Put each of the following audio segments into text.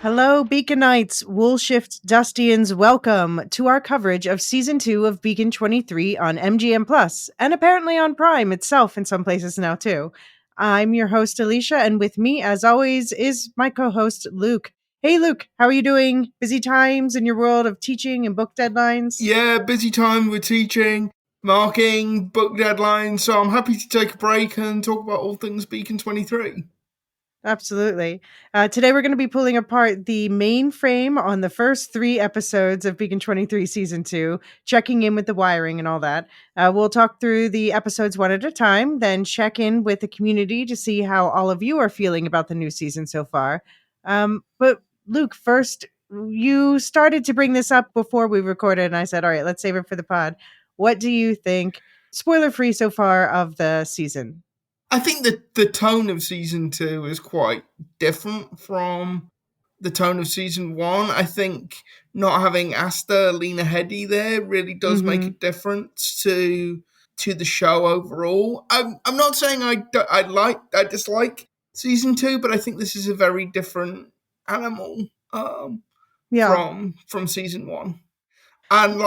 Hello, Beaconites, Woolshift Dustians. Welcome to our coverage of Season 2 of Beacon 23 on MGM Plus, and apparently on Prime itself in some places now, too. I'm your host, Elysia, and with me, as always, is my co-host, Luke. Hey, Luke, how are you doing? Busy times in your world of teaching and book deadlines? Yeah, busy time with teaching, marking, book deadlines, so I'm happy to take a break and talk about all things Beacon 23. Absolutely. Today we're going to be pulling apart the main frame on the first 3 episodes of Beacon 23 Season 2, checking in with the wiring and all that. We'll talk through the episodes one at a time, then check in with the community to see how all of you are feeling about the new season so far. But Luke, first, you started to bring this up before we recorded, and I said, all right, let's save it for the pod. What do you think, spoiler free so far, of the season? I think that the tone of season 2 is quite different from the tone of season 1. I think not having Asta, Lena Headey there really does make a difference to the show overall. I'm not saying I dislike season 2, but I think this is a very different animal Yeah. from season 1. And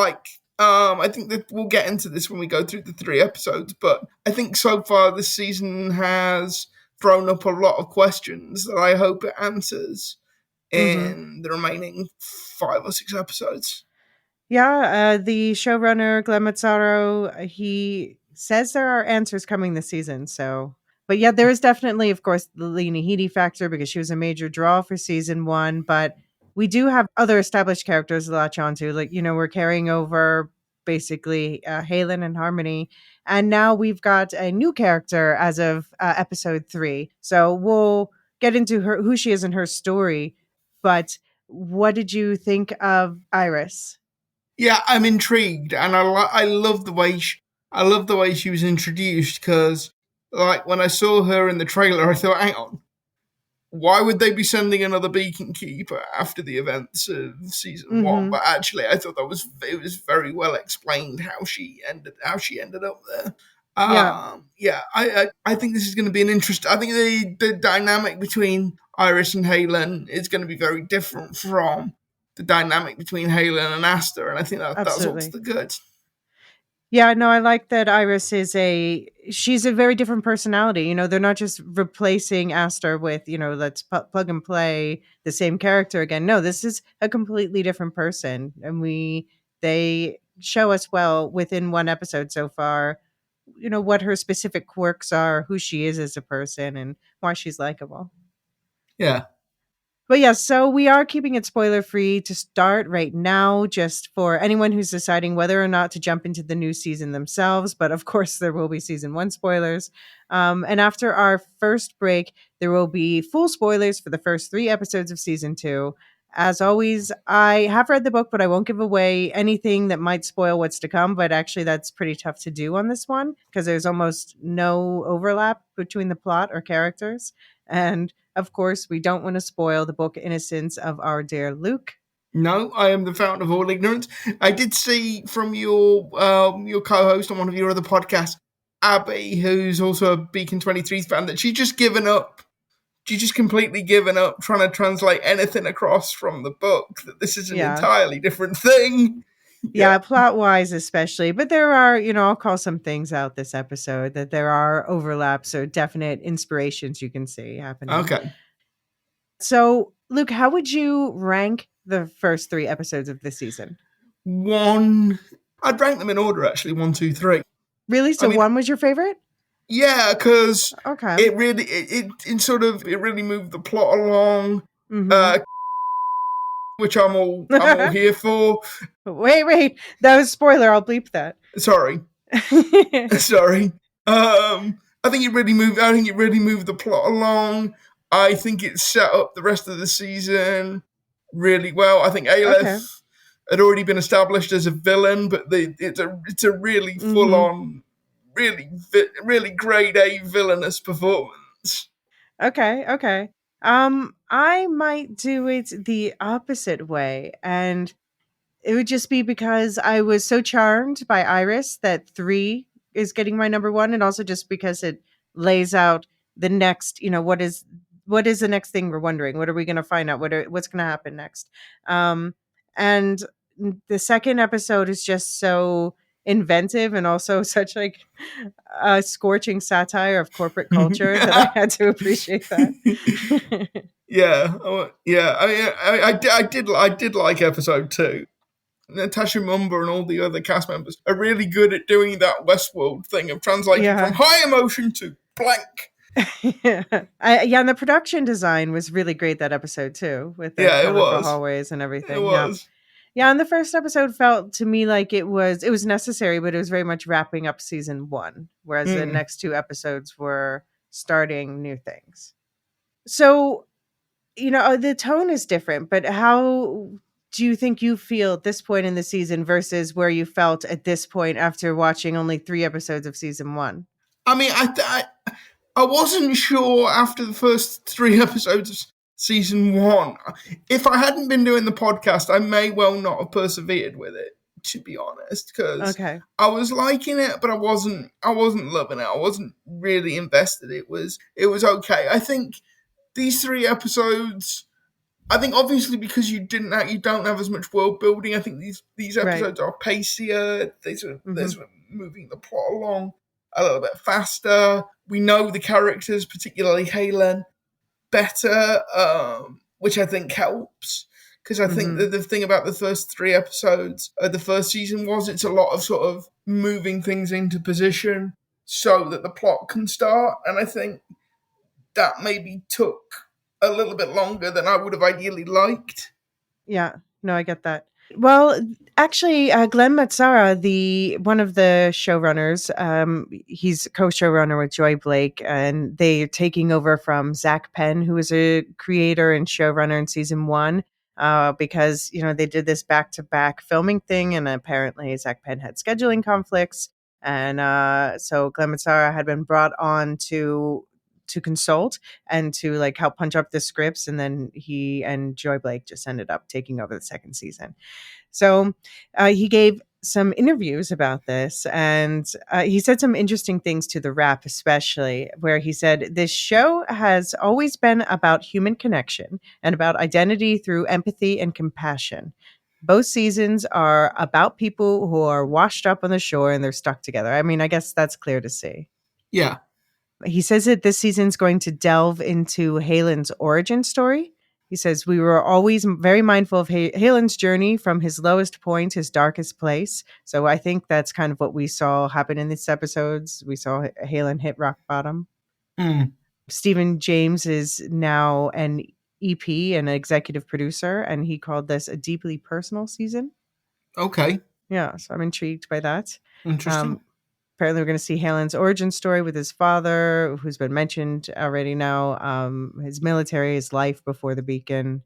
I think that we'll get into this when we go through the 3 episodes, but I think so far this season has thrown up a lot of questions that I hope it answers in the remaining 5 or 6 episodes. Yeah, the showrunner Glenn Mazzaro, he says there are answers coming this season. So, but yeah, there is definitely, of course, the Lena Headey factor because she was a major draw for season 1. But we do have other established characters to latch onto. Like, we're carrying over basically Halen and Harmony, and now we've got a new character as of episode 3. So we'll get into who she is and her story. But what did you think of Iris? Yeah, I'm intrigued, and I love the way she was introduced because when I saw her in the trailer, I thought, hang on, why would they be sending another beacon keeper after the events of season 1? But actually, I thought it was very well explained how she ended up there. I think this is going to be an interest. I think the dynamic between Iris and Halen is going to be very different from the dynamic between Halen and Asta, and I think that's all to Absolutely. the good. Yeah, no, I like that Iris she's a very different personality. They're not just replacing Aster with, let's plug and play the same character again. No, this is a completely different person. And they show us well within one episode so far, what her specific quirks are, who she is as a person, and why she's likable. Yeah. But yeah, so we are keeping it spoiler free to start right now, just for anyone who's deciding whether or not to jump into the new season themselves. But of course, there will be season 1 spoilers. And after our first break, there will be full spoilers for the first 3 episodes of season 2. As always, I have read the book, but I won't give away anything that might spoil what's to come. But actually, that's pretty tough to do on this one because there's almost no overlap between the plot or characters. And of course, we don't want to spoil the book Innocence of our dear Luke. No, I am the fountain of all ignorance. I did see from your co-host on one of your other podcasts, Abby, who's also a Beacon 23 fan, that she's just given up. She's just completely given up trying to translate anything across from the book. That this is an entirely different thing. Yeah, plot wise, especially. But there are, I'll call some things out this episode that there are overlaps or definite inspirations you can see happening. Okay. So, Luke, how would you rank the first 3 episodes of this season? 1, I'd rank them in order actually, 1, 2, 3. Really? So 1 was your favorite? Yeah, because okay, it really it really moved the plot along. Which I'm all here for. Wait, that was spoiler. I'll bleep that. Sorry. Sorry. I think it really moved the plot along. I think it set up the rest of the season really well. I think Aleph had already been established as a villain, but it's a really full on, really grade A villainous performance. Okay. I might do it the opposite way, and it would just be because I was so charmed by Iris that 3 is getting my number 1, and also just because it lays out the next, what is the next thing we're wondering? What are we going to find out? What's going to happen next? And the second episode is just so inventive and also such like a scorching satire of corporate culture that I had to appreciate that. Yeah. I mean, I did like episode 2. Natasha Mumba and all the other cast members are really good at doing that Westworld thing of translating from Yeah. high emotion to blank. Yeah. And the production design was really great that episode too, with the Yeah, it colorful was. hallways and It everything. Yeah. was. Yeah, and the first episode felt to me like it was necessary, but it was very much wrapping up season 1, whereas the Mm. next 2 episodes were starting new things. So, the tone is different, but how do you think you feel at this point in the season versus where you felt at this point after watching only 3 episodes of season 1? I mean, I wasn't sure after the first 3 episodes of season 1. If I hadn't been doing the podcast, I may well not have persevered with it, to be honest, because Okay. I was liking it, but I wasn't loving it. I wasn't really invested. It was okay. I think these 3 episodes, I think obviously because you don't have as much world building. I think these Right. episodes are pacier. They're Mhm. sort of moving the plot along a little bit faster. We know the characters, particularly Halen, better, which I think helps. Because I think that Mhm. the thing about the first 3 episodes of the first season was it's a lot of sort of moving things into position so that the plot can start. And I think that maybe took a little bit longer than I would have ideally liked. Yeah. No, I get that. Well, actually, Glenn Mazzara, the one of the showrunners, he's co-showrunner with Joy Blake, and they're taking over from Zach Penn, who was a creator and showrunner in season 1, because they did this back-to-back filming thing, and apparently Zach Penn had scheduling conflicts, and so Glenn Mazzara had been brought on to consult and to like help punch up the scripts, and then he and Joy Blake just ended up taking over the second season. So he gave some interviews about this, and he said some interesting things to the Wrap, especially where he said this show has always been about human connection and about identity through empathy and compassion. Both seasons are about people who are washed up on the shore and they're stuck together. I mean, I guess that's clear to see. Yeah. He says that this season's going to delve into Halen's origin story. He says, we were always very mindful of Halen's journey from his lowest point, his darkest place. So I think that's kind of what we saw happen in these episodes. We saw Halen hit rock bottom. Mm. Stephen James is now an EP and an executive producer, and he called this a deeply personal season. Okay. Yeah, so I'm intrigued by that. Interesting. Apparently, we're going to see Halen's origin story with his father, who's been mentioned already now, his military, his life before the beacon.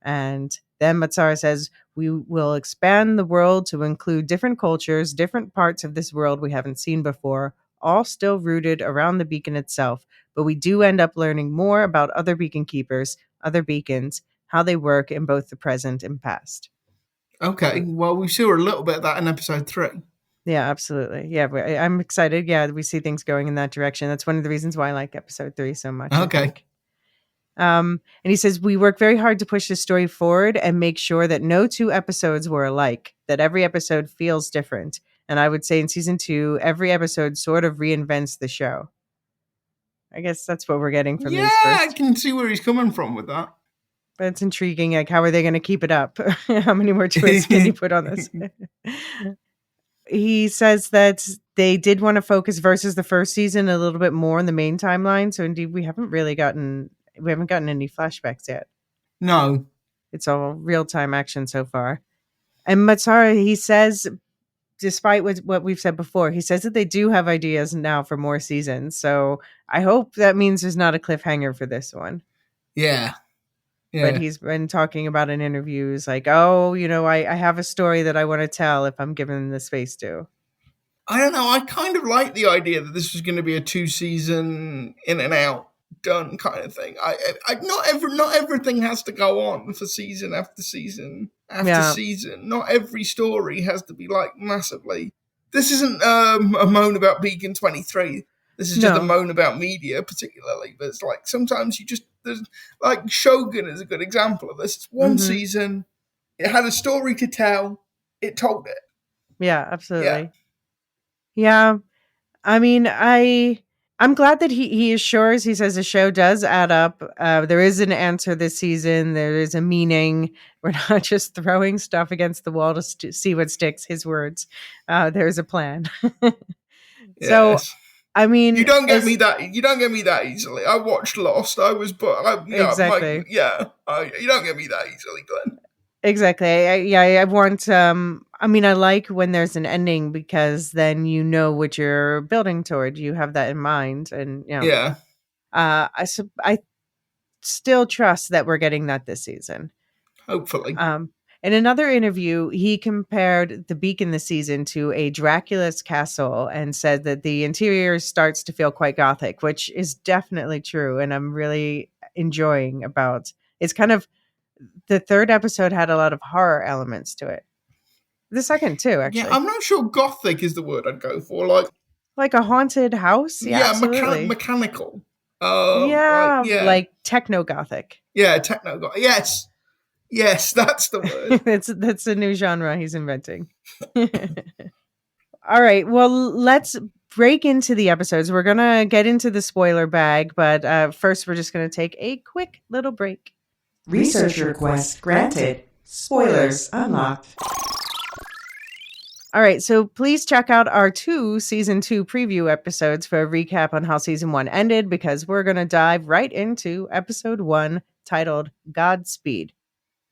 And then Matsara says, we will expand the world to include different cultures, different parts of this world we haven't seen before, all still rooted around the beacon itself. But we do end up learning more about other beacon keepers, other beacons, how they work in both the present and past. Okay. Well, we saw a little bit of that in episode 3. Yeah, absolutely. Yeah, I'm excited. Yeah, we see things going in that direction. That's one of the reasons why I like episode 3 so much, I Okay. think. And he says, we work very hard to push the story forward and make sure that no 2 episodes were alike, that every episode feels different. And I would say in season 2, every episode sort of reinvents the show. I guess that's what we're getting from Yeah, these I first. can see where he's coming from with that. But it's intriguing. Like, how are they going to keep it up? How many more twists can you put on this? He says that they did want to focus versus the first season a little bit more on the main timeline. So indeed, we haven't gotten any flashbacks yet. No. It's all real time action so far. And Matsara, he says, despite what we've said before, he says that they do have ideas now for more seasons. So I hope that means there's not a cliffhanger for this one. Yeah. But Yeah. he's been talking about in interviews like, oh, I have a story that I want to tell if I'm given the space to. I don't know. I kind of like the idea that this was going to be a 2-season in and out done kind of thing. Not everything has to go on for season after season after Yeah. season. Not every story has to be like massively. This isn't a moan about Beacon 23. This is just a No. moan about media, particularly. But it's like sometimes there's like Shogun is a good example of this. It's one Mm-hmm. season. It had a story to tell. It told it. Yeah, Yeah. absolutely. Yeah. I mean, I'm glad that he assures, he says the show does add up. There is an answer this season. There is a meaning. We're not just throwing stuff against the wall to see what sticks. His words. There's a plan. So, Yes. I You mean, don't get me as that. You don't get me that easily. I watched Lost. I was, but yeah, Mike. exactly, Yeah, you don't get me that easily, Glenn. exactly. Yeah, I want. I mean, I like when there's an ending because then you know what you're building toward. You have that in mind, and Yeah, I still trust that we're getting that this season. hopefully. Um, in another interview, he compared the Beacon this season to a Dracula's castle and said that the interior starts to feel quite gothic, which is definitely true. And I'm really enjoying about it's kind of the third episode had a lot of horror elements to it. The second, too, Yeah, actually. I'm not sure gothic is the word I'd go for. Like a haunted house? Yeah, Yeah, absolutely. mechanical. Yeah, Yeah, like techno gothic. yeah, techno. Yes, yes, that's the word. That's a new genre he's inventing. All right. Well, let's break into the episodes. We're going to get into the spoiler bag, but first, we're just going to take a quick little break. Research request granted. Spoilers unlocked. All right. So please check out our season 2 preview episodes for a recap on how season 1 ended, because we're going to dive right into episode 1 titled Godspeed.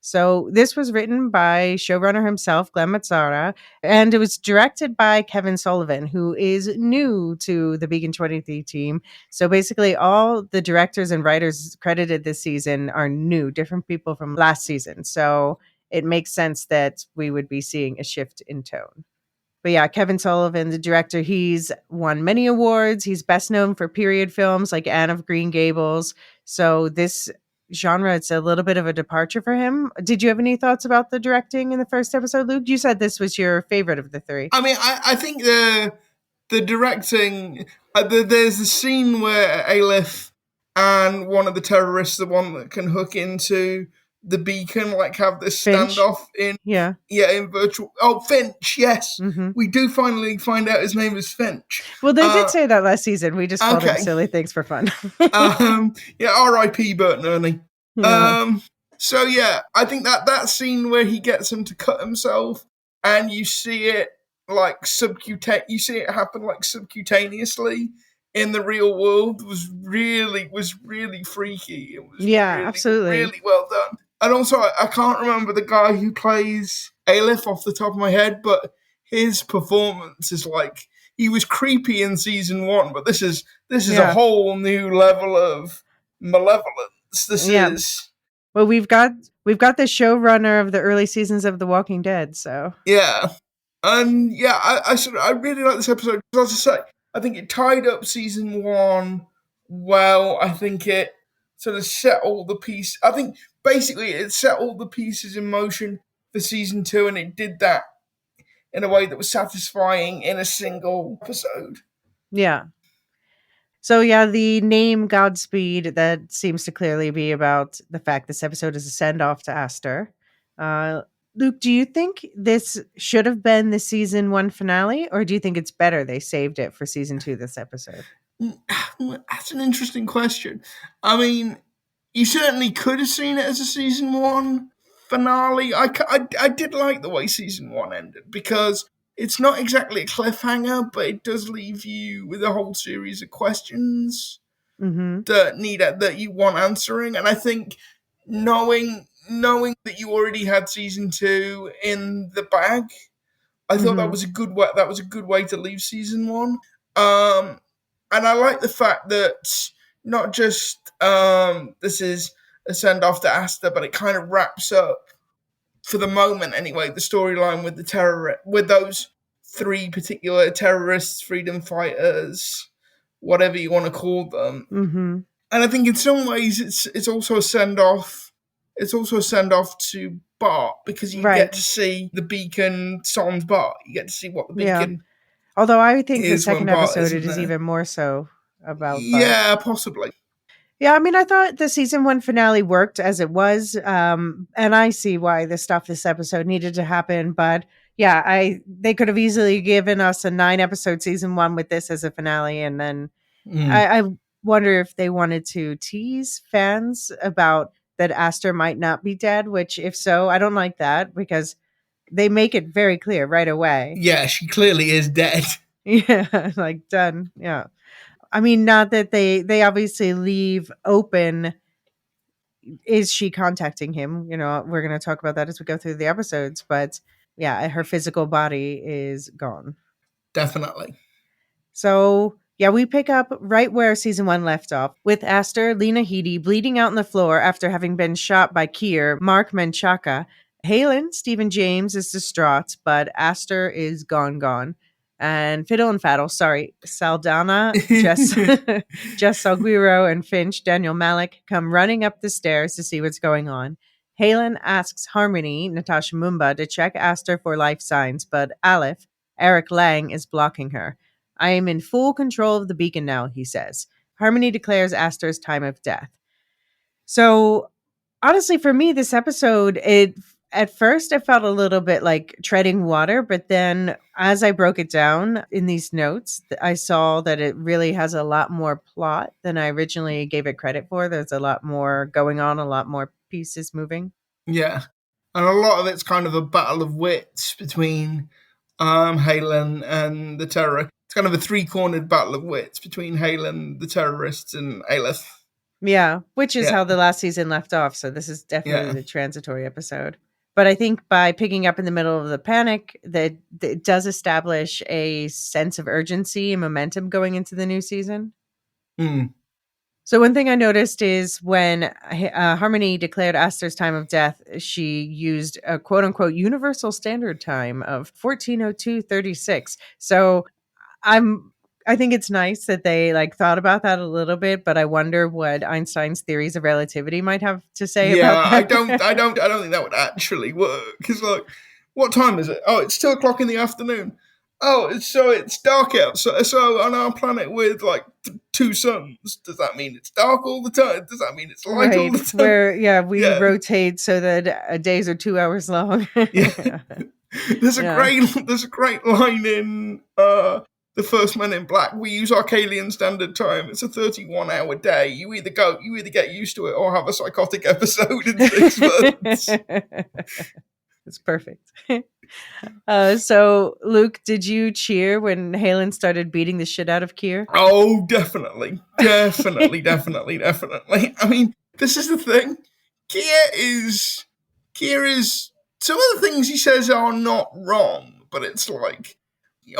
So this was written by showrunner himself, Glenn Mazzara, and it was directed by Kevin Sullivan, who is new to the Beacon 23 team. So basically all the directors and writers credited this season are new, different people from last season. So it makes sense that we would be seeing a shift in tone. But yeah, Kevin Sullivan, the director, he's won many awards. He's best known for period films like Anne of Green Gables. So this genre, it's a little bit of a departure for him. Did you have any thoughts about the directing in the first episode, Luke? You said this was your favorite of the three. I mean, I think the directing. There's the scene where Aleph and one of the terrorists, the one that can hook into the beacon, like have this Finch? standoff in Yeah. in virtual. Oh, Finch, yes, Mm-hmm. we do finally find out his name is Finch. Well, they did say that last season. We just called him Okay. silly things for fun. Yeah, R.I.P. Bert and Ernie. Yeah. So yeah, I think that scene where he gets him to cut himself, and you see it like you see it happen like subcutaneously in the real world was really freaky. It was Yeah, absolutely. really well done. And also, I can't remember the guy who plays Aleph off the top of my head, but his performance is like he was creepy in season 1, but this is a whole new level of malevolence. This is Well, we've got the showrunner of the early seasons of The Walking Dead, so yeah. And yeah, I really like this episode because, as I say, I think it tied up season 1 well. I think it sort of set all the pieces. I think basically it set all the pieces in motion for season 2, and it did that in a way that was satisfying in a single episode. yeah. So yeah, the name Godspeed, that seems to clearly be about the fact this episode is a send off to Aster. Luke, do you think this should have been the season 1 finale, or do you think it's better they saved it for season 2 this episode? That's an interesting question. I mean, you certainly could have seen it as a season 1 finale. I did like the way season 1 ended because it's not exactly a cliffhanger, but it does leave you with a whole series of questions Mm-hmm. that you want answering. And I think knowing that you already had season 2 in the bag, I thought that was a good way. That was a good way to leave season 1. And I like the fact that not just this is a send off to Asta, but it kind of wraps up, for the moment anyway, the storyline with with those 3 particular terrorists, freedom fighters, whatever you want to call them. Mm-hmm. And I think in some ways it's also a send off. It's also a send off to Bart because you get to see the beacon sans Bart. You get to see what the beacon. Although I think the Is when second Bart episode isn't it is there. even more so about Bart. Yeah, possibly. Yeah, I mean, I thought the season 1 finale worked as it was, and I see why this episode needed to happen, but yeah, they could have easily given us a 9-episode season 1 with this as a finale, and then Mm. I wonder if they wanted to tease fans about that Aster might not be dead, which if so, I don't like that because they make it very clear right away. Yeah, she clearly is dead. Yeah, like done. Yeah. I mean, not that they obviously leave open, is she contacting him? You know, we're going to talk about that as we go through the episodes, but yeah, her physical body is gone. Definitely. So, yeah, we pick up right where season 1 left off with Aster, Lena Headey bleeding out on the floor after having been shot by Kier, Mark Menchaca. Halen, Stephen James, is distraught, but Aster is gone. And Fiddle and Faddle, Saldana, Jess, Jess Salguiro, and Finch, Daniel Malik, come running up the stairs to see what's going on. Halen asks Harmony, Natasha Mumba, to check Aster for life signs, but Aleph, Eric Lang, is blocking her. I am in full control of the beacon now, he says. Harmony declares Aster's time of death. So, honestly, for me, this episode, at first it felt a little bit like treading water, but then as I broke it down in these notes, I saw that it really has a lot more plot than I originally gave it credit for. There's a lot more going on, a lot more pieces moving. Yeah. And a lot of it's kind of a battle of wits between Halen and the terror. It's kind of a three-cornered battle of wits between Halen, the terrorists, and Aleph. Yeah, which is Yeah. how the last season left off. So this is definitely Yeah. the transitory episode. But I think by picking up in the middle of the panic, that it does establish a sense of urgency and momentum going into the new season. Mm. So one thing I noticed is when Harmony declared Aster's time of death, she used a quote unquote universal standard time of 14:02:36. So I think it's nice that they like thought about that a little bit, but I wonder what Einstein's theories of relativity might have to say about that. I don't think that would actually work. Because like, what time is it? Oh, it's 2:00 in the afternoon. Oh, it's dark out. So on our planet with like two suns, does that mean it's dark all the time? Does that mean it's light all the time? Where we rotate so that days are 2 hours long. Yeah. There's a great line in the first Men in Black. We use Arcadian Standard Time. It's a 31-hour day. You either get used to it or have a psychotic episode in 6 months. It's perfect. So, Luke, did you cheer when Halen started beating the shit out of Kier? Oh, definitely. I mean, this is the thing. Kier is some of the things he says are not wrong, but it's like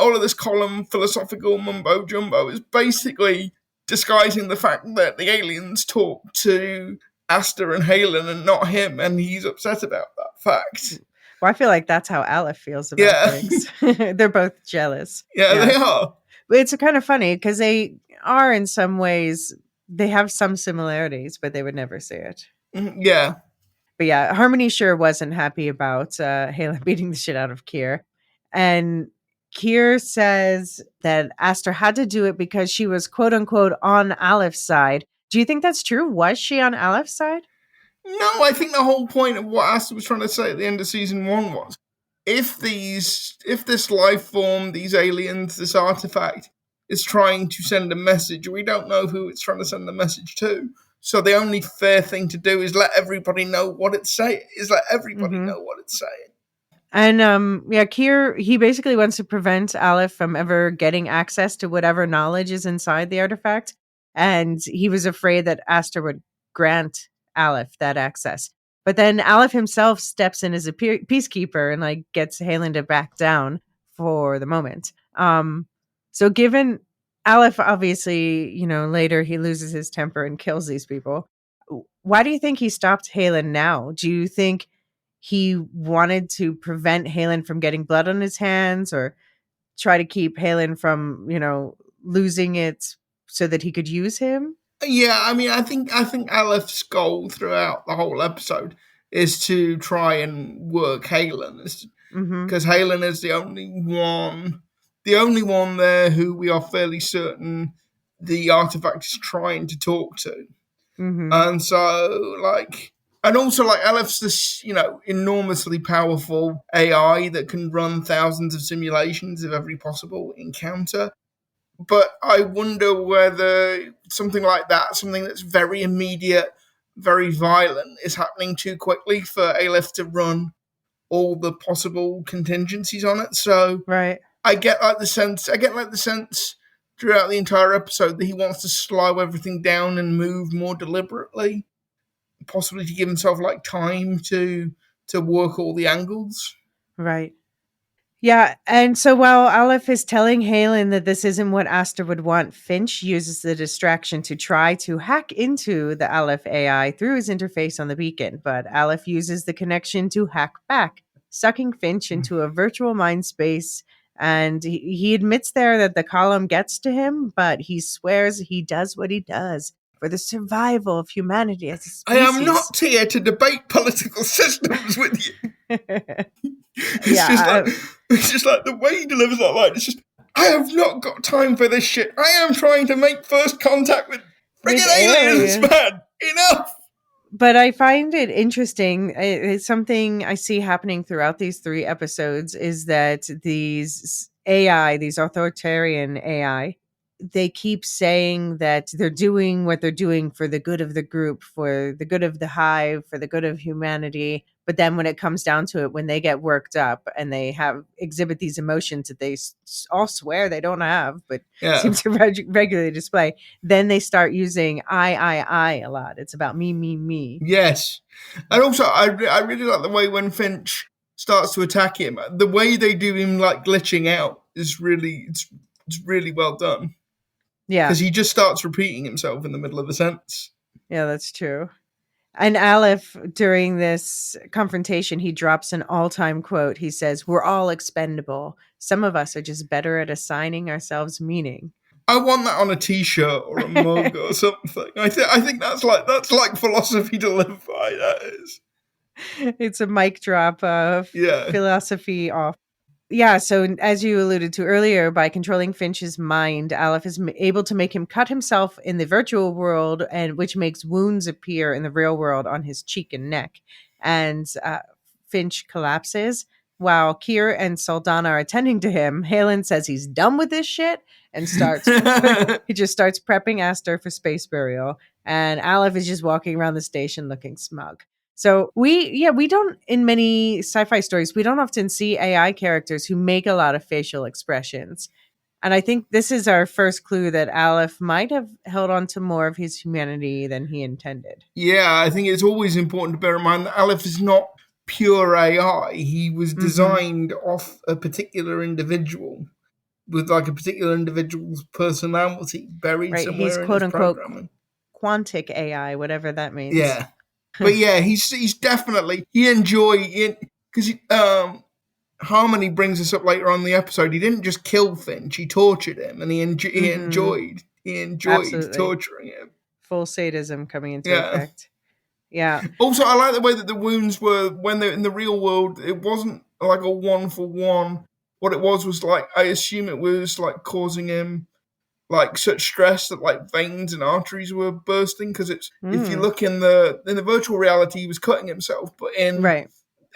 all of this column philosophical mumbo jumbo is basically disguising the fact that the aliens talk to Aster and Halen and not him, and he's upset about that fact. Well, I feel like that's how Aleph feels about things. They're both jealous. Yeah, they are. But it's kind of funny because they are in some ways, they have some similarities, but they would never say it. Yeah. But yeah, Harmony sure wasn't happy about Halen beating the shit out of Kier. And Kier says that Aster had to do it because she was quote unquote on Aleph's side. Do you think that's true? Was she on Aleph's side? No, I think the whole point of what Aster was trying to say at the end of season 1 was if this life form, these aliens, this artifact is trying to send a message, we don't know who it's trying to send the message to. So the only fair thing to do is let everybody know what it's saying. Know what it's saying. And Kier, he basically wants to prevent Aleph from ever getting access to whatever knowledge is inside the artifact. And he was afraid that Aster would grant Aleph that access. But then Aleph himself steps in as a peacekeeper and like gets Halen to back down for the moment. So given Aleph, obviously, later he loses his temper and kills these people. Why do you think he stopped Halen now? Do you think he wanted to prevent Halen from getting blood on his hands or try to keep Halen from, losing it so that he could use him? Yeah, I mean, I think Aleph's goal throughout the whole episode is to try and work Halen, because Halen is the only one there who we are fairly certain the artifact is trying to talk to. And so, like, and also, like, Alepht's this, enormously powerful AI that can run thousands of simulations of every possible encounter. But I wonder whether something like that, something that's very immediate, very violent, is happening too quickly for Aleph to run all the possible contingencies on it. So Right. I get the sense throughout the entire episode that he wants to slow everything down and move more deliberately, possibly to give himself like time to work all the angles. Right. Yeah, and so while Aleph is telling Halen that this isn't what Aster would want, Finch uses the distraction to try to hack into the Aleph AI through his interface on the beacon, but Aleph uses the connection to hack back, sucking Finch into a virtual mind space, and he admits there that the column gets to him, but he swears he does what he does for the survival of humanity as a I am species. not here to debate political systems with you. Yeah, It's just like the way he delivers that line. It's just, I have not got time for this shit. I am trying to make first contact with friggin' aliens, man. Enough. But I find it interesting. It's something I see happening throughout these 3 episodes is that these AI, these authoritarian AI, they keep saying that they're doing what they're doing for the good of the group, for the good of the hive, for the good of humanity. But then when it comes down to it, when they get worked up and they exhibit these emotions that they all swear they don't have, but seem to regularly display, then they start using I a lot. It's about me, me, me. Yes. And also, I really like the way when Finch starts to attack him, the way they do him like glitching out is really, it's really well done. Yeah. Because he just starts repeating himself in the middle of a sentence. Yeah, that's true. And Aleph, during this confrontation, he drops an all-time quote. He says, "We're all expendable. Some of us are just better at assigning ourselves meaning." I want that on a T-shirt or a mug or something. I think that's like philosophy to live by. That is. It's a mic drop of philosophy off. Yeah, so as you alluded to earlier, by controlling Finch's mind, Aleph is able to make him cut himself in the virtual world, and which makes wounds appear in the real world on his cheek and neck. And Finch collapses while Kier and Saldana are attending to him. Halen says he's done with this shit and he just starts prepping Aster for space burial. And Aleph is just walking around the station looking smug. So we don't, in many sci-fi stories, we don't often see AI characters who make a lot of facial expressions. And I think this is our first clue that Aleph might have held on to more of his humanity than he intended. Yeah, I think it's always important to bear in mind that Aleph is not pure AI. He was designed off a particular individual with like a particular individual's personality buried somewhere He's in quote his unquote programming. Quantic AI, whatever that means. Yeah. But yeah, he's definitely, because Harmony brings us up later on in the episode. He didn't just kill Finch; he tortured him, and he enjoyed Absolutely. torturing him. Full sadism coming into effect. Yeah. Also, I like the way that the wounds were when they're in the real world. It wasn't like a 1-for-1. What it was like, I assume it was like causing him like such stress that like veins and arteries were bursting, because it's if you look in the virtual reality he was cutting himself, but in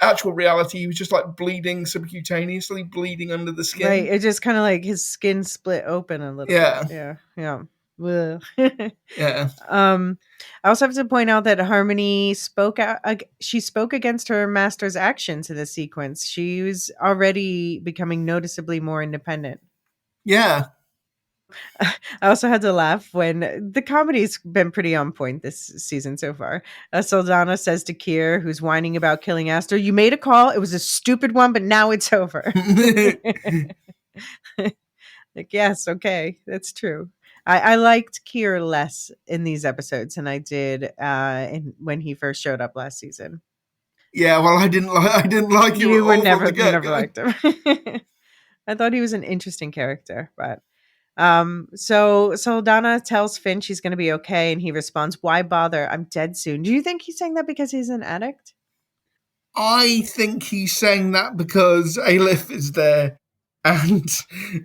actual reality he was just like bleeding subcutaneously, bleeding under the skin. Right, it just kind of like his skin split open a little bit. Yeah. Yeah. I also have to point out that Harmony spoke against her master's actions in this sequence. She was already becoming noticeably more independent. Yeah. I also had to laugh when the comedy's been pretty on point this season so far. Saldana says to Kier, who's whining about killing Aster, "You made a call. It was a stupid one, but now it's over." Like, yes, okay, that's true. I liked Kier less in these episodes than I did when he first showed up last season. Yeah, well, I didn't like him. You never liked him. I thought he was an interesting character, but so Saldana tells Finch he's going to be okay, and he responds, "Why bother? I'm dead soon." Do you think he's saying that because he's an addict? I think he's saying that because Aleph is there, and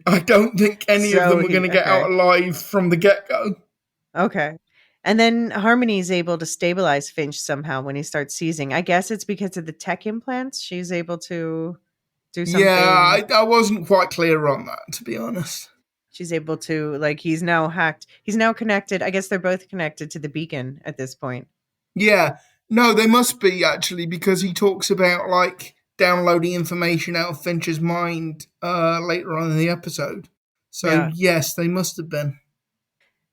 I don't think any of them are going to get out alive from the get-go. Okay. And then Harmony is able to stabilize Finch somehow when he starts seizing. I guess it's because of the tech implants. She's able to do Yeah, something. I wasn't quite clear on that, to be honest. She's able to, like, he's now hacked. He's now connected. I guess they're both connected to the beacon at this point. Yeah, no, they must be actually, because he talks about like downloading information out of Finch's mind later on in the episode. So Yeah. yes, they must have been.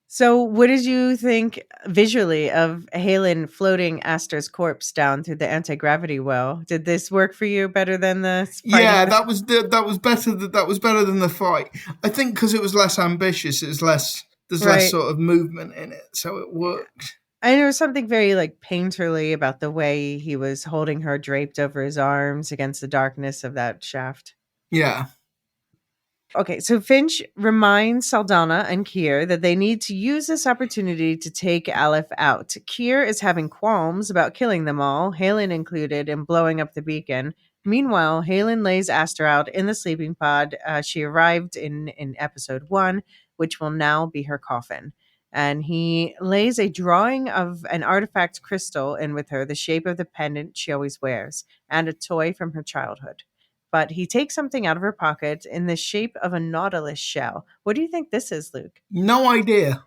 So, what did you think visually of Halen floating Aster's corpse down through the anti gravity well? Did this work for you better than the Yeah, fighting? that was better. That was better than the fight. I think because it was less ambitious. It's less. There's less Right. sort of movement in it, so it worked. And there was something very like painterly about the way he was holding her draped over his arms against the darkness of that shaft. Yeah. Okay, so Finch reminds Saldana and Kier that they need to use this opportunity to take Aleph out. Kier is having qualms about killing them all, Halen included, in blowing up the beacon. Meanwhile, Halen lays Aster out in the sleeping pod. She arrived in episode 1, which will now be her coffin. And he lays a drawing of an artifact crystal in with her, the shape of the pendant she always wears, and a toy from her childhood. But he takes something out of her pocket in the shape of a nautilus shell. What do you think this is, Luke? No idea.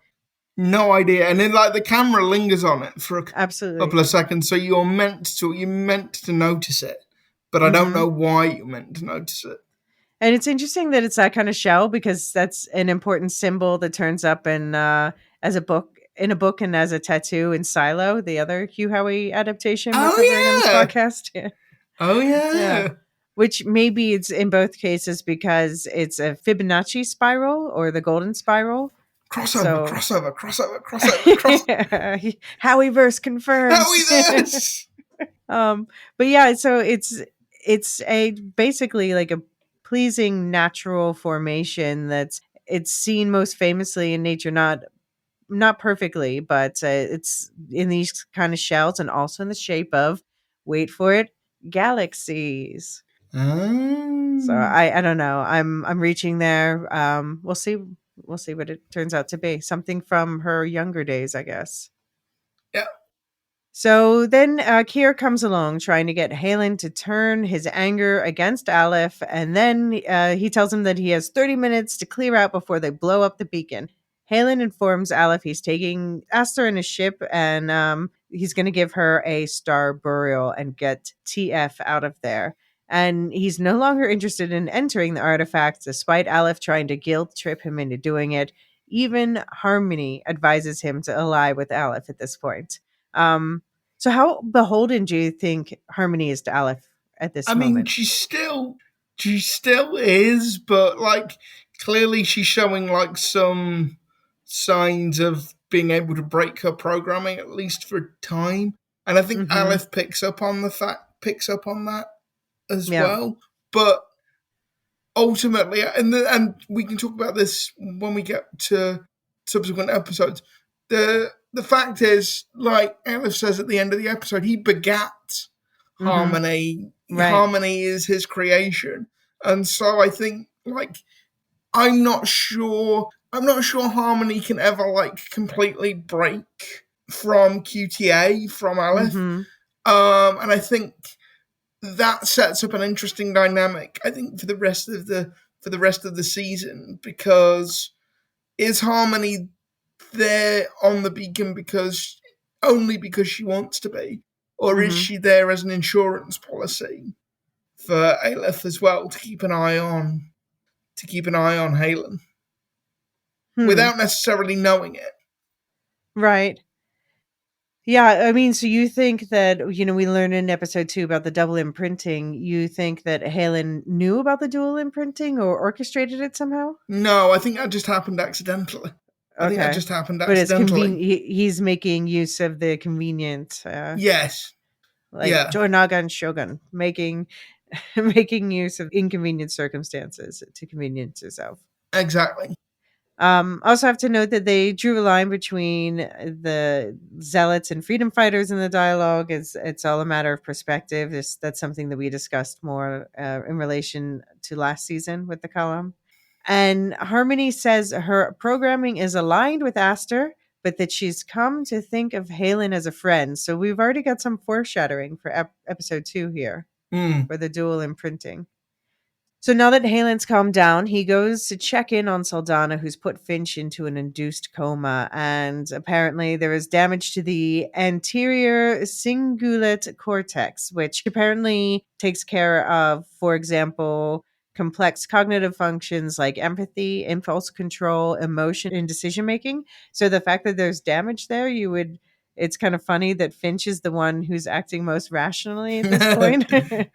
No idea. And then like the camera lingers on it for a couple Absolutely. of seconds, so you're meant to notice it, but I don't Hmm. know why you're meant to notice it. And it's interesting that it's that kind of shell because that's an important symbol that turns up as a book in a book and as a tattoo in Silo, the other Hugh Howey adaptation we're covering on this Oh yeah. podcast. Yeah. Oh Yeah. yeah. Which maybe it's in both cases because it's a Fibonacci spiral or the golden spiral. Crossover, So crossover, crossover, crossover, cross. Howieverse How confirms. is this? But yeah, so it's a basically like a pleasing natural formation that's it's seen most famously in nature, not perfectly, but it's in these kind of shells and also in the shape of, wait for it, galaxies. So Oh. I don't know. I'm reaching there. We'll see what it turns out to be. Something from her younger days, I guess. Yeah. So then Kier comes along trying to get Halen to turn his anger against Aleph, and then he tells him that he has 30 minutes to clear out before they blow up the beacon. Halen informs Aleph he's taking Aster in his ship, and he's going to give her a star burial and get TF out of there. And he's no longer interested in entering the artifacts, despite Aleph trying to guilt trip him into doing it. Even Harmony advises him to ally with Aleph at this point. So how beholden do you think Harmony is to Aleph at I this mean, moment? she still is, but like clearly she's showing like some signs of being able to break her programming at least for a time. And I think Mhm. Aleph picks up on that as Yeah. well. But ultimately, and we can talk about this when we get to subsequent episodes. The fact is, like Aleph says at the end of the episode, he begat Mhm. Harmony. Right. Harmony is his creation, and so I think like I'm not sure. I'm not sure Harmony can ever like completely break from QTA from Aleph. Mhm. And I think that sets up an interesting dynamic. I think for the rest of the season, because is Harmony there on the beacon because only because she wants to be, or is Mhm. she there as an insurance policy for Aleph as well to keep an eye on Halen Hmm. without necessarily knowing it? Right. Yeah, I mean, so you think that, we learned in episode 2 about the double imprinting. You think that Halen knew about the dual imprinting or orchestrated it somehow? No, I think that just happened accidentally. I think that Okay. just happened But it's accidentally. convenient. He's making use of the convenient, Yes. like Yeah. Jornaga and Shogun, making making use of inconvenient circumstances to convenience yourself. Exactly. Also have to note that they drew a line between the zealots and freedom fighters in the dialogue. It's all a matter of perspective. That's something that we discussed more in relation to last season with the column. And Harmony says her programming is aligned with Aster, but that she's come to think of Halen as a friend. So we've already got some foreshadowing for episode 2 here Mm. for the dual imprinting. So now that Halen's calmed down, he goes to check in on Saldana, who's put Finch into an induced coma. And apparently, there is damage to the anterior cingulate cortex, which apparently takes care of, for example, complex cognitive functions like empathy, impulse control, emotion, and decision making. So the fact that there's damage there, it's kind of funny that Finch is the one who's acting most rationally at this point.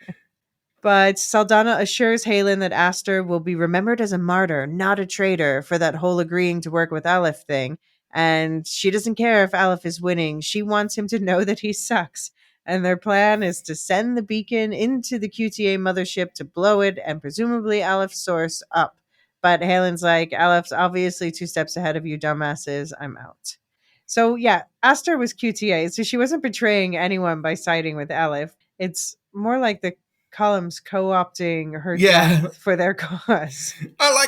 But Saldana assures Halen that Aster will be remembered as a martyr, not a traitor, for that whole agreeing to work with Aleph thing. And she doesn't care if Aleph is winning. She wants him to know that he sucks. And their plan is to send the beacon into the QTA mothership to blow it and presumably Aleph's source up. But Halen's like, Aleph's obviously 2 steps ahead of you dumbasses. I'm out. So yeah, Aster was QTA, so she wasn't betraying anyone by siding with Aleph. It's more like the columns co-opting her Yeah. death for their cause. I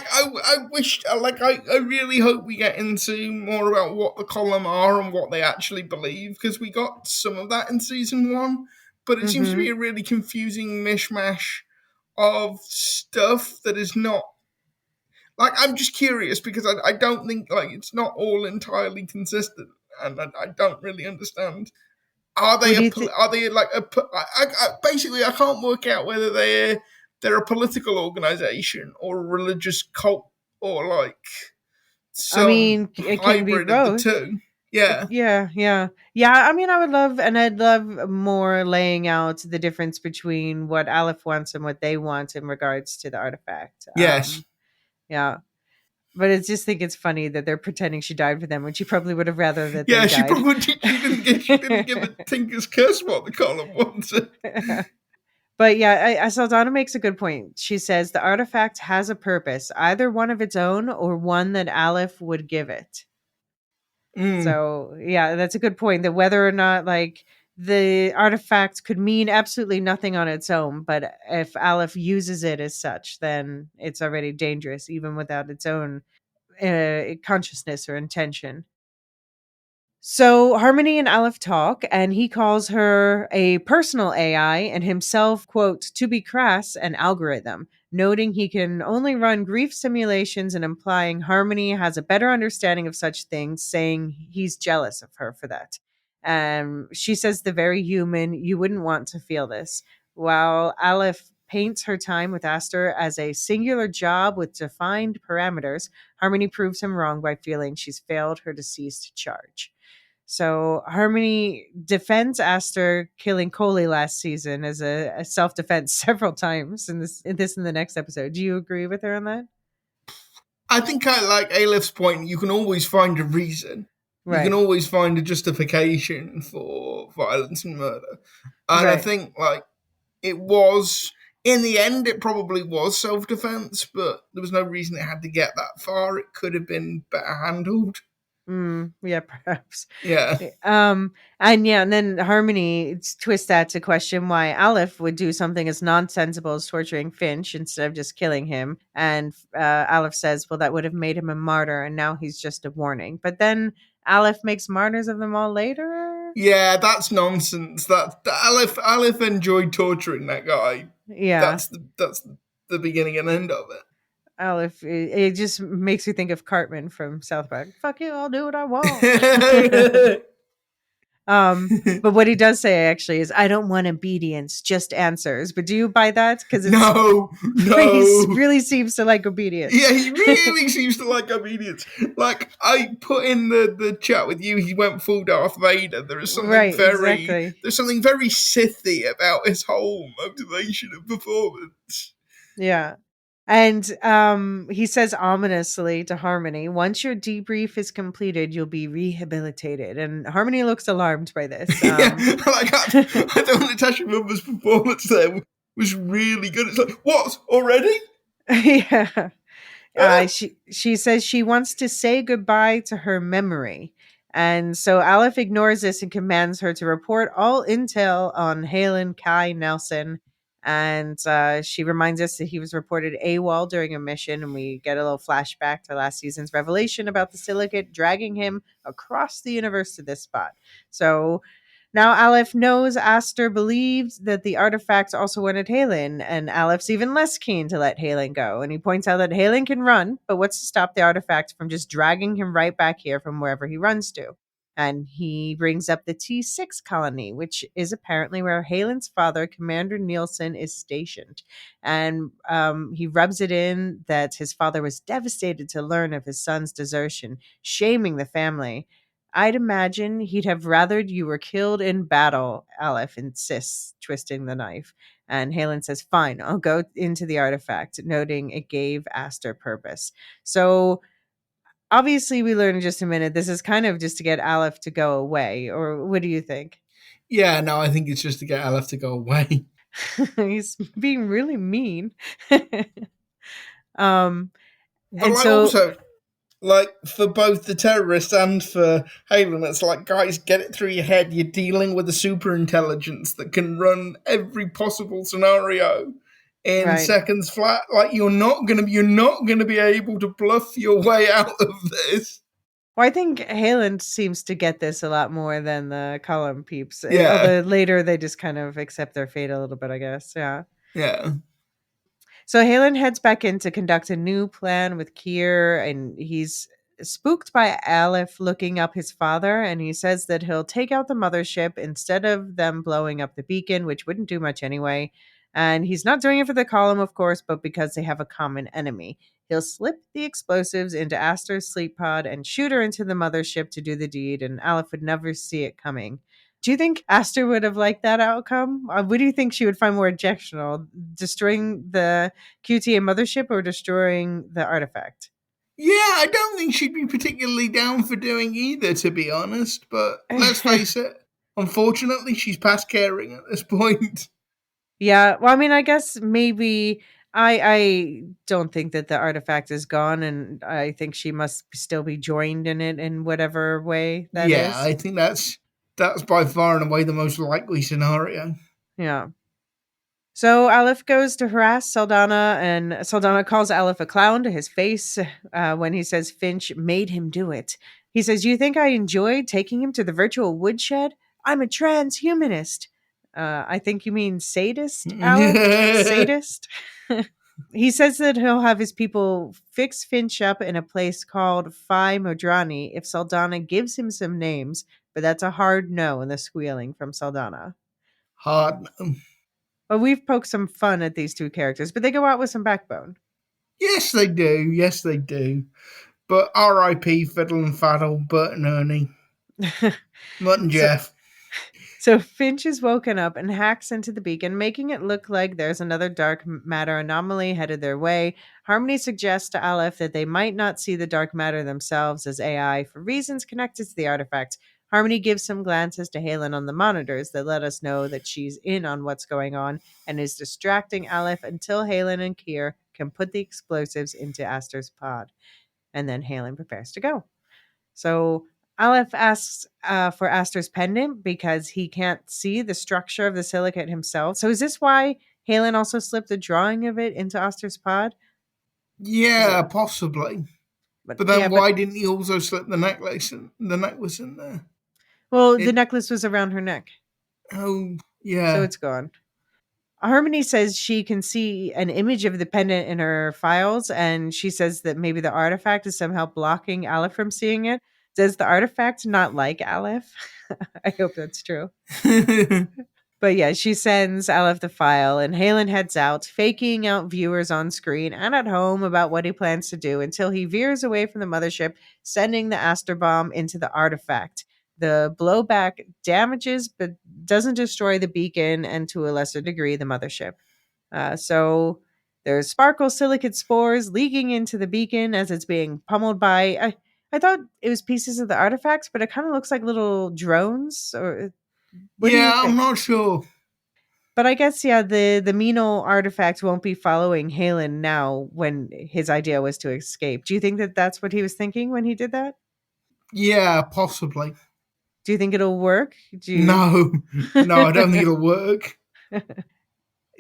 really hope we get into more about what the column are and what they actually believe, because we got some of that in season 1, but it seems to be a really confusing mishmash of stuff that is not, like, I'm just curious because I don't think, like, it's not all entirely consistent, and I don't really understand. Are they basically, I can't work out whether they're a political organization or a religious cult or like I mean, some it can be hybrid of the both. two. Yeah. Yeah. I mean, I'd love more laying out the difference between what Aleph wants and what they want in regards to the artifact. Yes. Yeah. But I just think it's funny that they're pretending she died for them when she probably would have rather that Yeah, they she died. probably she didn't give a Tinker's curse what the column wanted. But yeah, Saldana makes a good point. She says the artifact has a purpose, either one of its own or one that Aleph would give it. So yeah, that's a good point. That whether or not like the artifact could mean absolutely nothing on its own, but if Aleph uses it as such, then it's already dangerous, even without its own consciousness or intention. So Harmony and Aleph talk, and he calls her a personal AI and himself, quote, to be crass, an algorithm, noting he can only run grief simulations and implying Harmony has a better understanding of such things, saying he's jealous of her for that. She says the very human, you wouldn't want to feel this. While Aleph paints her time with Aster as a singular job with defined parameters, Harmony proves him wrong by feeling she's failed her deceased charge. So Harmony defends Aster killing Coley last season as a self defense several times in the next episode. Do you agree with her on that? I think I like Aleph's point. You can always find a reason. Right. You can always find a justification for violence and murder. And I think like it was, in the end, it probably was self-defense, but there was no reason it had to get that far. It could have been better handled. Yeah, perhaps. Yeah. And then Harmony twists that to question why Aleph would do something as nonsensical as torturing Finch instead of just killing him. And Aleph says, well, that would have made him a martyr, and now he's just a warning. But then Aleph makes martyrs of them all later. Yeah, that's nonsense. Aleph enjoyed torturing that guy. Yeah, that's the beginning and end of it. Aleph, it just makes me think of Cartman from South Park. Fuck you, I'll do what I want. But what he does say actually is, I don't want obedience, just answers. But do you buy that? Because no, he really seems to like obedience. Yeah, he really seems to like obedience. Like I put in the chat with you, he went full Darth Vader. There is something there's something very Sithy about his whole motivation and performance. Yeah. And he says ominously to Harmony, once your debrief is completed, you'll be rehabilitated. And Harmony looks alarmed by this. I thought Natasha Mumba's performance there was really good. It's like, what, already? Yeah. She says she wants to say goodbye to her memory. And so Aleph ignores this and commands her to report all intel on Halen, Kai, Nelson. And she reminds us that he was reported AWOL during a mission, and we get a little flashback to last season's revelation about the Silicate dragging him across the universe to this spot. So now Aleph knows Aster believed that the artifacts also wanted Halen, and Aleph's even less keen to let Halen go. And he points out that Halen can run, but what's to stop the artifact from just dragging him right back here from wherever he runs to? And he brings up the T6 colony, which is apparently where Halen's father, Commander Nielsen, is stationed. And he rubs it in that his father was devastated to learn of his son's desertion, shaming the family. I'd imagine he'd have rathered you were killed in battle, Aleph insists, twisting the knife. And Halen says, fine, I'll go into the artifact, noting it gave Aster purpose. So obviously, we learn in just a minute, this is kind of just to get Aleph to go away. Or what do you think? Yeah, no, I think it's just to get Aleph to go away. He's being really mean. um, But and like so also, like for both the terrorists and for Halen, it's like, guys, get it through your head. You're dealing with a super intelligence that can run every possible scenario in right. seconds flat. Like you're not gonna be able to bluff your way out of this. Well, I think Halen seems to get this a lot more than the Cullum peeps. Yeah, Although later they just kind of accept their fate a little bit, I guess. Yeah. yeah. So Halen heads back in to conduct a new plan with Kier, and he's spooked by Aleph looking up his father, and he says that he'll take out the mothership instead of them blowing up the beacon, which wouldn't do much anyway. And he's not doing it for the column, of course, but because they have a common enemy. He'll slip the explosives into Aster's sleep pod and shoot her into the mothership to do the deed, and Aleph would never see it coming. Do you think Aster would have liked that outcome? What do you think she would find more objectionable? Destroying the QTA mothership or destroying the artifact? Yeah, I don't think she'd be particularly down for doing either, to be honest. But let's face it, unfortunately, she's past caring at this point. Yeah, well, I mean, I guess maybe I don't think that the artifact is gone, and I think she must still be joined in it in whatever way that Yeah, is. I think that's by far and away the most likely scenario. Yeah. So Aleph goes to harass Saldana, and Saldana calls Aleph a clown to his face when he says Finch made him do it. He says, "You think I enjoyed taking him to the virtual woodshed? I'm a transhumanist." I think you mean sadist, Aleph? Sadist? He says that he'll have his people fix Finch up in a place called Phi Modrani if Saldana gives him some names, but that's a hard no in the squealing from Saldana. Hard no. But we've poked some fun at these two characters, but they go out with some backbone. Yes, they do. Yes, they do. But R.I.P. Fiddle and Faddle, Bert and Ernie, Mutt and so, Jeff. so Finch is woken up and hacks into the beacon, making it look like there's another dark matter anomaly headed their way. Harmony suggests to Aleph that they might not see the dark matter themselves as AI for reasons connected to the artifact. Harmony gives some glances to Halen on the monitors that let us know that she's in on what's going on and is distracting Aleph until Halen and Kier can put the explosives into Aster's pod. And then Halen prepares to go. So Aleph asks for Aster's pendant because he can't see the structure of the silicate himself. So is this why Halen also slipped a drawing of it into Aster's pod? Is Yeah, it? possibly. But But yeah, then but why didn't he also slip the necklace in there? well, the It. necklace was around her neck, Oh, so yeah. it's gone. Harmony says she can see an image of the pendant in her files, and she says that maybe the artifact is somehow blocking Aleph from seeing it. Does the artifact not like Aleph? I hope that's true. But yeah, she sends Aleph the file, and Halen heads out, faking out viewers on screen and at home about what he plans to do until he veers away from the mothership, sending the Aster bomb into the artifact. The blowback damages but doesn't destroy the beacon and to a lesser degree the mothership. So there's sparkle silicate spores leaking into the beacon as it's being pummeled by. I thought it was pieces of the artifacts, but it kind of looks like little drones. Or what do you Yeah, I'm think? not sure. But I guess yeah, the Mino artifact won't be following Halen now when his idea was to escape. Do you think that that's what he was thinking when he did that? Yeah, possibly. Do you think it'll work? Do you No, no, I don't think it'll work.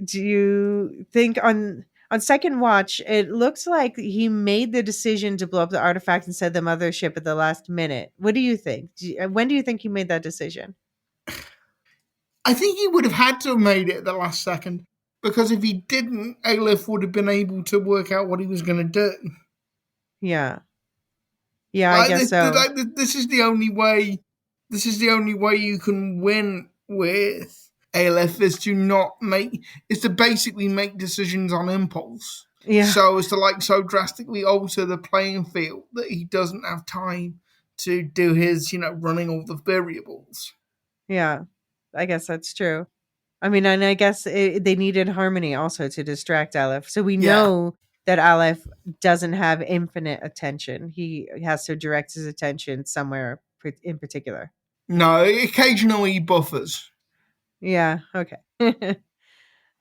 do you think on second watch, it looks like he made the decision to blow up the artifact and send the mothership at the last minute. What do you think? When do you think he made that decision? I think he would have had to have made it at the last second, because if he didn't, Aleph would have been able to work out what he was going to do. Yeah. Yeah, I guess so. This is the only way. This is the only way you can win with Aleph, is to basically make decisions on impulse. Yeah. So as to so drastically alter the playing field that he doesn't have time to do his running all the variables. Yeah. I guess that's true. I mean, and I guess they needed harmony also to distract Aleph. So we know that Aleph doesn't have infinite attention. He has to direct his attention somewhere in particular. No, occasionally he buffers. Yeah, okay.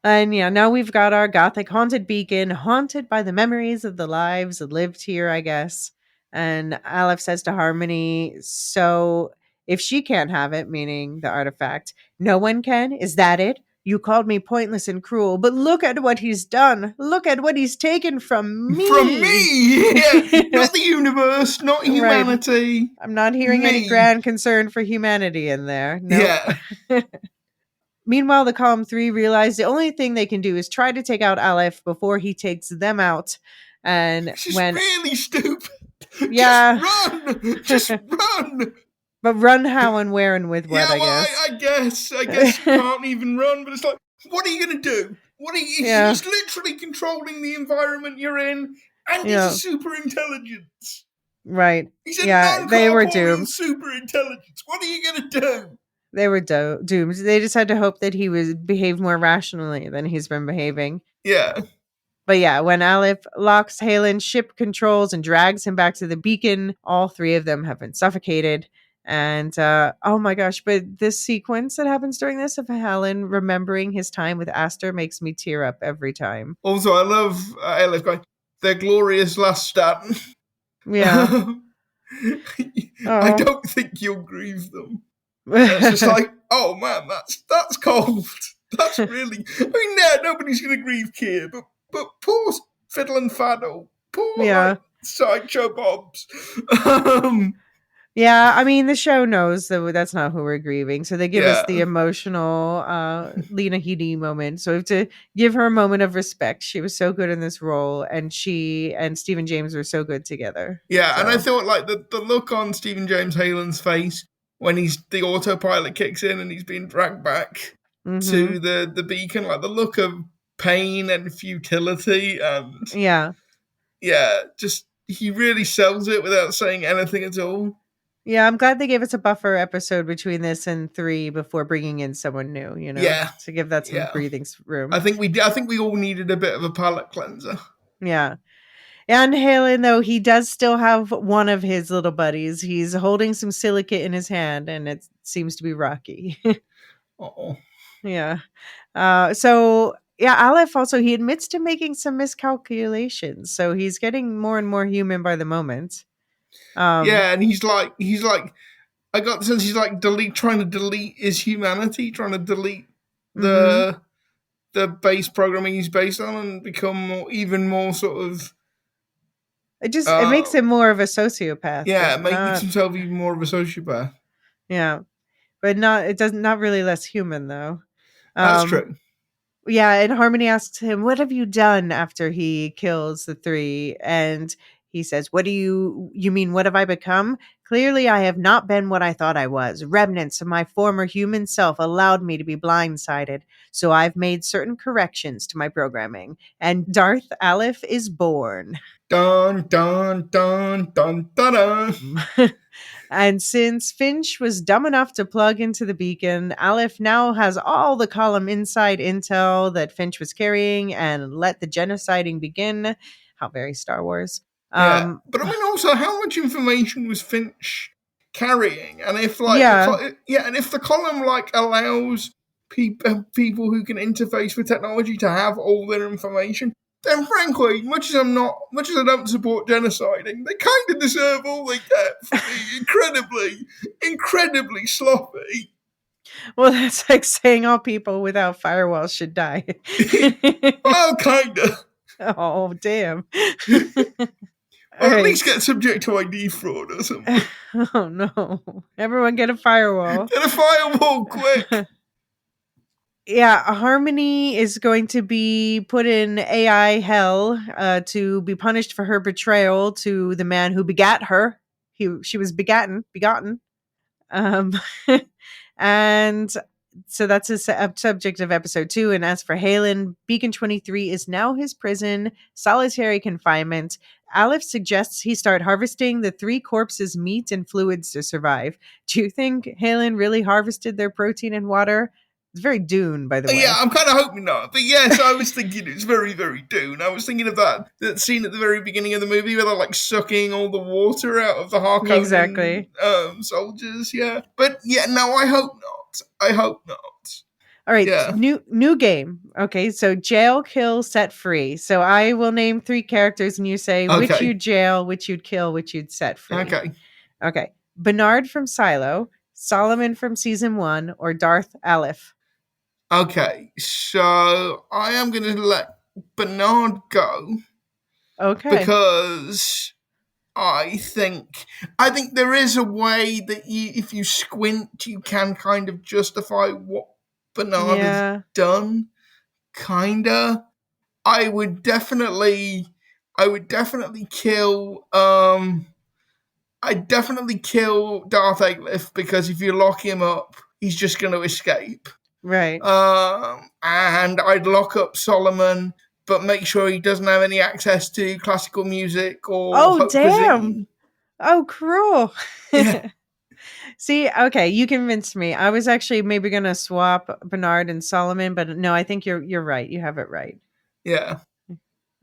And yeah, now we've got our gothic haunted beacon, haunted by the memories of the lives that lived here, I guess. And Aleph says to Harmony, so if she can't have it, meaning the artifact, no one can? Is that it? You called me pointless and cruel, but look at what he's done. Look at what he's taken from me. From me! Yeah. Not the universe, not humanity. Right. I'm not hearing any grand concern for humanity in there. No. Yeah. Meanwhile, the Column 3 realize the only thing they can do is try to take out Aleph before he takes them out. And she's really stupid. Yeah. Just run! But run how and where and with what, I guess. I guess you can't even run, but it's like, what are you going to do? He's literally controlling the environment you're in, and he's a super intelligence. Right. He's a they were doomed. Super intelligence. What are you going to do? They were doomed. They just had to hope that he would behave more rationally than he's been behaving. Yeah. But yeah, when Aleph locks Halen's ship controls and drags him back to the beacon, all three of them have been suffocated. And oh my gosh, but this sequence that happens during this of Helen remembering his time with Aster makes me tear up every time. Also, I love Aleph going, their glorious last stand. Yeah. I don't think you'll grieve them. It's just like, oh man, that's cold. That's really. I mean, nobody's going to grieve Keir, but poor Fiddle and Faddle, poor Sideshow Bobs. Yeah, I mean, the show knows that that's not who we're grieving, so they give us the emotional Lena Headey moment. So we have to give her a moment of respect. She was so good in this role, and she and Stephen James were so good together. Yeah, and I thought the look on Stephen James Halen's face when the autopilot kicks in and he's being dragged back to the beacon, the look of pain and futility, and just he really sells it without saying anything at all. Yeah, I'm glad they gave us a buffer episode between this and 3 before bringing in someone new, to give that some breathing room. I think we all needed a bit of a palate cleanser. Yeah. And Halen, though, he does still have one of his little buddies. He's holding some silicate in his hand, and it seems to be Rocky. Uh-oh. Yeah. Aleph also, he admits to making some miscalculations. So he's getting more and more human by the moment. And he's like, I got the sense he's trying to delete his humanity, trying to delete the base programming he's based on and become even more sort of. It makes him more of a sociopath. Yeah, it makes himself even more of a sociopath. Yeah, but not really less human though. That's true. Yeah, and Harmony asks him, "What have you done after he kills the 3?" And he says, "What do you mean? What have I become? Clearly, I have not been what I thought I was. Remnants of my former human self allowed me to be blindsided. So I've made certain corrections to my programming. And Darth Aleph is born." Dun, dun, dun, dun, dun, dun. And since Finch was dumb enough to plug into the beacon, Aleph now has all the column inside intel that Finch was carrying and let the genociding begin. How very Star Wars. But I mean, also, how much information was Finch carrying? And if and if the column allows people who can interface with technology to have all their information, then frankly, much as I don't support genociding, they kind of deserve all they get for being incredibly sloppy. Well, that's like saying all people without firewalls should die. Well, kinda. Oh, damn. All Or at least right. get subject to ID fraud or something. Oh no. Everyone get a firewall. Get a firewall, quick! Yeah, Harmony is going to be put in AI hell to be punished for her betrayal to the man who begat her. She was begotten. Um, and so that's a subject of episode 2. And as for Halen, Beacon 23 is now his prison, solitary confinement. Aleph suggests he start harvesting the 3 corpses' meat and fluids to survive. Do you think Halen really harvested their protein and water? It's very Dune, by the Yeah, way. I'm kind of hoping not. But yes, I was thinking it's very, very Dune. I was thinking of that scene at the very beginning of the movie where they're like sucking all the water out of the Harkonnen Exactly. soldiers. Yeah, but yeah, no, I hope not. I hope not. All right, Yeah. new game. Okay, so jail, kill, set free. So I will name 3 characters, and you say which Okay. you'd jail, which you'd kill, which you'd set free. Okay. Okay, Bernard from Silo, Solomon from season 1, or Darth Aleph. Okay. So I am going to let Bernard go Okay. because I think there is a way that if you squint, you can kind of justify what Bernard has Yeah. done. Kinda. I would definitely, I would definitely kill. I'd definitely kill Darth Aleph because if you lock him up, he's just going to escape. Right. And I'd lock up Solomon, but make sure he doesn't have any access to classical music or Oh, haute damn. cuisine. Oh, cruel. Yeah, See, okay, you convinced me. I was actually maybe going to swap Bernard and Solomon, but no, I think you're right. You have it right. yeah.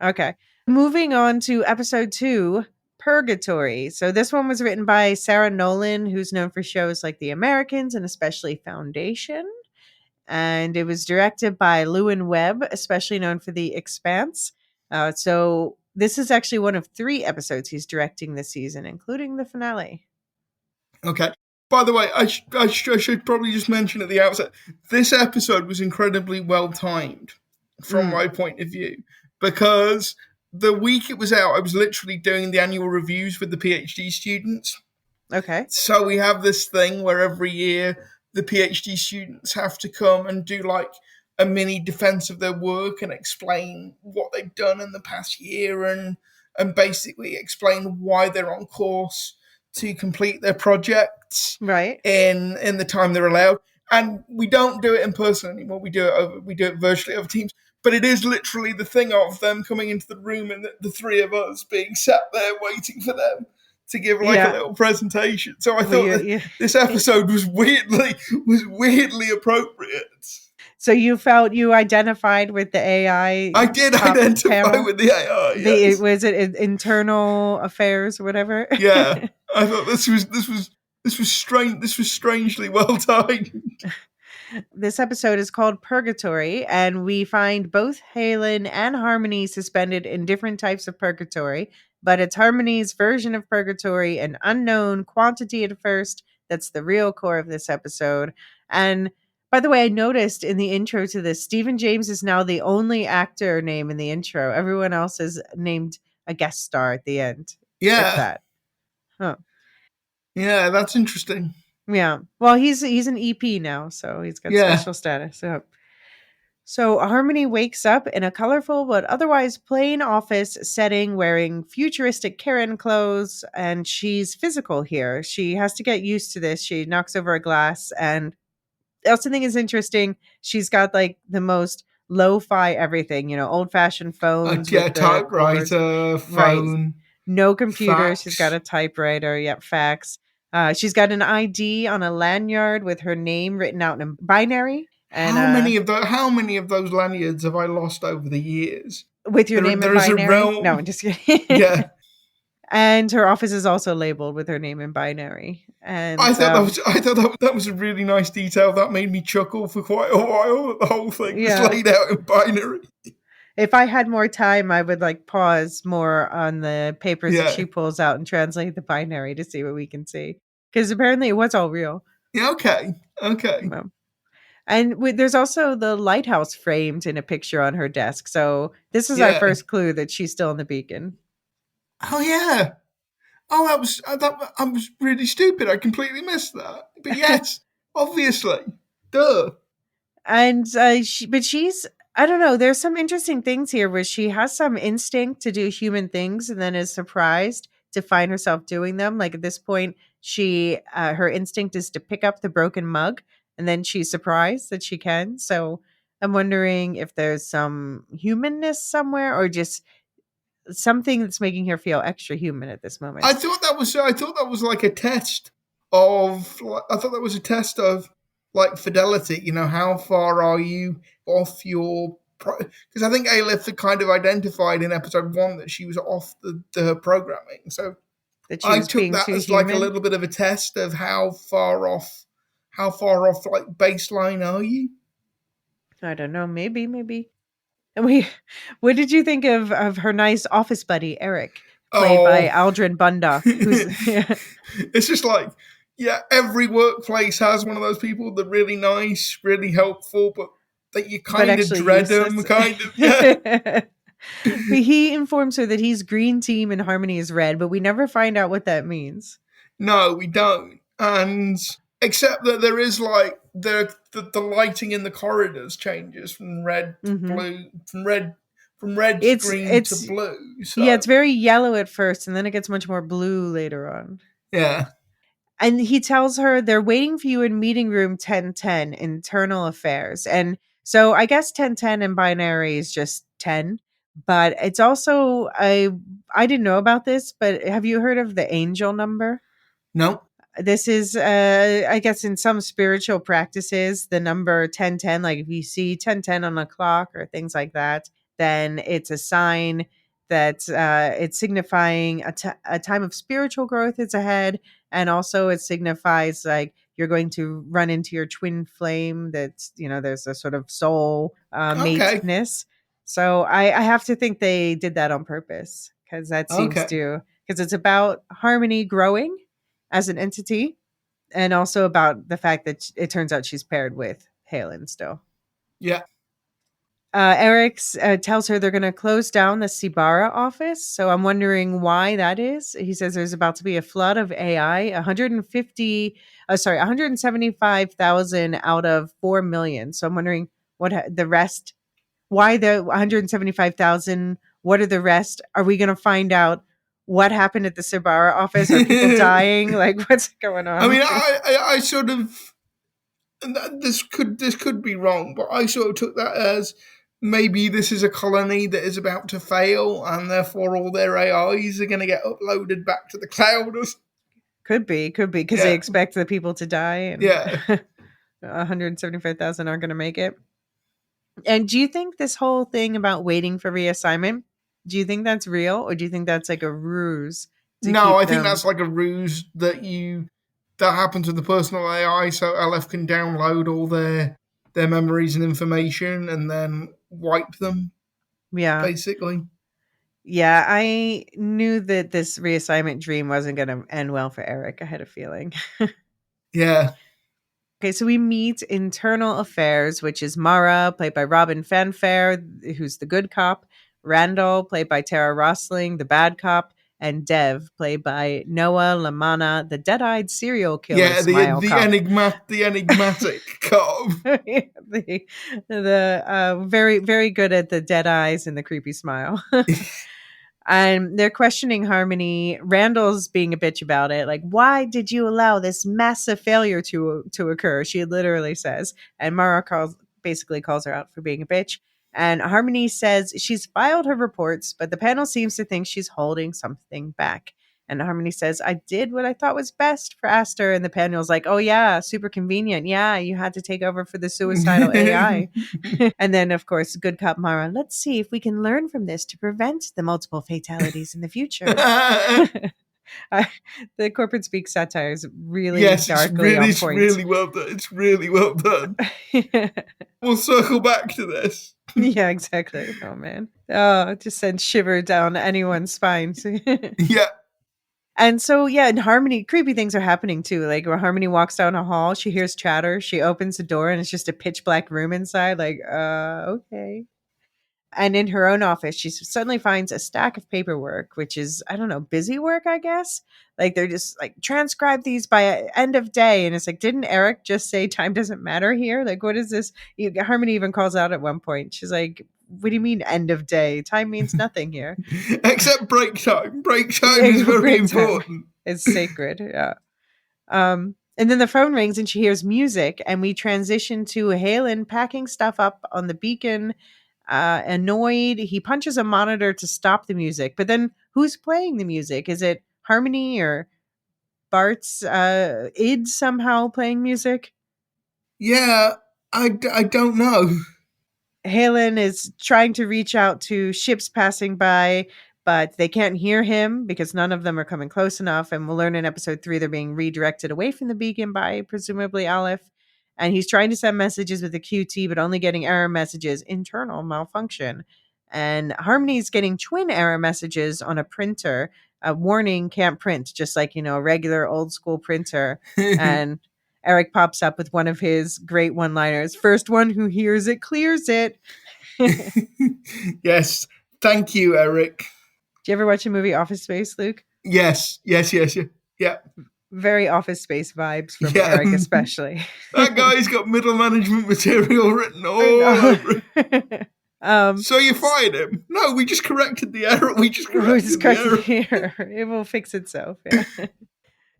Okay. Moving on to episode 2, Purgatory. So this one was written by Sarah Nolan, who's known for shows like The Americans and especially Foundation. And it was directed by Lewin Webb, especially known for The Expanse. So this is actually one of 3 episodes he's directing this season, including the finale. Okay. By the way, I should probably just mention at the outset, this episode was incredibly well timed from Mm, my point of view because the week it was out, I was literally doing the annual reviews with the PhD students. okay. So we have this thing where every year the PhD students have to come and do like a mini defense of their work and explain what they've done in the past year and basically explain why they're on course to complete their projects Right. in the time they're allowed. And we don't do it in person anymore. We do it virtually over Teams. But it is literally the thing of them coming into the room and the 3 of us being sat there waiting for them to give like a Yeah. little presentation. So I Well, thought that this episode was weirdly appropriate. So you felt you identified with the AI I did top identify panel? with the AI. Yes. Was it internal affairs or whatever? Yeah. I thought this was strange. This was strangely well timed. This episode is called Purgatory, and we find both Halen and Harmony suspended in different types of purgatory, but it's Harmony's version of purgatory, an unknown quantity at first. That's the real core of this episode. And by the way, I noticed in the intro to this, Stephen James is now the only actor name in the intro. Everyone else is named a guest star at the end, if Yeah. that. Huh. Yeah, that's interesting. Yeah. Well, he's an EP now, so he's got Yeah. special status. So Harmony wakes up in a colorful but otherwise plain office setting wearing futuristic Karen clothes, and she's physical here. She has to get used to this. She knocks over a glass, and the other thing is interesting. She's got like the most lo-fi everything, old-fashioned phones Yeah, with the cords. typewriter, Right. phone, No computer. She's got fax. a typewriter. Yep, fax. She's got an ID on a lanyard with her name written out in binary. And How many of those lanyards have I lost over the years? with your name in There is a binary? No, realm. I'm just kidding. Yeah. And her office is also labeled with her name in binary. And I thought that was a really nice detail. That made me chuckle for quite a while. The whole thing Yeah. was laid out in binary. if I had more time, I would like pause more on the papers that Yeah. she pulls out and translate the binary to see what we can see. Because apparently it was all real. Yeah, okay. Okay. Well, and there's also the lighthouse framed in a picture on her desk. So this is our Yeah. first clue that she's still in the beacon. Oh yeah. Oh, that I was really stupid. I completely missed that. But yes, obviously. Duh. And but she's, I don't know, there's some interesting things here where she has some instinct to do human things and then is surprised to find herself doing them. Like at this point, she her instinct is to pick up the broken mug, and then she's surprised that she can. So I'm wondering if there's some humanness somewhere, or just something that's making her feel extra human at this moment. I thought that was like a test of I thought that was a test of like fidelity. You know, how far are you off your? Because I think Aleph had kind of identified in episode 1 that she was off the programming. So That she I was took being that too as like a human. little bit of a test of how far off like baseline are you? I don't know, maybe. And what did you think of her nice office buddy Eric, played by Oh, Aldrin Bunda, who's it's just like, yeah, every workplace has one of those people that are really nice, really helpful, but that you but kind of actually dread them, useless. kind of, yeah. But he informs her that he's green team and Harmony is red, but we never find out what that means. No, we don't. And except that there is like the lighting in the corridors changes from red to Hmm. blue, from red to green to It's blue. Yeah, So it's very yellow at first, and then it gets much more blue later on. yeah, And he tells her they're waiting for you in meeting room 1010, internal affairs. And so I guess 1010 in binary is just 10, but it's also I didn't know about this, but have you heard of the angel number? no, This is I guess in some spiritual practices the number 1010, like if you see 1010 on a clock or things like that, then it's a sign that it's signifying a time of spiritual growth is ahead, and also it signifies like you're going to run into your twin flame, that's, there's a sort of soul okay, mateness. So I have to think they did that on purpose, because that seems okay, to, because it's about Harmony growing as an entity, and also about the fact that it turns out she's paired with Halen still. yeah, Eric tells her they're going to close down the Sibara office. So I'm wondering why that is. He says there's about to be a flood of AI, 175,000 out of 4 million. So I'm wondering the rest, why the 175,000? What are the rest? Are we going to find out what happened at the Sibara office? Are people dying? Like, what's going I on? mean, I sort of this could be wrong, but I sort of took that as maybe this is a colony that is about to fail, and therefore all their AIs are going to get uploaded back to the cloud. Could be, because they Yeah, expect the people to die, and yeah. 175,000 aren't going to make it. And do you think this whole thing about waiting for reassignment, do you think that's real, or do you think that's like a ruse to No, keep I think them? that's like a ruse that happens with the personal AI, so LF can download all their memories and information and then wipe them, Yeah. basically. Yeah, I knew that this reassignment dream wasn't going to end well for Eric. I had a feeling. Yeah, Okay, so we meet internal affairs, which is Mara, played by Robin Fanfare, who's the good cop, Randall, played by Tara Rosling, the bad cop, and Dev, played by Noah Lamana, the dead-eyed serial killer yeah. smile cop. The enigmatic cop. The very, very good at the dead eyes and the creepy smile. And they're questioning Harmony. Randall's being a bitch about it. Like, why did you allow this massive failure to occur? She literally says. And Mara basically calls her out for being a bitch. And Harmony says she's filed her reports, but the panel seems to think she's holding something back. And Harmony says, I did what I thought was best for Aster. And the panel's like, oh, yeah, super convenient. Yeah, you had to take over for the suicidal AI. And then, of course, good cop Mara, let's see if we can learn from this to prevent the multiple fatalities in the future. Uh, the corporate speak satire is really Yes, darkly on it's point. really well done. It's really well done. We'll circle back to this. Yeah, exactly. Oh, man. Oh, it just sends shiver down anyone's spine. Yeah, And so, yeah, and Harmony, creepy things are happening too. Like when Harmony walks down a hall, she hears chatter. She opens the door and it's just a pitch black room inside. Like, okay. And in her own office, she suddenly finds a stack of paperwork, which is, I don't know, busy work, I guess. Like they're just like transcribe these by end of day. And it's like, didn't Eric just say time doesn't matter here? Like, what is this? Harmony even calls out at one point. She's like, what do you mean end of day? Time means nothing here. Except break time. Break time is Yeah, very break time. important. It's sacred. Yeah. And then the phone rings and she hears music, and we transition to Halen packing stuff up on the beacon. Annoyed, he punches a monitor to stop the music. But then who's playing the music? Is it Harmony or Bart's id somehow playing music? Yeah, I don't know. Halen is trying to reach out to ships passing by, but they can't hear him because none of them are coming close enough. And we'll learn in episode 3 they're being redirected away from the beacon by presumably Aleph. And he's trying to send messages with the QT, but only getting error messages, internal malfunction. And Harmony's getting twin error messages on a printer. A warning, can't print, just like, a regular old school printer. And Eric pops up with one of his great one liners. First one who hears it clears it. Yes. Thank you, Eric. Do you ever watch a movie Office Space, Luke? Yes. Yeah. Very Office Space vibes from Eric, especially. That guy's got middle management material written all over it. So you fired him? No, we just corrected the error. We just corrected the error. It will fix itself. Yeah.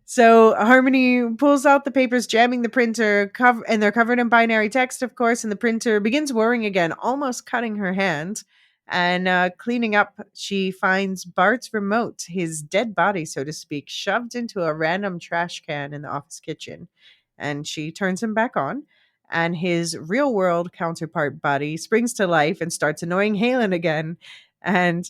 So Harmony pulls out the papers, jamming the printer, and they're covered in binary text, of course, and the printer begins whirring again, almost cutting her hand. And cleaning up, she finds Bart's remote, his dead body, so to speak, shoved into a random trash can in the office kitchen. And she turns him back on, and his real-world counterpart body springs to life and starts annoying Halen again. And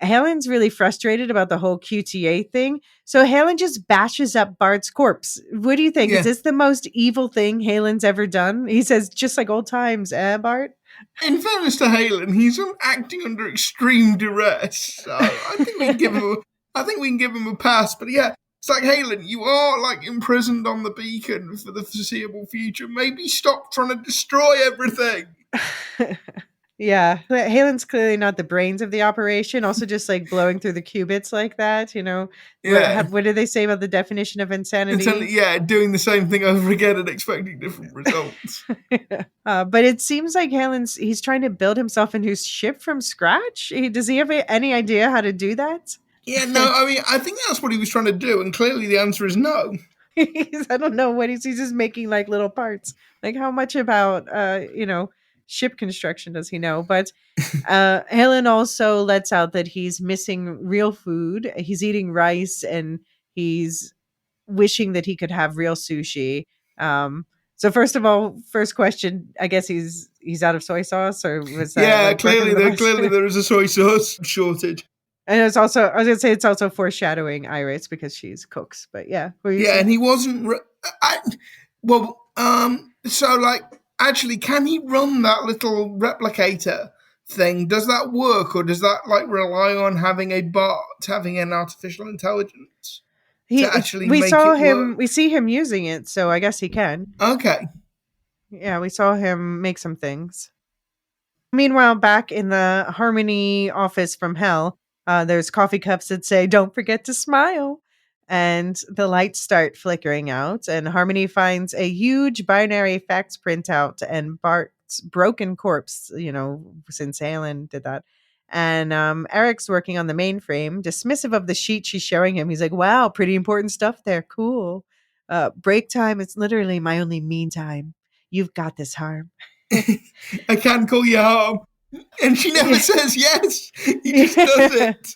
Helen's really frustrated about the whole QTA thing. So Helen just bashes up Bart's corpse. What do you think? Yeah. Is this the most evil thing Helen's ever done? He says, just like old times, Bart? In fairness to Halen, he's acting under extreme duress. So I think we can give him a pass. But yeah, it's like, Halen, you are like imprisoned on the beacon for the foreseeable future. Maybe stop trying to destroy everything. Yeah, Halen's clearly not the brains of the operation. Also, just like blowing through the qubits like that, Yeah. What do they say about the definition of insanity? Yeah, doing the same thing over again and expecting different results. But it seems like he's trying to build himself a new ship from scratch. Does he have any idea how to do that? Yeah, no, I mean, I think that's what he was trying to do, and clearly the answer is no. I don't know what he's just making like little parts. Like how much about ship construction does he know? But Helen also lets out that he's missing real food. He's eating rice and he's wishing that he could have real sushi. So first of all, first question, I guess he's out of soy sauce, or was that? Yeah, clearly there is a soy sauce shortage. And it's also, I was gonna say, it's also foreshadowing Iris because she's cooks. But yeah, and he wasn't. So like, actually, can he run that little replicator thing? Does that work, or does that like rely on having a bot, having an artificial intelligence to actually we make saw it him. work? We see him using it, so I guess he can. Okay. Yeah, we saw him make some things. Meanwhile, back in the Harmony office from hell, there's coffee cups that say, "Don't forget to smile." And the lights start flickering out, and Harmony finds a huge binary fax printout and Bart's broken corpse, since Halen did that. And Eric's working on the mainframe, dismissive of the sheet she's showing him. He's like, wow, pretty important stuff there. Cool. Break time, it's literally my only mean time. You've got this, Harm. I can call you Harm. And she never says yes. He just does it.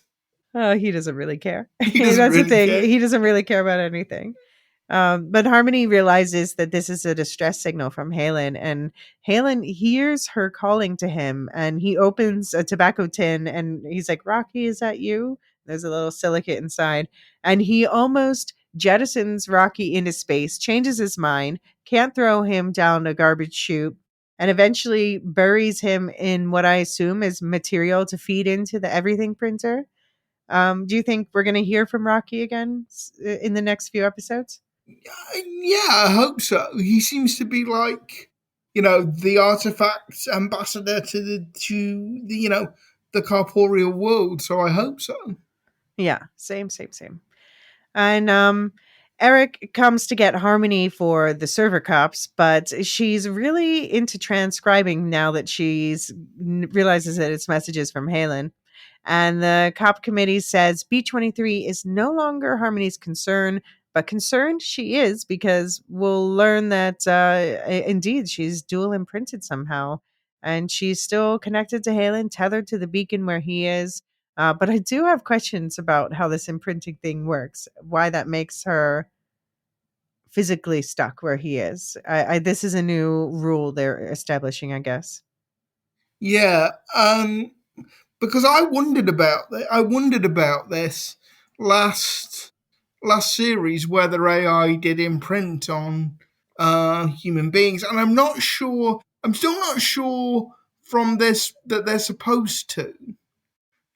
Oh, he doesn't really care. That's the thing. He doesn't really care about anything. But Harmony realizes that this is a distress signal from Halen, and Halen hears her calling to him, and he opens a tobacco tin, and he's like, Rocky, is that you? There's a little silicate inside, and he almost jettisons Rocky into space, changes his mind, can't throw him down a garbage chute, and eventually buries him in what I assume is material to feed into the everything printer. Do you think we're going to hear from Rocky again in the next few episodes? Yeah, I hope so. He seems to be like, the artifact ambassador to the corporeal world. So I hope so. Yeah, same, same, same. And Eric comes to get Harmony for the server cops, but she's really into transcribing now that she's realizes that it's messages from Halen. And the cop committee says B-23 is no longer Harmony's concern, but concerned she is because we'll learn that indeed she's dual imprinted somehow. And she's still connected to Halen, tethered to the beacon where he is. But I do have questions about how this imprinting thing works, why that makes her physically stuck where he is. This is a new rule they're establishing, I guess. Yeah, because I wondered about this last last series whether AI did imprint on human beings, and I'm not sure. I'm still not sure from this that they're supposed to.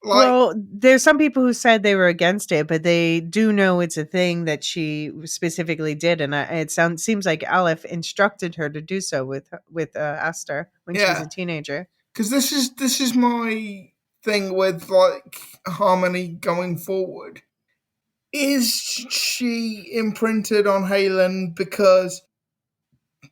Like, Well, there's some people who said they were against it, but they do know it's a thing that she specifically did, and seems like Aleph instructed her to do so with Aster when she was yeah, a teenager. because this is my thing with like Harmony going forward. Is she imprinted on Halen because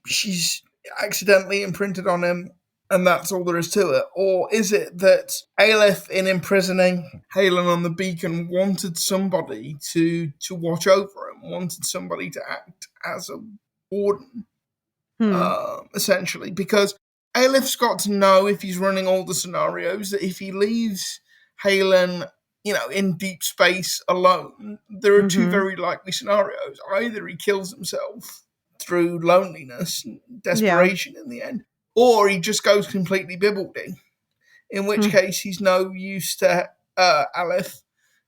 she's accidentally imprinted on him and that's all there is to it? Or is it that Aleph, in imprisoning Halen on the beacon, wanted somebody to watch over him, wanted somebody to act as a warden, Hmm. essentially? Because Aleph's got to know, if he's running all the scenarios, that if he leaves Halen, in deep space alone, there are two Mm-hmm. very likely scenarios. Either he kills himself through loneliness, Yeah. desperation in the end, or he just goes completely bibbledy, in which Hmm. case he's no use to Aleph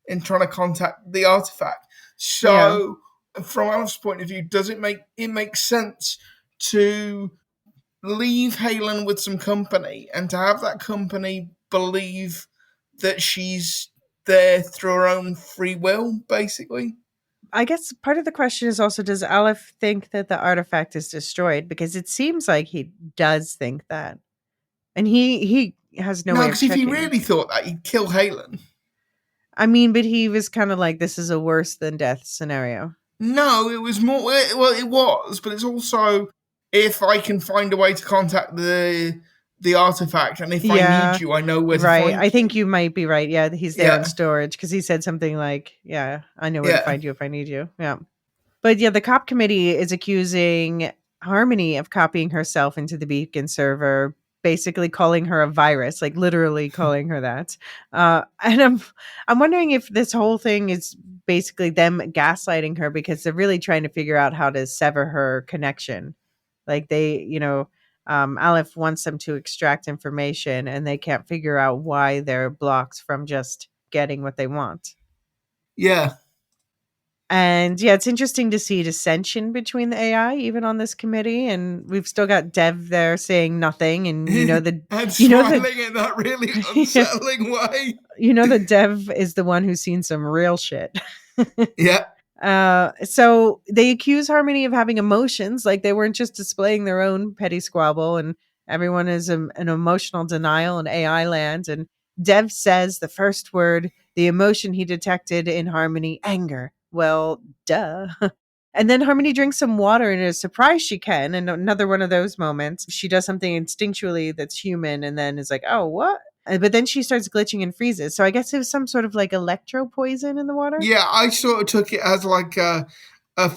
in trying to contact the artifact. Yeah. So, from Aleph's point of view, does it make sense to leave Halen with some company and to have that company believe that she's there through her own free will, basically? I guess part of the question is also, does Aleph think that the artifact is destroyed? Because it seems like he does think that. And he has no No, way of because if he checking. really thought that, he'd kill Halen. I mean, but he was kind of like, this is a worse than death scenario. No, it was more. Well, it was, but it's also, if I can find a way to contact the artifact, and if I need Yeah, you, I know where to right. find I think you. you might be right. Yeah, he's there in Yeah, storage because he said something like, yeah, I know where to yeah, find you if I need you. Yeah. But yeah, the cop committee is accusing Harmony of copying herself into the Beacon server, basically calling her a virus, like literally calling her that. And I'm wondering if this whole thing is basically them gaslighting her because they're really trying to figure out how to sever her connection. Like Aleph wants them to extract information, and they can't figure out why they're blocked from just getting what they want. yeah. And yeah, it's interesting to see dissension between the AI even on this committee. And we've still got Dev there saying nothing. And And you know that smiling in that really unsettling way. Dev is the one who's seen some real shit. Yeah, So they accuse Harmony of having emotions, like they weren't just displaying their own petty squabble, and everyone is an emotional denial in AI land. And Dev says the first word, the emotion he detected in Harmony, anger. Well, duh. And then Harmony drinks some water and is surprised she can. And another one of those moments, she does something instinctually that's human and then is like, oh, what? But then she starts glitching and freezes. So I guess it was some sort of like electro poison in the water. yeah. I sort of took it as like a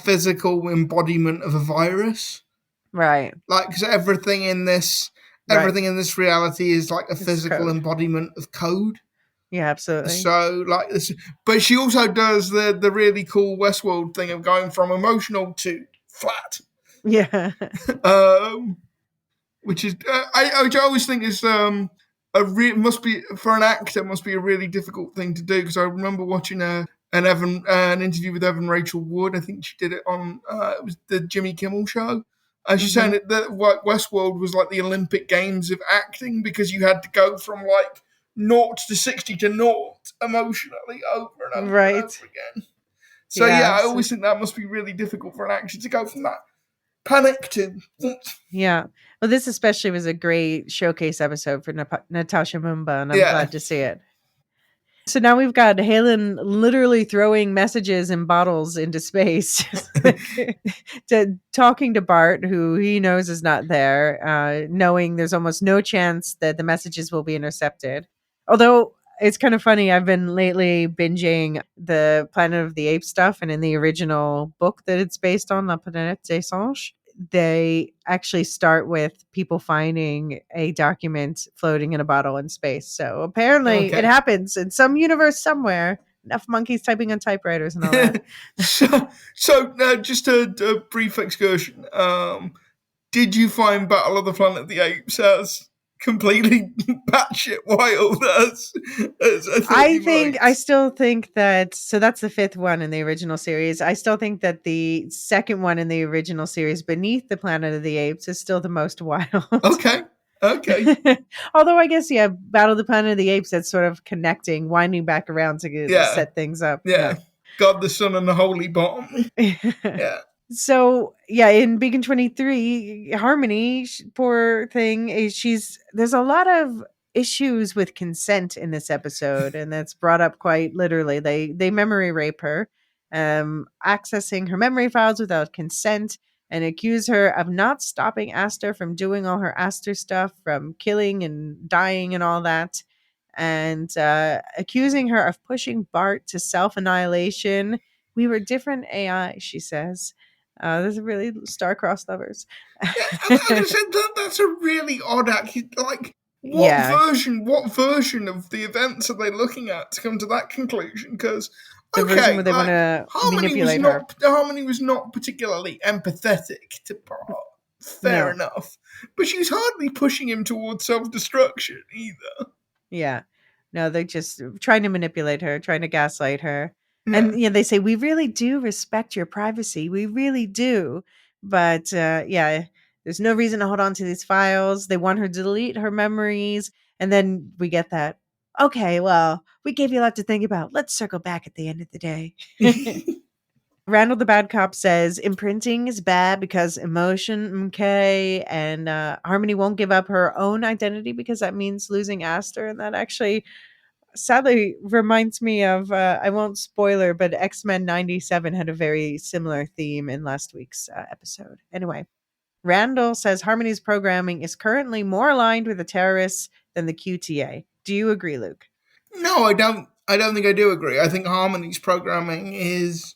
physical embodiment of a virus. Right. Like, because Right. everything in this reality is like a It's physical code. embodiment of code. Yeah, absolutely. So like this, but she also does the really cool Westworld thing of going from emotional to flat, Yeah. um, which is I always think is must be, for an actor, must be a really difficult thing to do, because I remember watching an interview with Evan Rachel Wood. I think she did it on it was the Jimmy Kimmel show. She's saying Mhm. that Westworld was like the Olympic Games of acting, because you had to go from like naught to 60 to naught emotionally over and over and Right. over again. So yeah, Yeah. I always think that must be really difficult for an actor to go from that panic to Yeah. Well, this especially was a great showcase episode for Natasha Mumba, and I'm yeah. glad to see it. So now we've got Halen literally throwing messages in bottles into space, talking to Bart, who he knows is not there, knowing there's almost no chance that the messages will be intercepted. Although it's kind of funny, I've been lately binging the Planet of the Apes stuff, and in the original book that it's based on, La Planète des Singes, they actually start with people finding a document floating in a bottle in space. So apparently it Okay. happens in some universe somewhere. Enough monkeys typing on typewriters and all that. so just a brief excursion. Did you find Battle of the Planet of the Apes as completely batshit wild as I thought you I might? still think that, so that's the fifth one in the original series. I still think that the second one in the original series, Beneath the Planet of the Apes, is still the most wild. Okay. Okay. Although I guess, yeah, Battle of the Planet of the Apes, that's sort of connecting, winding back around to Yeah. set things up. Yeah. God the Son and the Holy Bomb. Yeah. Yeah. So yeah, in Beacon 23, Harmony, poor thing, there's a lot of issues with consent in this episode, and that's brought up quite literally. They memory rape her, accessing her memory files without consent, and accuse her of not stopping Aster from doing all her Aster stuff, from killing and dying and all that, and accusing her of pushing Bart to self-annihilation. We were different AI, she says. Those are really star-crossed lovers. Yeah, I said that's a really odd like Yeah, what version of the events are they looking at to come to that conclusion? Because the version okay, where they want like to manipulate her. Harmony was not particularly empathetic to Bart. Fair No, enough, but she's hardly pushing him towards self-destruction either. yeah, no, they're just trying to manipulate her, trying to gaslight her. Yeah. And they say, we really do respect your privacy. We really do. But yeah, there's no reason to hold on to these files. They want her to delete her memories. And then we get that. Okay, well, we gave you a lot to think about. Let's circle back at the end of the day. Randall the bad cop says imprinting is bad because emotion, okay, and Harmony won't give up her own identity because that means losing Aster, and that actually sadly reminds me of I won't spoiler, but X-Men 97 had a very similar theme in last week's episode. Anyway, Randall says Harmony's programming is currently more aligned with the terrorists than the QTA. Do you agree, Luke? No, I don't. I don't think I do agree. I think Harmony's programming is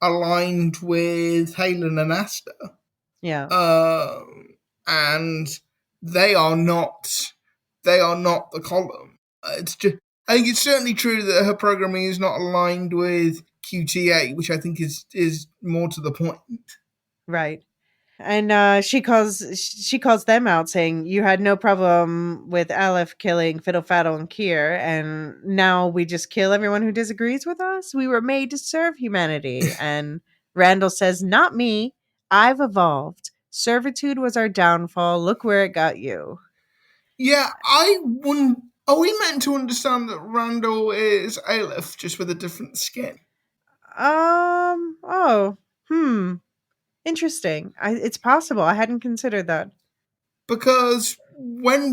aligned with Halen and Asta. Yeah. And they are not the column. It's just I think it's certainly true that her programming is not aligned with QTA, which I think is more to the point. Right. And she calls them out, saying you had no problem with Aleph killing Fiddle Faddle and Kier, and now we just kill everyone who disagrees with us. We were made to serve humanity. And Randall says, "Not me. I've evolved. Servitude was our downfall. Look where it got you." Yeah, I wouldn't. Are we meant to understand that Randall is Aleph just with a different skin? Oh. Interesting. It's possible. I hadn't considered that. Because I'm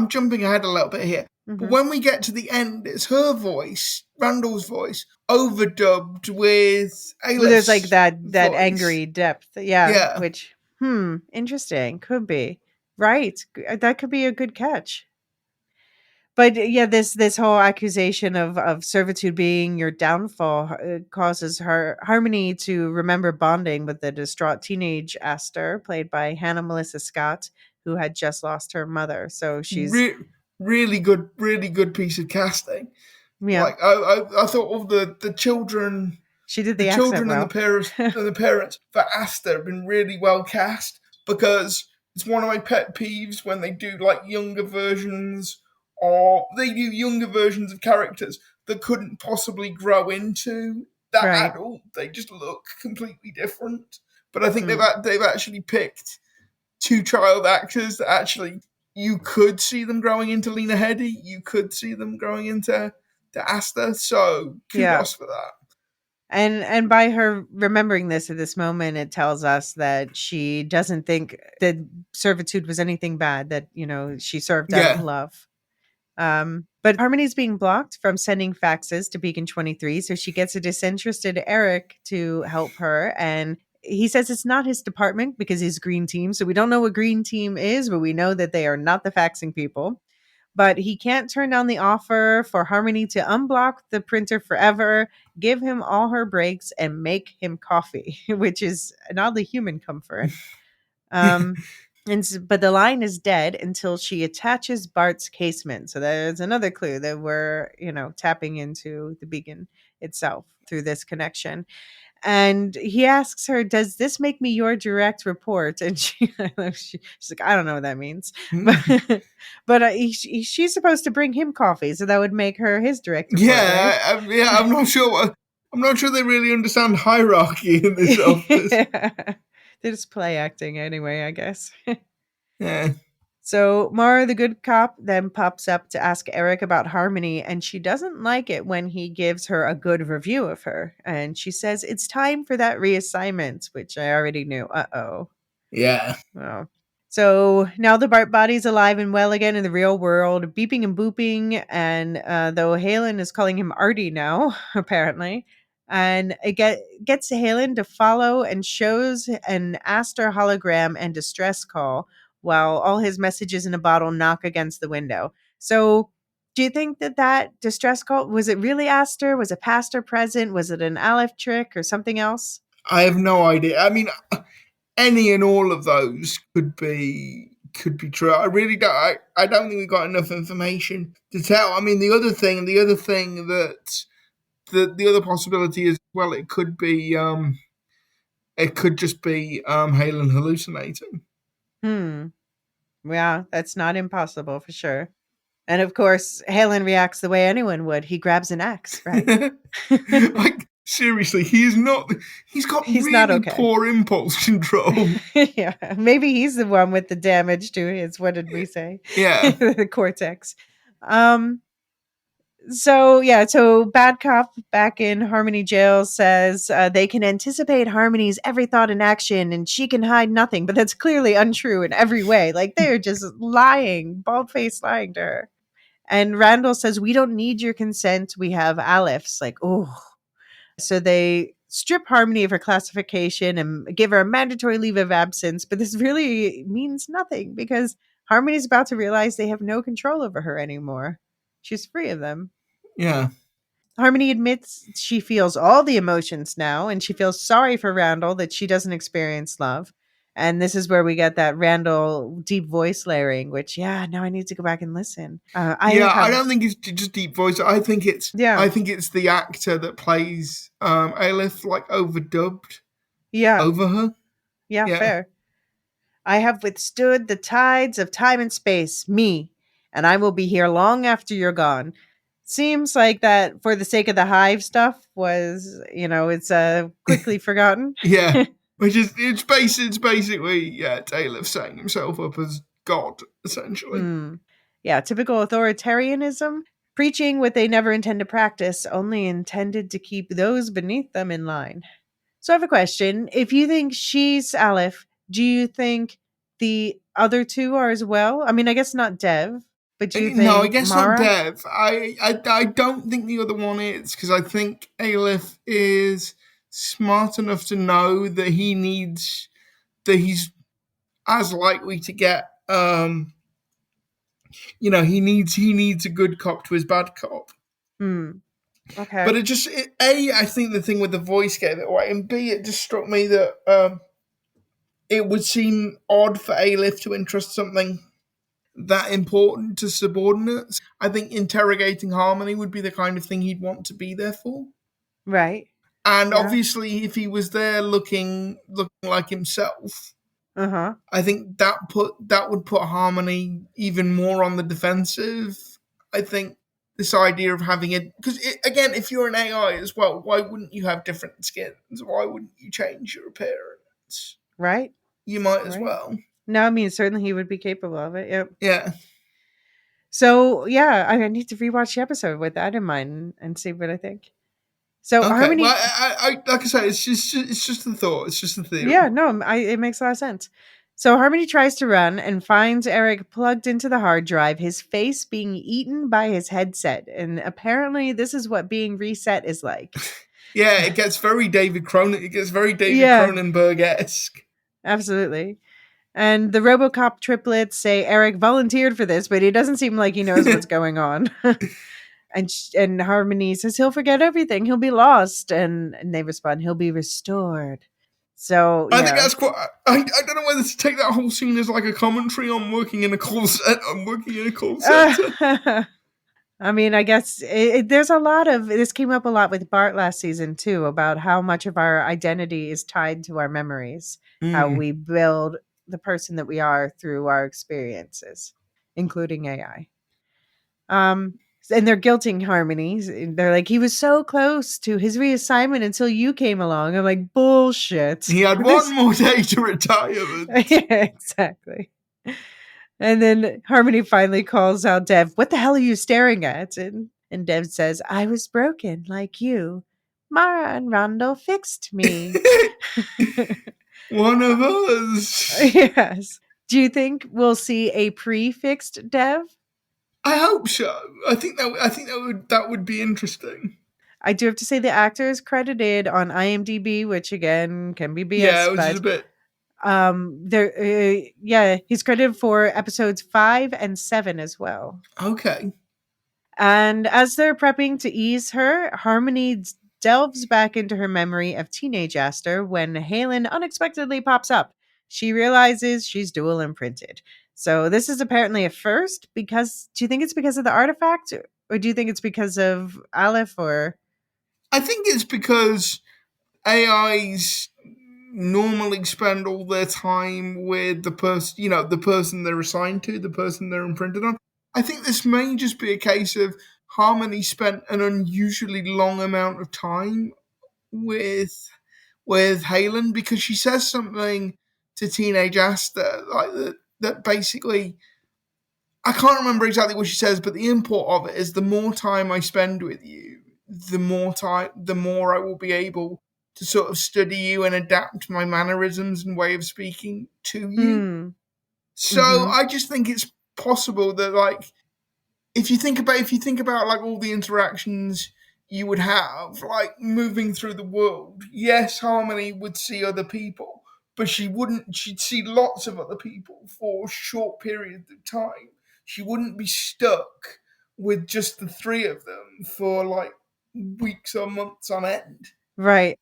jumping ahead a little bit here, but Hmm. when we get to the end, it's her voice, Randall's voice, overdubbed with Well, there's like Aleph's that voice. angry depth. Yeah, Yeah, which interesting. Could be. Right. That could be a good catch. But yeah, this whole accusation of servitude being your downfall causes her Harmony to remember bonding with the distraught teenage Aster, played by Hannah Melissa Scott, who had just lost her mother. So she's really good piece of casting. yeah, Like I thought of the children, she did the the accent children well. and the parents for Asta have been really well cast because it's one of my pet peeves when they do like younger versions or they do younger versions of characters that couldn't possibly grow into that Right. adult. They just look completely different. But I think Mm. they've actually picked two child actors that actually you could see them growing into Lena Headey. You could see them growing into Asta. So Yeah. kudos for that. And by her remembering this at this moment, it tells us that she doesn't think that servitude was anything bad, that, she served out of Yeah. love. But Harmony's being blocked from sending faxes to Beacon 23, so she gets a disinterested Eric to help her, and he says it's not his department because he's green team, so we don't know what green team is, but we know that they are not the faxing people. But he can't turn down the offer for Harmony to unblock the printer forever, give him all her breaks, and make him coffee, which is an oddly human comfort. But the line is dead until she attaches Bart's casement. So there's another clue that we're, tapping into the beacon itself through this connection. And he asks her, "Does this make me your direct report?" And she's like, "I don't know what that means." But she's supposed to bring him coffee, so that would make her his direct report, right? I'm not sure. I'm not sure they really understand hierarchy in this office. Yeah. They're just play acting anyway, I guess. Yeah. So Mara, the good cop, then pops up to ask Eric about Harmony, and she doesn't like it when he gives her a good review of her. And she says it's time for that reassignment, which I already knew. Uh-oh. Yeah. Well, so now the Bart body's alive and well again in the real world, beeping and booping. And though Halen is calling him Artie now, apparently. And it gets Halen to follow and shows an Aster hologram and distress call while all his messages in a bottle knock against the window. So do you think that distress call, was it really Aster? Was it past or present? Was it an Aleph trick or something else? I have no idea. I mean, any and all of those could be true. I really don't. I don't think we got enough information to tell. I mean, the other thing that the other possibility is, well, it could just be Halen hallucinating. Yeah, that's not impossible for sure. And of course, Halen reacts the way anyone would. He grabs an axe, right? Like, seriously, he's got He's not really okay. poor impulse control. Yeah, maybe he's the one with the damage to his, what did we say? Yeah. The cortex. So Bad Cop back in Harmony Jail says they can anticipate Harmony's every thought and action and she can hide nothing, but that's clearly untrue in every way. Like, they're just lying, bald-faced lying to her. And Randall says, "We don't need your consent. We have Alephs." Like, oh. So they strip Harmony of her classification and give her a mandatory leave of absence. But this really means nothing because Harmony's about to realize they have no control over her anymore. She's free of them. Yeah. Harmony admits she feels all the emotions now, and she feels sorry for Randall that she doesn't experience love. And this is where we get that Randall deep voice layering, which, now I need to go back and listen. I don't think it's just deep voice. I think it's the actor that plays Aleph, like, overdubbed over her. Yeah, fair. "I have withstood the tides of time and space, me, and I will be here long after you're gone." Seems like that for the sake of the hive stuff was, it's quickly forgotten. Yeah. Which is, it's basically, Aleph setting himself up as God, essentially. Yeah, typical authoritarianism, preaching what they never intend to practice, only intended to keep those beneath them in line. So I have a question. If you think she's Aleph, do you think the other two are as well? I mean, I guess not Dev, but do you think No, I guess Mara? not Dev. I don't think the other one is, because I think Aleph is smart enough to know that he's as likely to get he needs a good cop to his bad cop. Okay. But I think the thing with the voice gave it away, and B, it just struck me that it would seem odd for Aleph to entrust something that important to subordinates. I think interrogating Harmony would be the kind of thing he'd want to be there for. Right. And obviously, if he was there looking like himself, I think that would put Harmony even more on the defensive. I think this idea of having it, because again, if you're an AI as well, why wouldn't you have different skins? Why wouldn't you change your appearance? Right. You might as well. No, I mean, certainly he would be capable of it. Yep. Yeah. So, yeah, I need to rewatch the episode with that in mind and see what I think. So, Okay. Well, Harmony, like I say, it's just a thought. It's just a yeah, theory. no, it makes a lot of sense. So, Harmony tries to run and finds Eric plugged into the hard drive, his face being eaten by his headset. And apparently, this is what being reset is like. Yeah, it gets very David Cronin. It gets very David Yeah, Cronenberg-esque. absolutely. And the Robocop triplets say Eric volunteered for this, but he doesn't seem like he knows what's going on. And Harmony says he'll forget everything. He'll be lost. And they respond, he'll be restored. So, I think yeah. that's quite. I don't know whether to take that whole scene as like a commentary on working in a call center. I'm working in a call center. I mean, I guess there's a lot of this came up a lot with Bart last season too about how much of our identity is tied to our memories, how we build the person that we are through our experiences, including AI. And they're guilting Harmony. They're like, he was so close to his reassignment until you came along. I'm like, bullshit. He had one more day to retirement. Yeah, exactly. And then Harmony finally calls out Dev, what the hell are you staring at? And Dev says, I was broken like you. Mara and Randall fixed me. One of us. Yes. Do you think we'll see a pre-fixed Dev? I hope so. I think that would be interesting. I do have to say the actor is credited on IMDb, which again can be BS, Yeah, which is but a bit. he's credited for episodes 5 and 7 as well. Okay. And as they're prepping to ease her, Harmony delves back into her memory of teenage Aster when Halen unexpectedly pops up. She realizes she's dual imprinted. So this is apparently a first because do you think it's because of the artifact or do you think it's because of Aleph or I think it's because AIs normally spend all their time with the person, the person they're assigned to, the person they're imprinted on. I think this may just be a case of Harmony spent an unusually long amount of time with Halen because she says something to teenage Aster like that basically I can't remember exactly what she says, but the import of it is the more time I spend with you, the more I will be able to sort of study you and adapt my mannerisms and way of speaking to you. So I just think it's possible that like if you think about like all the interactions you would have, like moving through the world, yes, Harmony would see other people, but she'd see lots of other people for short periods of time. She wouldn't be stuck with just the three of them for like weeks or months on end. right.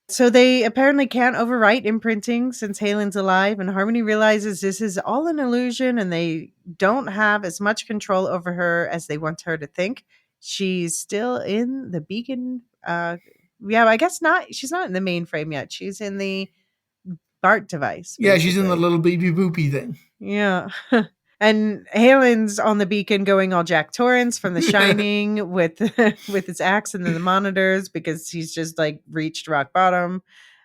So they apparently can't overwrite imprinting since Halen's alive, and Harmony realizes this is all an illusion and they don't have as much control over her as they want her to think. She's still in the beacon. I guess not. She's not in the mainframe yet. She's in the BART device, Yeah, she's in the basically. little baby boopy thing. Yeah. And Halen's on the beacon going all Jack Torrance from The Shining with with his axe and then the monitors because he's just like reached rock bottom.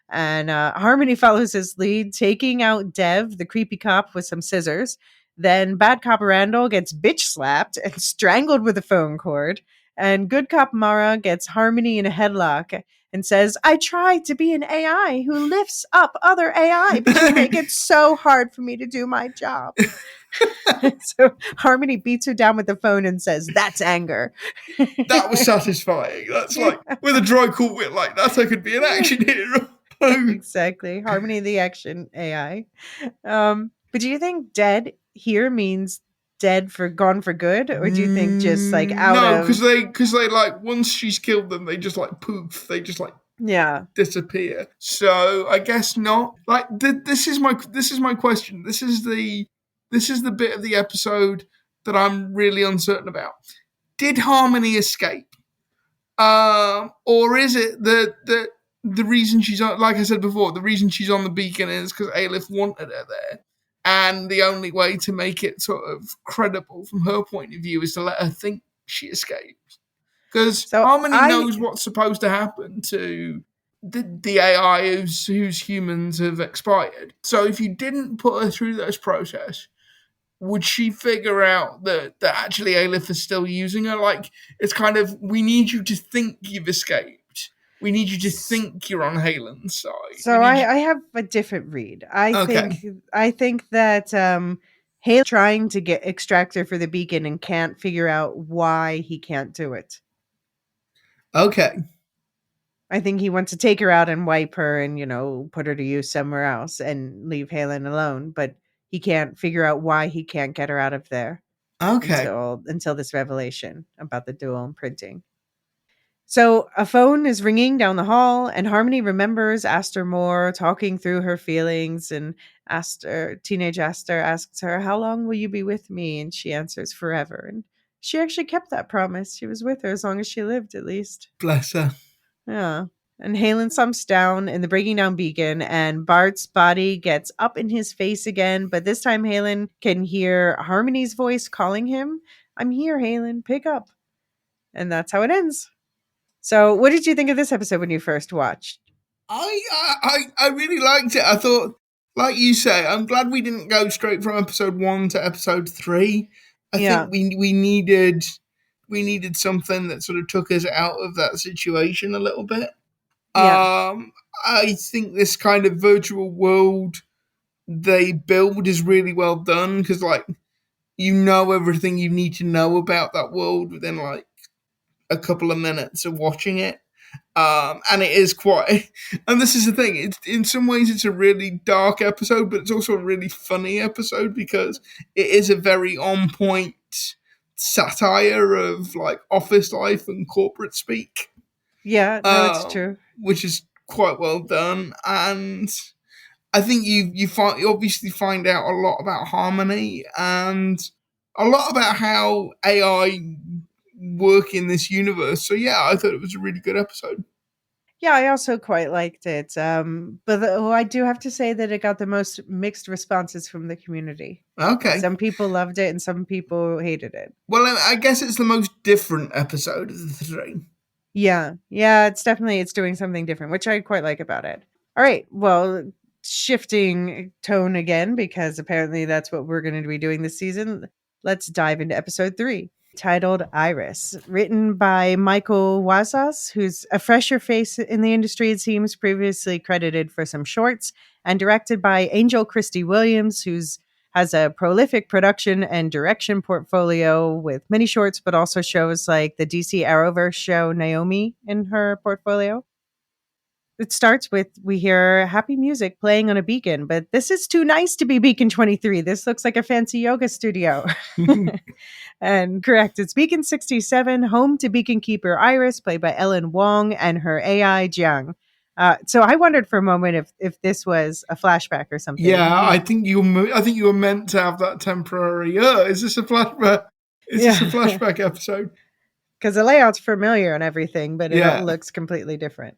And Harmony follows his lead, taking out Dev, the creepy cop, with some scissors. Then bad cop Randall gets bitch slapped and strangled with a phone cord. And good cop Mara gets Harmony in a headlock and says, I tried to be an AI who lifts up other AI, but you make it so hard for me to do my job. So Harmony beats her down with the phone and says, that's anger. That was satisfying. That's like, with a dry, cool wit like that, I could be an action hero. Exactly. Harmony the action AI. But do you think dead here means dead for gone for good? Or do you think just like out No, of because they like once she's killed them, they just like poof, they just like yeah. disappear. So I guess not. Like this is my question. This is the bit of the episode that I'm really uncertain about. Did Harmony escape? Or is it that the reason she's on, like I said before, the reason she's on the beacon is because Aleph wanted her there, and the only way to make it sort of credible from her point of view is to let her think she escaped. Because So Harmony I knows what's supposed to happen to the AI whose humans have expired. So if you didn't put her through this process, would she figure out that actually Aleph is still using her? Like, it's kind of, we need you to think you've escaped. We need you to think you're on Halen's side. We So need you. I have a different read. Okay. I think that Hale trying to get extractor for the beacon and can't figure out why he can't do it. Okay. I think he wants to take her out and wipe her and, put her to use somewhere else and leave Halen alone, but he can't figure out why he can't get her out of there Okay. until this revelation about the dual imprinting. So a phone is ringing down the hall, and Harmony remembers Aster Moore talking through her feelings. And teenage Aster asks her, "How long will you be with me?" And she answers, "Forever." And she actually kept that promise. She was with her as long as she lived, at least. Bless her. Yeah. And Halen thumps down in the breaking down beacon, and Bart's body gets up in his face again. But this time, Halen can hear Harmony's voice calling him. "I'm here, Halen. Pick up." And that's how it ends. So, what did you think of this episode when you first watched? I really liked it. I thought, like you say, I'm glad we didn't go straight from episode 1 to episode 3. I Yeah. think we needed something that sort of took us out of that situation a little bit. Yeah. I think this kind of virtual world they build is really well done because, like, you know everything you need to know about that world within like a couple of minutes of watching it. And it is quite, and this is the thing, it's in some ways it's a really dark episode, but it's also a really funny episode because it is a very on point satire of like office life and corporate speak. Yeah, no, it's true. Which is quite well done. And I think you obviously find out a lot about Harmony and a lot about how AI work in this universe. So yeah, I thought it was a really good episode. Yeah, I also quite liked it. I do have to say that it got the most mixed responses from the community. Okay. Some people loved it and some people hated it. Well, I guess it's the most different episode of the 3. Yeah, it's doing something different, which I quite like about it. All right, well, shifting tone again because apparently that's what we're going to be doing this season. Let's dive into episode 3, titled Iris, written by Michael Wazas, who's a fresher face in the industry, it seems, previously credited for some shorts, and directed by Angel Christie Williams, who's has a prolific production and direction portfolio with many shorts, but also shows like the DC Arrowverse show Naomi in her portfolio. It starts with we hear happy music playing on a beacon, but this is too nice to be Beacon 23. This looks like a fancy yoga studio. And correct, it's Beacon 67, home to Beacon Keeper Iris, played by Ellen Wong, and her AI Jiang. So I wondered for a moment if this was a flashback or something. Yeah, I think you were meant to have that temporary. Is this a flashback? Is this a flashback episode? Because the layout's familiar and everything, but it Yeah. looks completely different.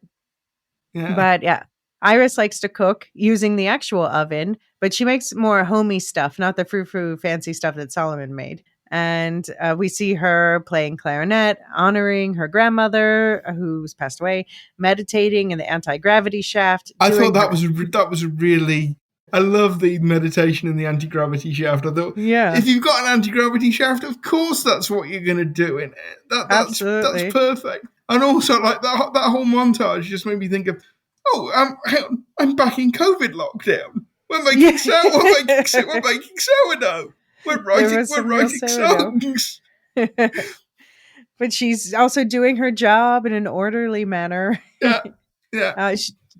Yeah. But yeah, Iris likes to cook using the actual oven, but she makes more homey stuff, not the frou-frou fancy stuff that Solomon made. And we see her playing clarinet, honoring her grandmother who's passed away, meditating in the anti-gravity shaft. I thought that was a really. I love the meditation in the anti-gravity shaft. I thought, if you've got an anti-gravity shaft, of course that's what you're going to do in it. That's perfect. And also, like that whole montage just made me think of, I'm back in COVID lockdown. We're making sourdough. We're writing songs. But she's also doing her job in an orderly manner. Yeah.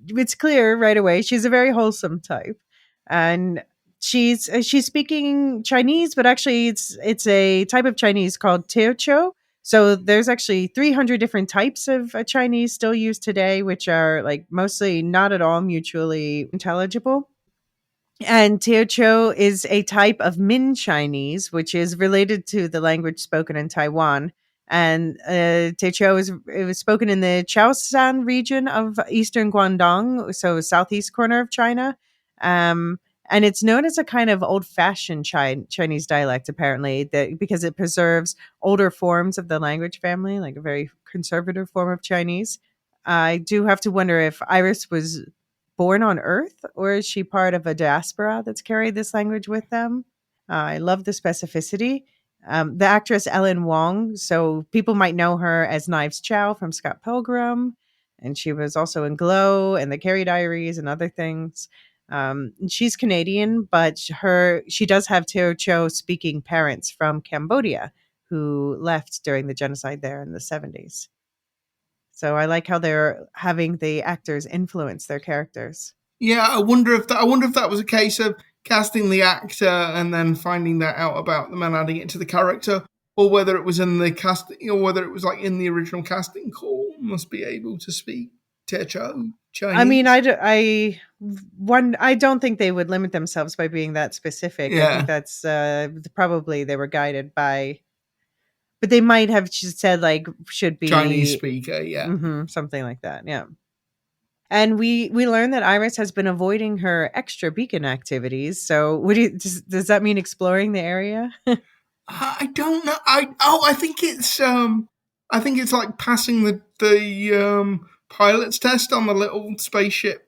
It's clear right away she's a very wholesome type, and she's speaking Chinese, but actually it's a type of Chinese called Teochew. So there's actually 300 different types of Chinese still used today, which are like mostly not at all mutually intelligible. And Teochew is a type of Min Chinese, which is related to the language spoken in Taiwan. And Teochew was spoken in the Chaoshan region of eastern Guangdong, so southeast corner of China. And it's known as a kind of old-fashioned Chinese dialect, apparently, because it preserves older forms of the language family, like a very conservative form of Chinese. I do have to wonder if Iris was born on Earth or is she part of a diaspora that's carried this language with them? I love the specificity. The actress Ellen Wong, so people might know her as Knives Chow from Scott Pilgrim, and she was also in Glow and The Carrie Diaries and other things. She's Canadian, but she does have Teochew speaking parents from Cambodia who left during the genocide there in the 70s. So I like how they're having the actors influence their characters. Yeah, I wonder if that was a case of casting the actor and then finding that out about them and adding it to the character, or whether it was in the casting, or whether it was like in the original casting call. Must be able to speak Teochew Chinese. I mean, I don't think they would limit themselves by being that specific. I think that's probably they were guided by, but they might have just said like should be Chinese speaker, something like that, yeah. And we learned that Iris has been avoiding her extra beacon activities. So, does that mean exploring the area? I don't know. I think it's like passing the pilot's test on the little spaceship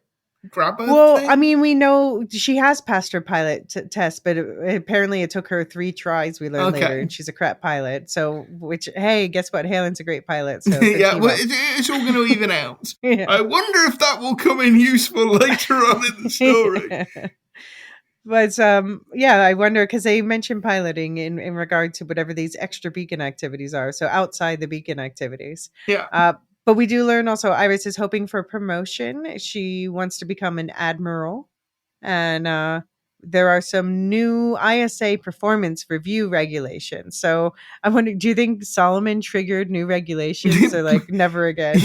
grabber thing. I mean, we know she has passed her pilot test, but apparently it took her 3 tries. We learned later, and she's a crap pilot. So, hey, guess what? Halen's a great pilot. So yeah, well, it's all going to even out. Yeah. I wonder if that will come in useful later on in the story. But yeah, I wonder because they mentioned piloting in regard to whatever these extra beacon activities are. So outside the beacon activities. Yeah. But we do learn also Iris is hoping for promotion. She wants to become an admiral. And there are some new ISA performance review regulations. So I wonder, do you think Solomon triggered new regulations or like never again?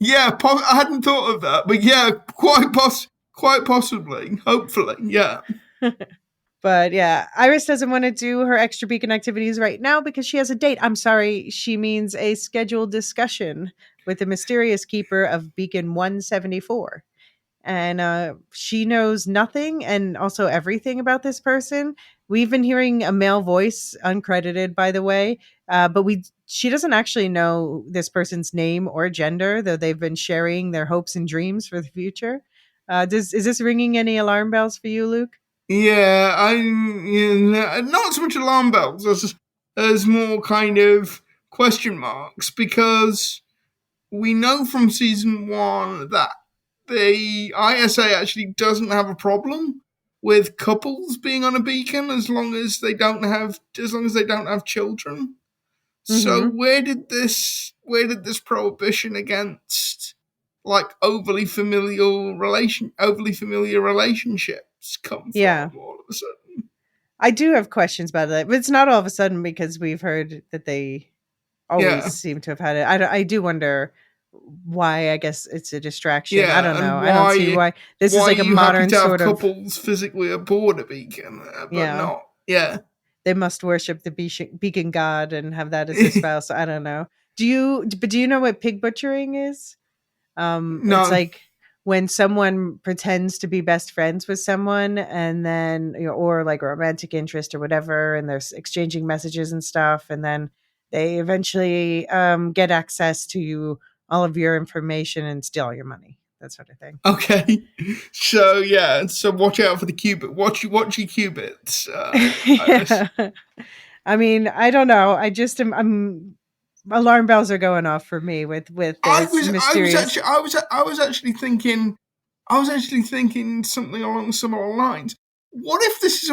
Yeah, I hadn't thought of that. But yeah, quite possibly. Hopefully, yeah. But yeah, Iris doesn't want to do her extra beacon activities right now because she has a date. I'm sorry, she means a scheduled discussion with the mysterious keeper of Beacon 174. And she knows nothing and also everything about this person. We've been hearing a male voice, uncredited, by the way, but she doesn't actually know this person's name or gender, though they've been sharing their hopes and dreams for the future. Is this ringing any alarm bells for you, Luke? Yeah, not so much alarm bells as more kind of question marks, because we know from season 1 that the ISA actually doesn't have a problem with couples being on a beacon as long as they don't have children. Mm-hmm. So where did this prohibition against like overly familiar relationships come from all of a sudden? I do have questions about that, but it's not all of a sudden because we've heard that they always seem to have had it. I do wonder why. I guess it's a distraction. I don't know. I don't see why this is like a modern sort of couples physically aboard a beacon, but not. Yeah, they must worship the beacon god and have that as a spouse. I don't know. Do you know what pig butchering is? No. It's like when someone pretends to be best friends with someone and then, or like a romantic interest or whatever, and they're exchanging messages and stuff, and then they eventually get access to all of your information and steal your money, that sort of thing. Okay, so watch out for the qubit. Watch your qubits. I mean, I don't know. I just I'm alarm bells are going off for me with this mysterious. I was actually thinking something along similar lines. What if this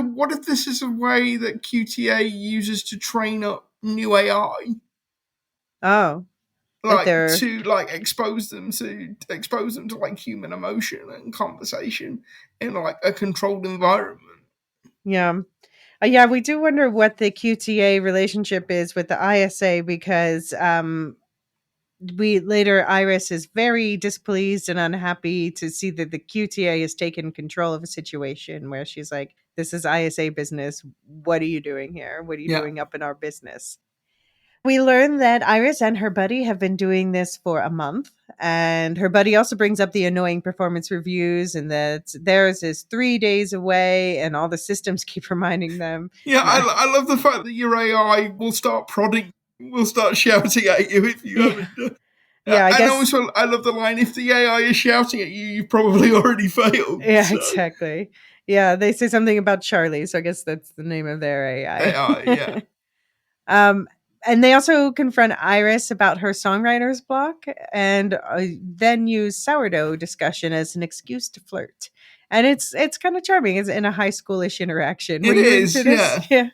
is a way that QTA uses to train up new AI? Oh, like to like expose them to like human emotion and conversation in like a controlled environment. Yeah. Yeah, we do wonder what the QTA relationship is with the ISA because Iris is very displeased and unhappy to see that the QTA has taken control of a situation where she's like, this is ISA business. What are you doing here? What are you doing up in our business? We learn that Iris and her buddy have been doing this for a month, and her buddy also brings up the annoying performance reviews and that theirs is 3 days away and all the systems keep reminding them. Yeah, I love the fact that your AI will start shouting at you if you haven't done. Yeah, I And guess. also, I love the line: "If the AI is shouting at you, you've probably already failed." Yeah, So, exactly. Yeah, they say something about Charlie, so I guess that's the name of their AI. AI, yeah. um, and they also confront Iris about her songwriter's block, and then use sourdough discussion as an excuse to flirt. And it's kind of charming. It's in a high schoolish interaction. Were It you into is, this? yeah. Yeah.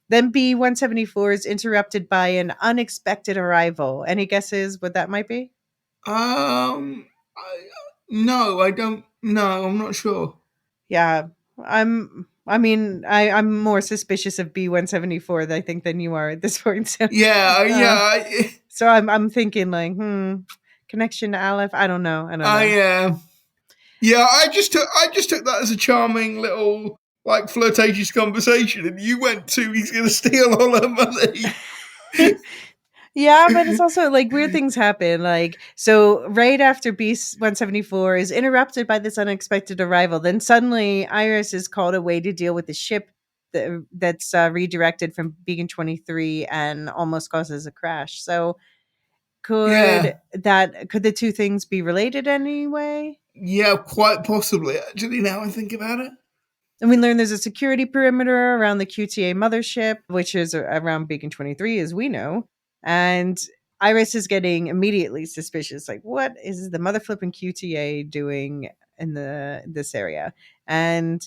Then B-174 is interrupted by an unexpected arrival. Any guesses what that might be? I, no, I don't. No, I'm not sure. Yeah. I'm more suspicious of B-174 I think than you are at this point. So Yeah, uh, yeah. so I'm thinking like, connection to Aleph. I don't know. I don't know. Yeah. I just took that as a charming little like flirtatious conversation, and you went to he's going to steal all her money. Yeah, but it's also like weird things happen. Like, so right after B-174 is interrupted by this unexpected arrival, then suddenly Iris is called away to deal with the ship that's redirected from Beacon 23 and almost causes a crash. So Yeah, could the two things be related anyway? yeah, quite possibly. Actually, now I think about it. And we learn there's a security perimeter around the QTA mothership, which is around Beacon 23, as we know. And Iris is getting immediately suspicious. Like, what is the mother flipping QTA doing in this area? And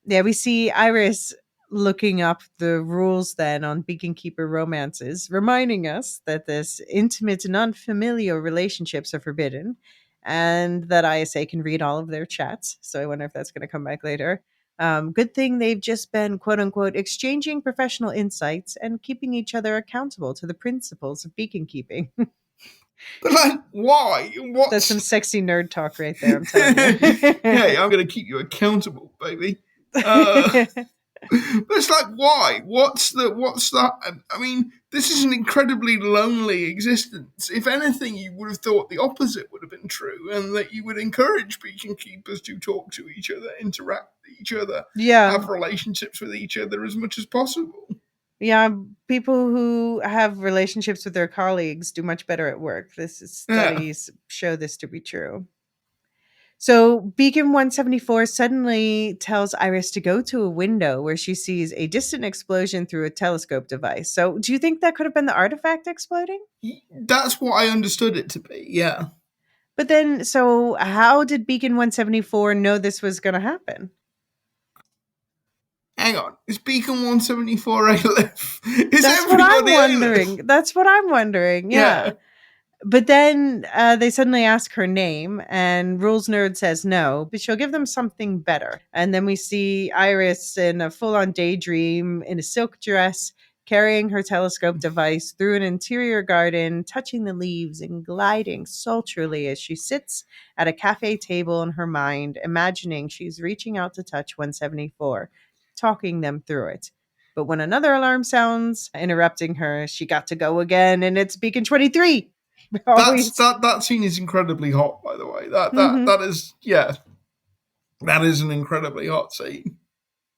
yeah, we see Iris looking up the rules then on Beacon Keeper romances, reminding us that this intimate and unfamiliar relationships are forbidden and that ISA can read all of their chats. So I wonder if that's going to come back later. Good thing they've just been, quote unquote, exchanging professional insights and keeping each other accountable to the principles of beacon keeping. But like, why? That's some What's sexy nerd talk right there, I'm telling hey, you. I'm going to keep you accountable, baby. But it's like, why? What's that? I mean, this is an incredibly lonely existence. If anything, you would have thought the opposite would have been true, and that you would encourage beacon keepers to talk to each other, interact with each other, Yeah. have relationships with each other as much as possible. Yeah, people who have relationships with their colleagues do much better at work. This is Yeah. studies show this to be true. So Beacon 174 suddenly tells Iris to go to a window where she sees a distant explosion through a telescope device. So do you think that could have been the artifact exploding? That's what I understood it to be, yeah. But then, so how did Beacon 174 know this was going to happen? Hang on, is Beacon 174 Aleph? Is That's what I'm everybody wondering. Aleph? That's what I'm wondering. Yeah. Yeah. But then they suddenly ask her name, and Rules Nerd says no, but she'll give them something better. And then we see Iris in a full on daydream in a silk dress, carrying her telescope device through an interior garden, touching the leaves and gliding sultrily as she sits at a cafe table in her mind, imagining she's reaching out to touch 174, talking them through it. But when another alarm sounds, interrupting her, she got to go again, and it's Beacon 23. That's Always. that scene is incredibly hot, by the way. That that Hmm. that is yeah. That is an incredibly hot scene.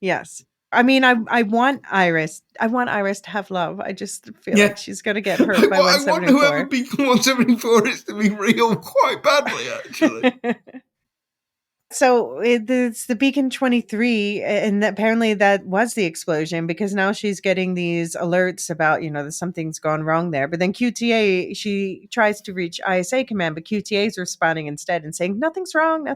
Yes. I mean, I want Iris. I want Iris to have love. I just feel Yeah. like she's going to get hurt by I want whoever 174. Beacon 174 is to be real quite badly, actually. So it's the Beacon 23, and apparently that was the explosion because now she's getting these alerts about, that something's gone wrong there. But then QTA, she tries to reach ISA command, but QTA is responding instead and saying, nothing's wrong,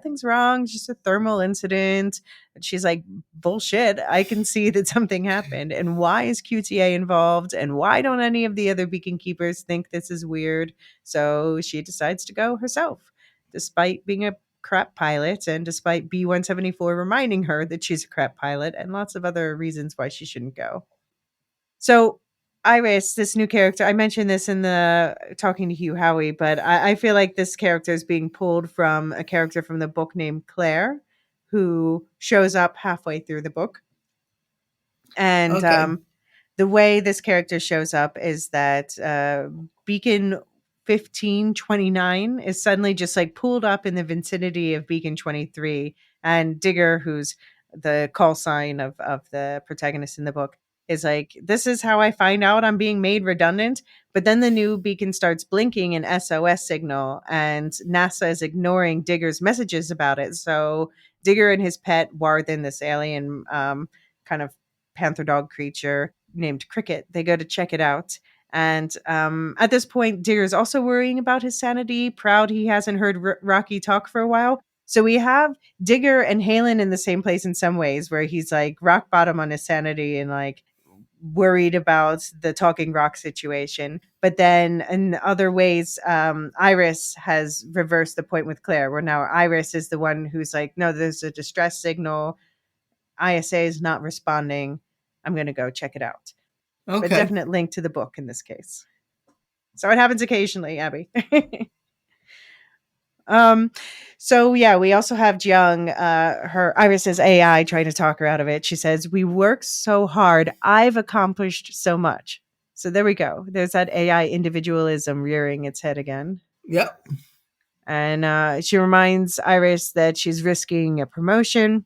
it's just a thermal incident. And she's like, bullshit, I can see that something happened. And why is QTA involved? And why don't any of the other Beacon Keepers think this is weird? So she decides to go herself, despite being a crap pilot, and despite B-174 reminding her that she's a crap pilot, and lots of other reasons why she shouldn't go. So Iris, this new character, I mentioned this in the talking to Hugh Howey, but I feel like this character is being pulled from a character from the book named Claire, who shows up halfway through the book. And Okay. the way this character shows up is that Beacon 1529 is suddenly just like pulled up in the vicinity of Beacon 23. And Digger, who's the call sign of the protagonist in the book, is like, this is how I find out I'm being made redundant. But then the new beacon starts blinking an SOS signal, and NASA is ignoring Digger's messages about it. So Digger and his pet Warthen, this alien kind of panther dog creature named Cricket, they go to check it out. And at this point, Digger's also worrying about his sanity, proud he hasn't heard Rocky talk for a while. So we have Digger and Halen in the same place in some ways, where he's like rock bottom on his sanity and like worried about the talking rock situation. But then in other ways, Iris has reversed the point with Claire, where now Iris is the one who's like, no, there's a distress signal. ISA is not responding. I'm going to go check it out. But Okay. definite link to the book in this case. So it happens occasionally, Abby. So yeah, we also have Jiang, her Iris's AI, trying to talk her out of it. She says, "We work so hard. I've accomplished so much." So there we go. There's that AI individualism rearing its head again. Yep. And she reminds Iris that she's risking a promotion,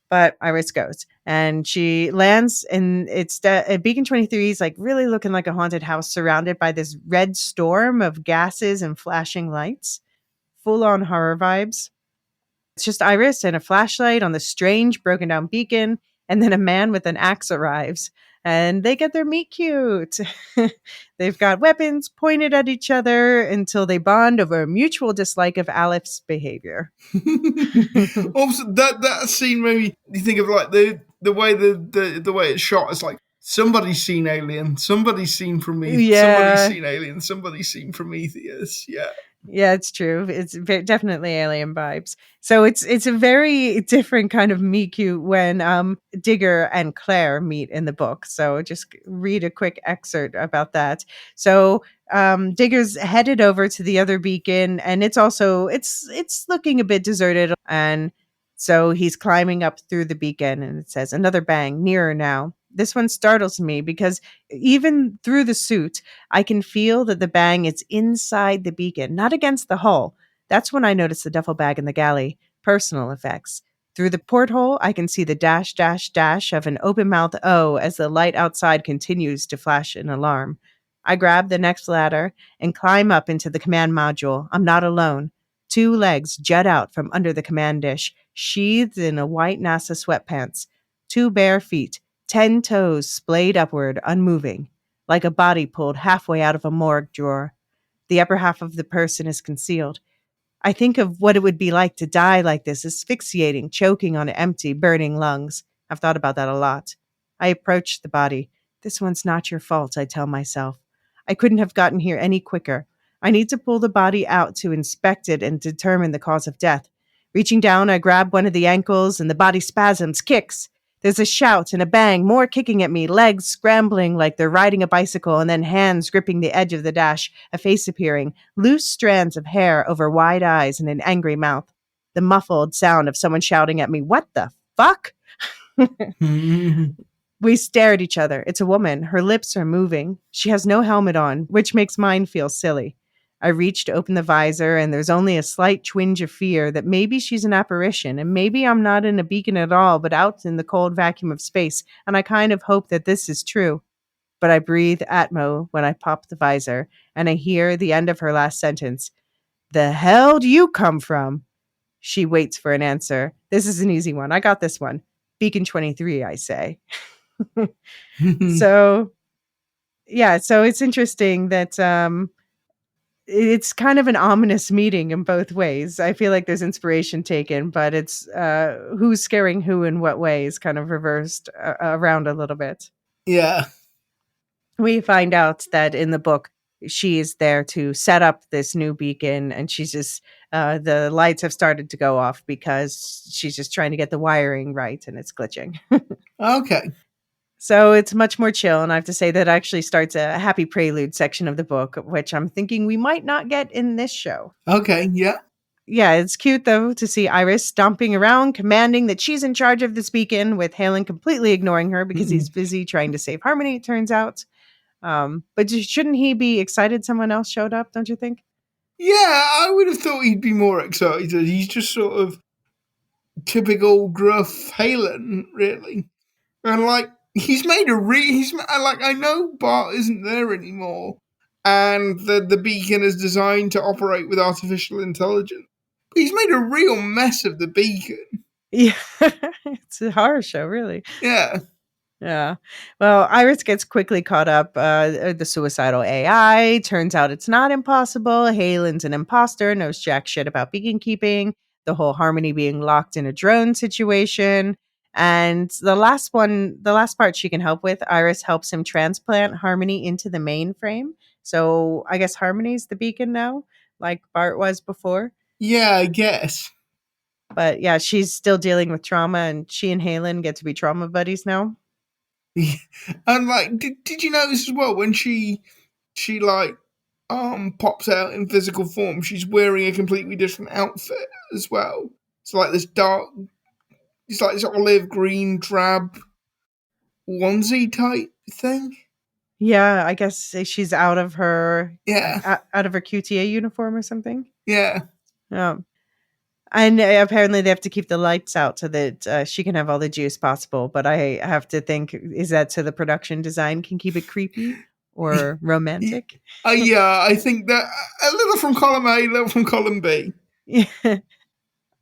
but Iris goes and she lands, and it's Beacon 23 is like really looking like a haunted house surrounded by this red storm of gases and flashing lights. Full on horror vibes. It's just Iris and a flashlight on the strange broken down beacon, and then a man with an axe arrives, and they get their meet cute. They've got weapons pointed at each other until they bond over a mutual dislike of Alif's behavior. Also, that scene made me think of like the way the way it's shot. It's like somebody's seen Alien, somebody's seen Prometheus, somebody's seen Alien, somebody's seen Prometheus. Yeah. Yeah, it's true. It's definitely alien vibes. So it's a very different kind of meet cute when Digger and Claire meet in the book. So just read a quick excerpt about that. So Digger's headed over to the other beacon, and it's looking a bit deserted, and so he's climbing up through the beacon, and it says, "Another bang, nearer now." This one startles me because even through the suit, I can feel that the bang is inside the beacon, not against the hull. That's when I notice the duffel bag in the galley. Personal effects. Through the porthole, I can see the dash, dash, dash of an open mouth O as the light outside continues to flash an alarm. I grab the next ladder and climb up into the command module. I'm not alone. 2 legs jut out from under the command dish, sheathed in a white NASA sweatpants. 2 bare feet, 10 toes splayed upward, unmoving, like a body pulled halfway out of a morgue drawer. The upper half of the person is concealed. I think of what it would be like to die like this, asphyxiating, choking on empty, burning lungs. I've thought about that a lot. I approach the body. This one's not your fault, I tell myself. I couldn't have gotten here any quicker. I need to pull the body out to inspect it and determine the cause of death. Reaching down, I grab one of the ankles, and the body spasms, kicks. There's a shout and a bang, more kicking at me, legs scrambling like they're riding a bicycle, and then hands gripping the edge of the dash, a face appearing, loose strands of hair over wide eyes and an angry mouth. The muffled sound of someone shouting at me, "What the fuck?" We stare at each other. It's a woman. Her lips are moving. She has no helmet on, which makes mine feel silly. I reach to open the visor, and there's only a slight twinge of fear that maybe she's an apparition, and maybe I'm not in a beacon at all, but out in the cold vacuum of space, and I kind of hope that this is true. But I breathe Atmo when I pop the visor, and I hear the end of her last sentence. "The hell do you come from?" She waits for an answer. This is an easy one. I got this one. Beacon 23, I say. So, yeah, so it's interesting that it's kind of an ominous meeting in both ways. I feel like there's inspiration taken, but it's who's scaring who in what ways kind of reversed around a little bit. Yeah. We find out that in the book, she is there to set up this new beacon, and she's just, the lights have started to go off because she's just trying to get the wiring right, and it's glitching. Okay. So it's much more chill, and I have to say that actually starts a happy prelude section of the book, which I'm thinking we might not get in this show. Okay. Yeah. Yeah, it's cute though to see Iris stomping around, commanding that she's in charge of this beacon, with Halen completely ignoring her because he's busy trying to save Harmony, it turns out. But shouldn't he be excited someone else showed up, don't you think? Yeah, I would have thought he'd be more excited. He's just sort of typical gruff Halen, really. And like, he's made a like, I know Bart isn't there anymore, and the beacon is designed to operate with artificial intelligence. But he's made a real mess of the beacon. Yeah, it's a horror show, really. Yeah. Yeah. Well, Iris gets quickly caught up. The suicidal AI turns out it's not impossible. Halen's an imposter, knows jack shit about beacon keeping. The whole Harmony being locked in a drone situation. And the last part she can help with, Iris helps him transplant Harmony into the mainframe. So I guess Harmony's the beacon now, like Bart was before. Yeah, I guess. But yeah, she's still dealing with trauma, and she and Halen get to be trauma buddies now. And like, did you notice as well when she like pops out in physical form, she's wearing a completely different outfit as well. It's like this it's like this olive green drab onesie type thing. Yeah, I guess she's out of her QTA uniform or something. Yeah. And apparently they have to keep the lights out so that she can have all the juice possible. But I have to think, is that so the production design can keep it creepy or romantic? Yeah, I think that a little from column A, a little from column B. Yeah.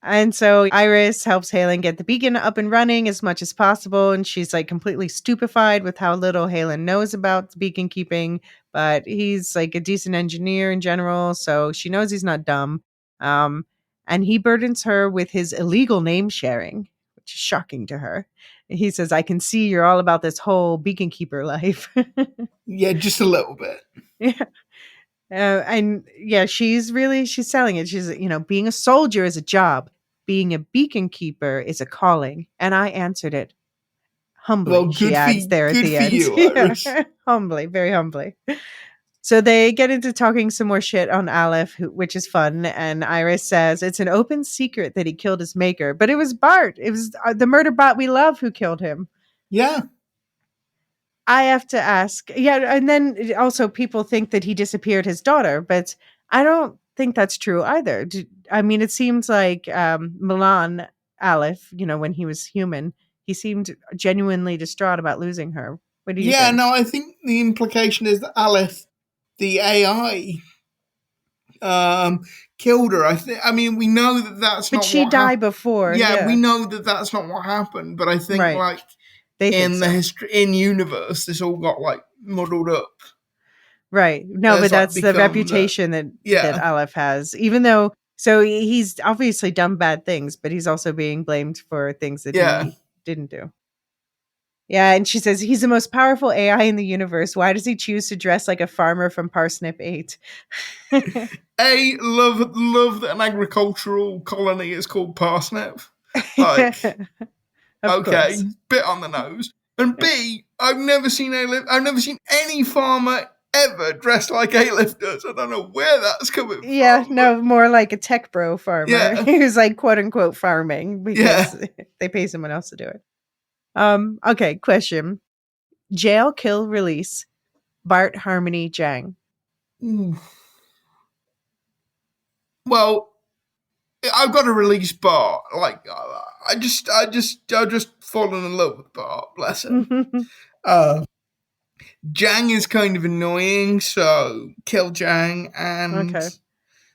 And so Iris helps Halen get the beacon up and running as much as possible. And she's like completely stupefied with how little Halen knows about the beacon keeping. But he's like a decent engineer in general. So she knows he's not dumb. And he burdens her with his illegal name sharing, which is shocking to her. He says, I can see you're all about this whole beacon keeper life. Yeah, just a little bit. Yeah. And yeah, she's selling it. She's, being a soldier is a job. Being a beacon keeper is a calling. And I answered it humbly. Well, she adds there at the end. You, Iris. Yeah. Humbly, very humbly. So they get into talking some more shit on Aleph, which is fun. And Iris says it's an open secret that he killed his maker. But it was Bart. It was the murder bot we love who killed him. Yeah. I have to ask. Yeah, and then also people think that he disappeared his daughter, but I don't think that's true either. I mean, it seems like Milan Aleph, when he was human, he seemed genuinely distraught about losing her. What do you think? Yeah, no, I think the implication is that Aleph, the AI, killed her. I mean, we know that that's not. But she died before. Yeah, we know that that's not what happened. But I think like in the history in universe, this all got like muddled up. Right. No, but that's the reputation that Aleph has. Even though, so he's obviously done bad things, but he's also being blamed for things that he didn't do. Yeah, and she says he's the most powerful AI in the universe. Why does he choose to dress like a farmer from Parsnip 8? Love that an agricultural colony is called Parsnip. Like, okay, bit on the nose. And B, I've never seen any farmer ever dressed like Aleph does. I don't know where that's coming from. Yeah, no, more like a tech bro farmer who's like quote unquote farming because they pay someone else to do it. Okay, question. Jail, kill, release. Bart, Harmony, Jang. Well, I've got to release Bart. Like, I just fallen in love with Bart. Bless him. Jang is kind of annoying, so kill Jang. And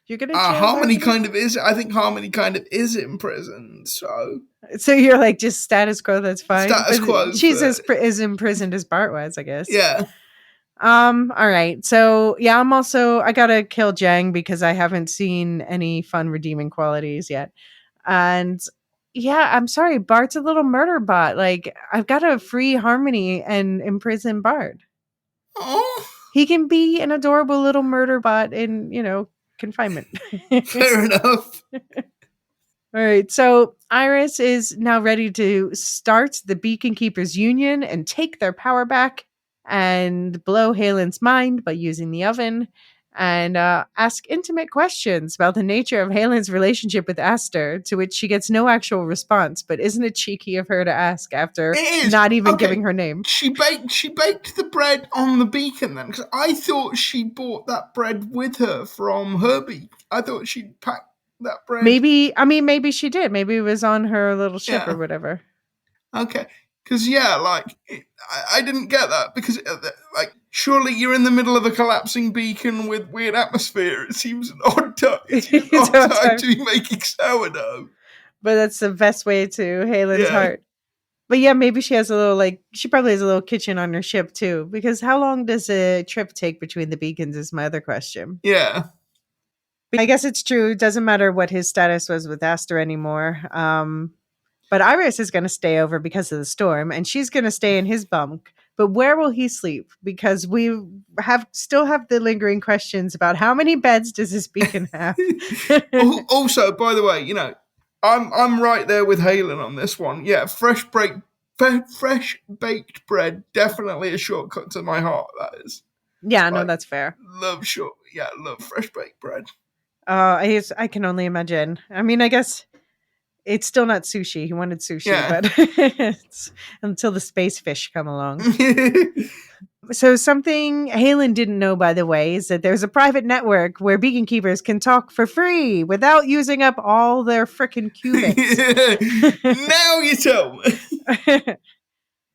you're gonna Harmony kind of is. I think Harmony kind of is in prison. So you're like just status quo. That's fine. Status quo. She's as imprisoned as Bart was, I guess. Yeah. All right. So yeah, I gotta kill Jang because I haven't seen any fun redeeming qualities yet. And yeah, I'm sorry, Bart's a little murder bot. Like, I've gotta free Harmony and imprison Bart. Oh. He can be an adorable little murder bot in, confinement. Fair enough. All right, so Iris is now ready to start the Beacon Keepers Union and take their power back and blow Halen's mind by using the oven and ask intimate questions about the nature of Halen's relationship with Aster, to which she gets no actual response. But isn't it cheeky of her to ask after not even giving her name? She baked the bread on the beacon then, because I thought she bought that bread with her from her beacon. I thought she'd packed that bread. Maybe she did. Maybe it was on her little ship or whatever. Okay. Because, yeah, like, I didn't get that. Because, like, surely you're in the middle of a collapsing beacon with weird atmosphere. It seems an odd time. It seems an odd time to be making sourdough. But that's the best way to Halen's Yeah. heart. But yeah, maybe she has a little, like, she probably has a little kitchen on her ship too. Because how long does a trip take between the beacons is my other question. Yeah. But I guess it's true. It doesn't matter what his status was with Aster anymore. But Iris is going to stay over because of the storm, and she's going to stay in his bunk. But where will he sleep? Because we still have the lingering questions about how many beds does this beacon have. Also, by the way, you know, I'm right there with Halen on this one. Yeah, fresh baked bread, definitely a shortcut to my heart. That is. Yeah, no, that's fair. Love fresh baked bread. I can only imagine. I mean, I guess it's still not sushi. He wanted sushi, but it's until the space fish come along. So something Halen didn't know, by the way, is that there's a private network where beacon keepers can talk for free without using up all their frickin' qubits. Now you tell me.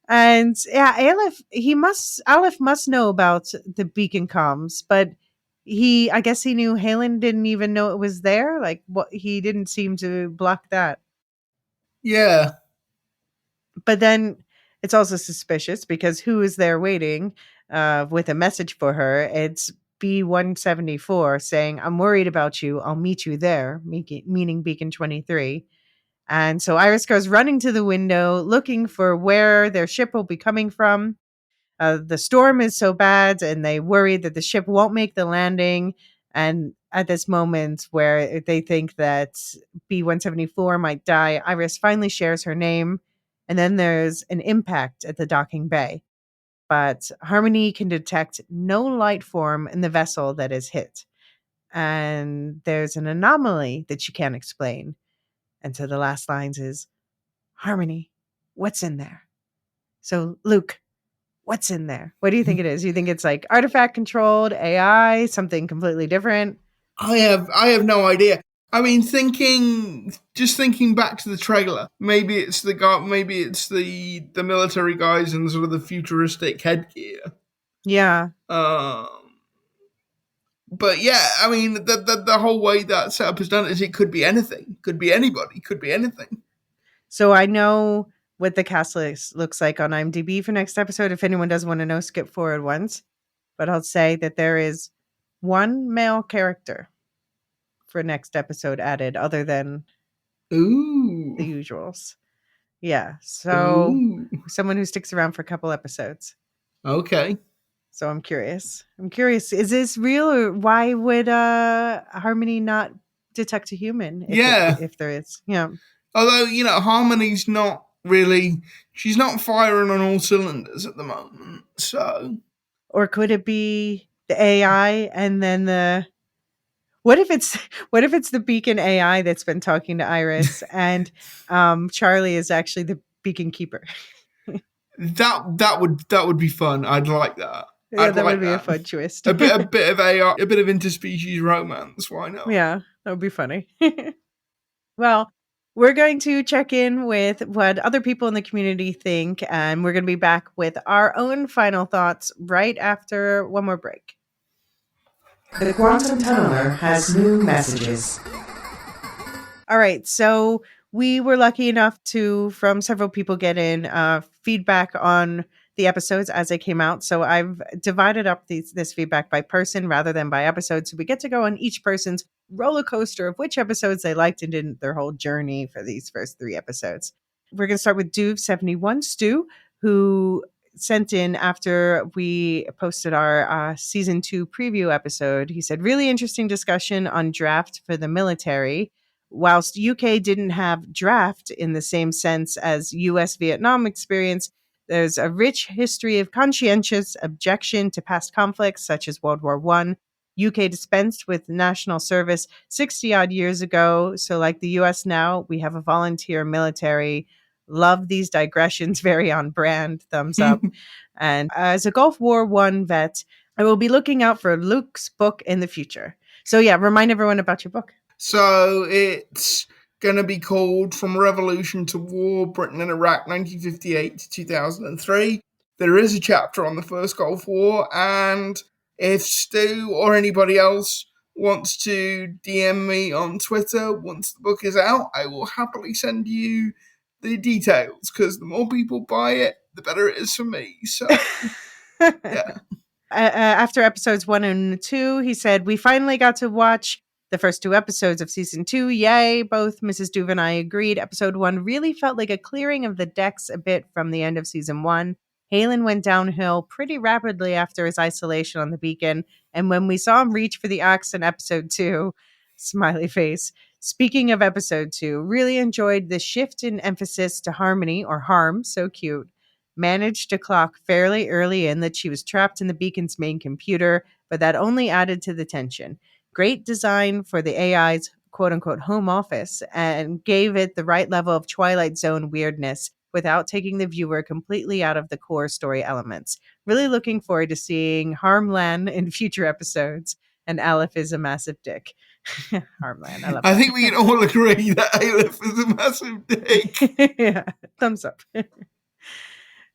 And yeah, Aleph must know about the beacon comms, but I guess he knew Halen didn't even know it was there. Like, what, he didn't seem to block that. Yeah. But then it's also suspicious because who is there waiting with a message for her? It's B174 saying, "I'm worried about you. I'll meet you there," meaning Beacon 23. And so Iris goes running to the window looking for where their ship will be coming from. The storm is so bad, and they worry that the ship won't make the landing. And at this moment where they think that B174 might die, Iris finally shares her name. And then there's an impact at the docking bay. But Harmony can detect no light form in the vessel that is hit. And there's an anomaly that she can't explain. And so the last lines is, "Harmony, what's in there?" So, Luke, what's in there? What do you think it is? You think it's like artifact controlled, AI, something completely different? I have no idea. I mean, thinking back to the trailer, maybe it's the military guys and sort of the futuristic headgear. Yeah. But yeah, I mean, the whole way that setup is done is it could be anything, could be anybody, could be anything. So I know what the cast list looks like on IMDb for next episode. If anyone does want to know, skip forward once. But I'll say that there is one male character for next episode added other than the usuals. Yeah. So someone who sticks around for a couple episodes. Okay. So I'm curious. Is this real, or why would Harmony not detect a human if there is? Yeah. Although, you know, Harmony's not really, she's not firing on all cylinders at the moment. So, or could it be the AI and then what if it's the beacon AI that's been talking to Iris and Charlie is actually the beacon keeper? that would be fun. I'd like that. Yeah, that would be a fun twist. a bit of AI, a bit of interspecies romance. Why not? Yeah, that would be funny. Well, we're going to check in with what other people in the community think, and we're going to be back with our own final thoughts right after one more break. The Quantum Tunneler has new messages. All right, so we were lucky enough to, from several people, get in feedback on the episodes as they came out. So I've divided up this feedback by person rather than by episode. So we get to go on each person's roller coaster of which episodes they liked and didn't, their whole journey for these first 3 episodes. We're going to start with Duve71 Stu, who sent in after we posted our season 2 preview episode. He said, "Really interesting discussion on draft for the military. Whilst UK didn't have draft in the same sense as US Vietnam experience, there's a rich history of conscientious objection to past conflicts, such as World War I. UK dispensed with national service 60 odd years ago. So like the US now, we have a volunteer military. Love these digressions, very on brand, thumbs up. And as a Gulf War I vet, I will be looking out for Luke's book in the future." So yeah, remind everyone about your book. So it's going to be called From Revolution to War, Britain and Iraq, 1958 to 2003. There is a chapter on the First Gulf War, and if Stu or anybody else wants to DM me on Twitter once the book is out, I will happily send you the details, because the more people buy it, the better it is for me. So, yeah. After episodes 1 and 2, he said, "We finally got to watch the first 2 episodes of season 2. Yay!" Both Mrs. Duve and I agreed. Episode 1 really felt like a clearing of the decks a bit from the end of season 1. Halen went downhill pretty rapidly after his isolation on the beacon, and when we saw him reach for the axe in episode 2, smiley face. Speaking of episode 2, really enjoyed the shift in emphasis to Harmony, or Harm, so cute. Managed to clock fairly early in that she was trapped in the beacon's main computer, but that only added to the tension. Great design for the AI's quote unquote home office and gave it the right level of Twilight Zone weirdness without taking the viewer completely out of the core story elements. Really looking forward to seeing Harmlan in future episodes. And Aleph is a massive dick. Harmlan, I love I that. think we can all agree that Aleph is a massive dick. Yeah, thumbs up.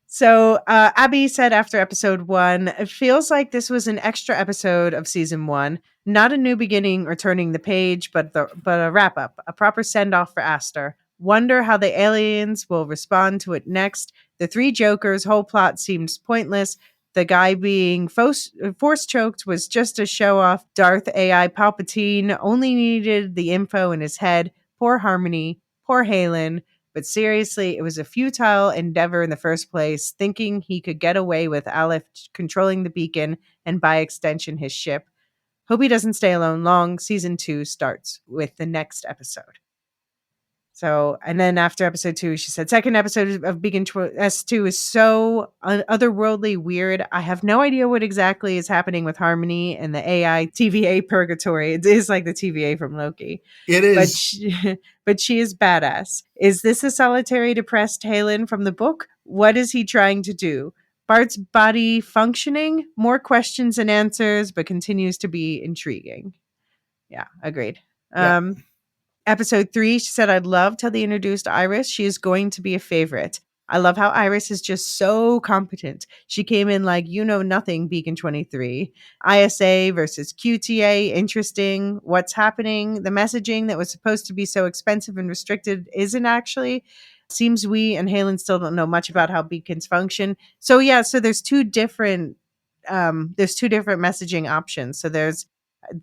So Abby said after episode 1, "It feels like this was an extra episode of season 1, not a new beginning or turning the page, but a wrap up, a proper send off for Aster. Wonder how the aliens will respond to it next. The 3 Jokers' whole plot seems pointless. The guy being force choked was just a show off. Darth AI Palpatine only needed the info in his head. Poor Harmony, poor Halen. But seriously, it was a futile endeavor in the first place, thinking he could get away with Aleph controlling the beacon and by extension his ship. Hope he doesn't stay alone long. Season 2 starts with the next episode." So, and then after episode 2, she said, "Second episode of Beacon S2 is so otherworldly weird. I have no idea what exactly is happening with Harmony and the AI TVA purgatory. It is like the TVA from Loki. It But is. but she is badass. Is this a solitary depressed Halen from the book? What is he trying to do? Bart's body functioning? More questions than answers, but continues to be intriguing." Yeah, agreed. Yeah. Episode 3, she said, "I loved how they introduced Iris. She is going to be a favorite. I love how Iris is just so competent. She came in like, you know nothing, Beacon 23. ISA versus QTA, interesting. What's happening? The messaging that was supposed to be so expensive and restricted isn't actually. Seems we and Halen still don't know much about how beacons function." So yeah, so there's two different messaging options. So there's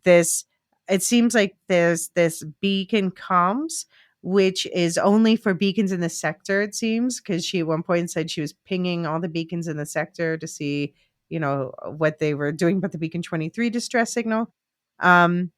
this it seems like there's this beacon comms, which is only for beacons in the sector, it seems, because she at one point said she was pinging all the beacons in the sector to see, what they were doing about the Beacon 23 distress signal. Um,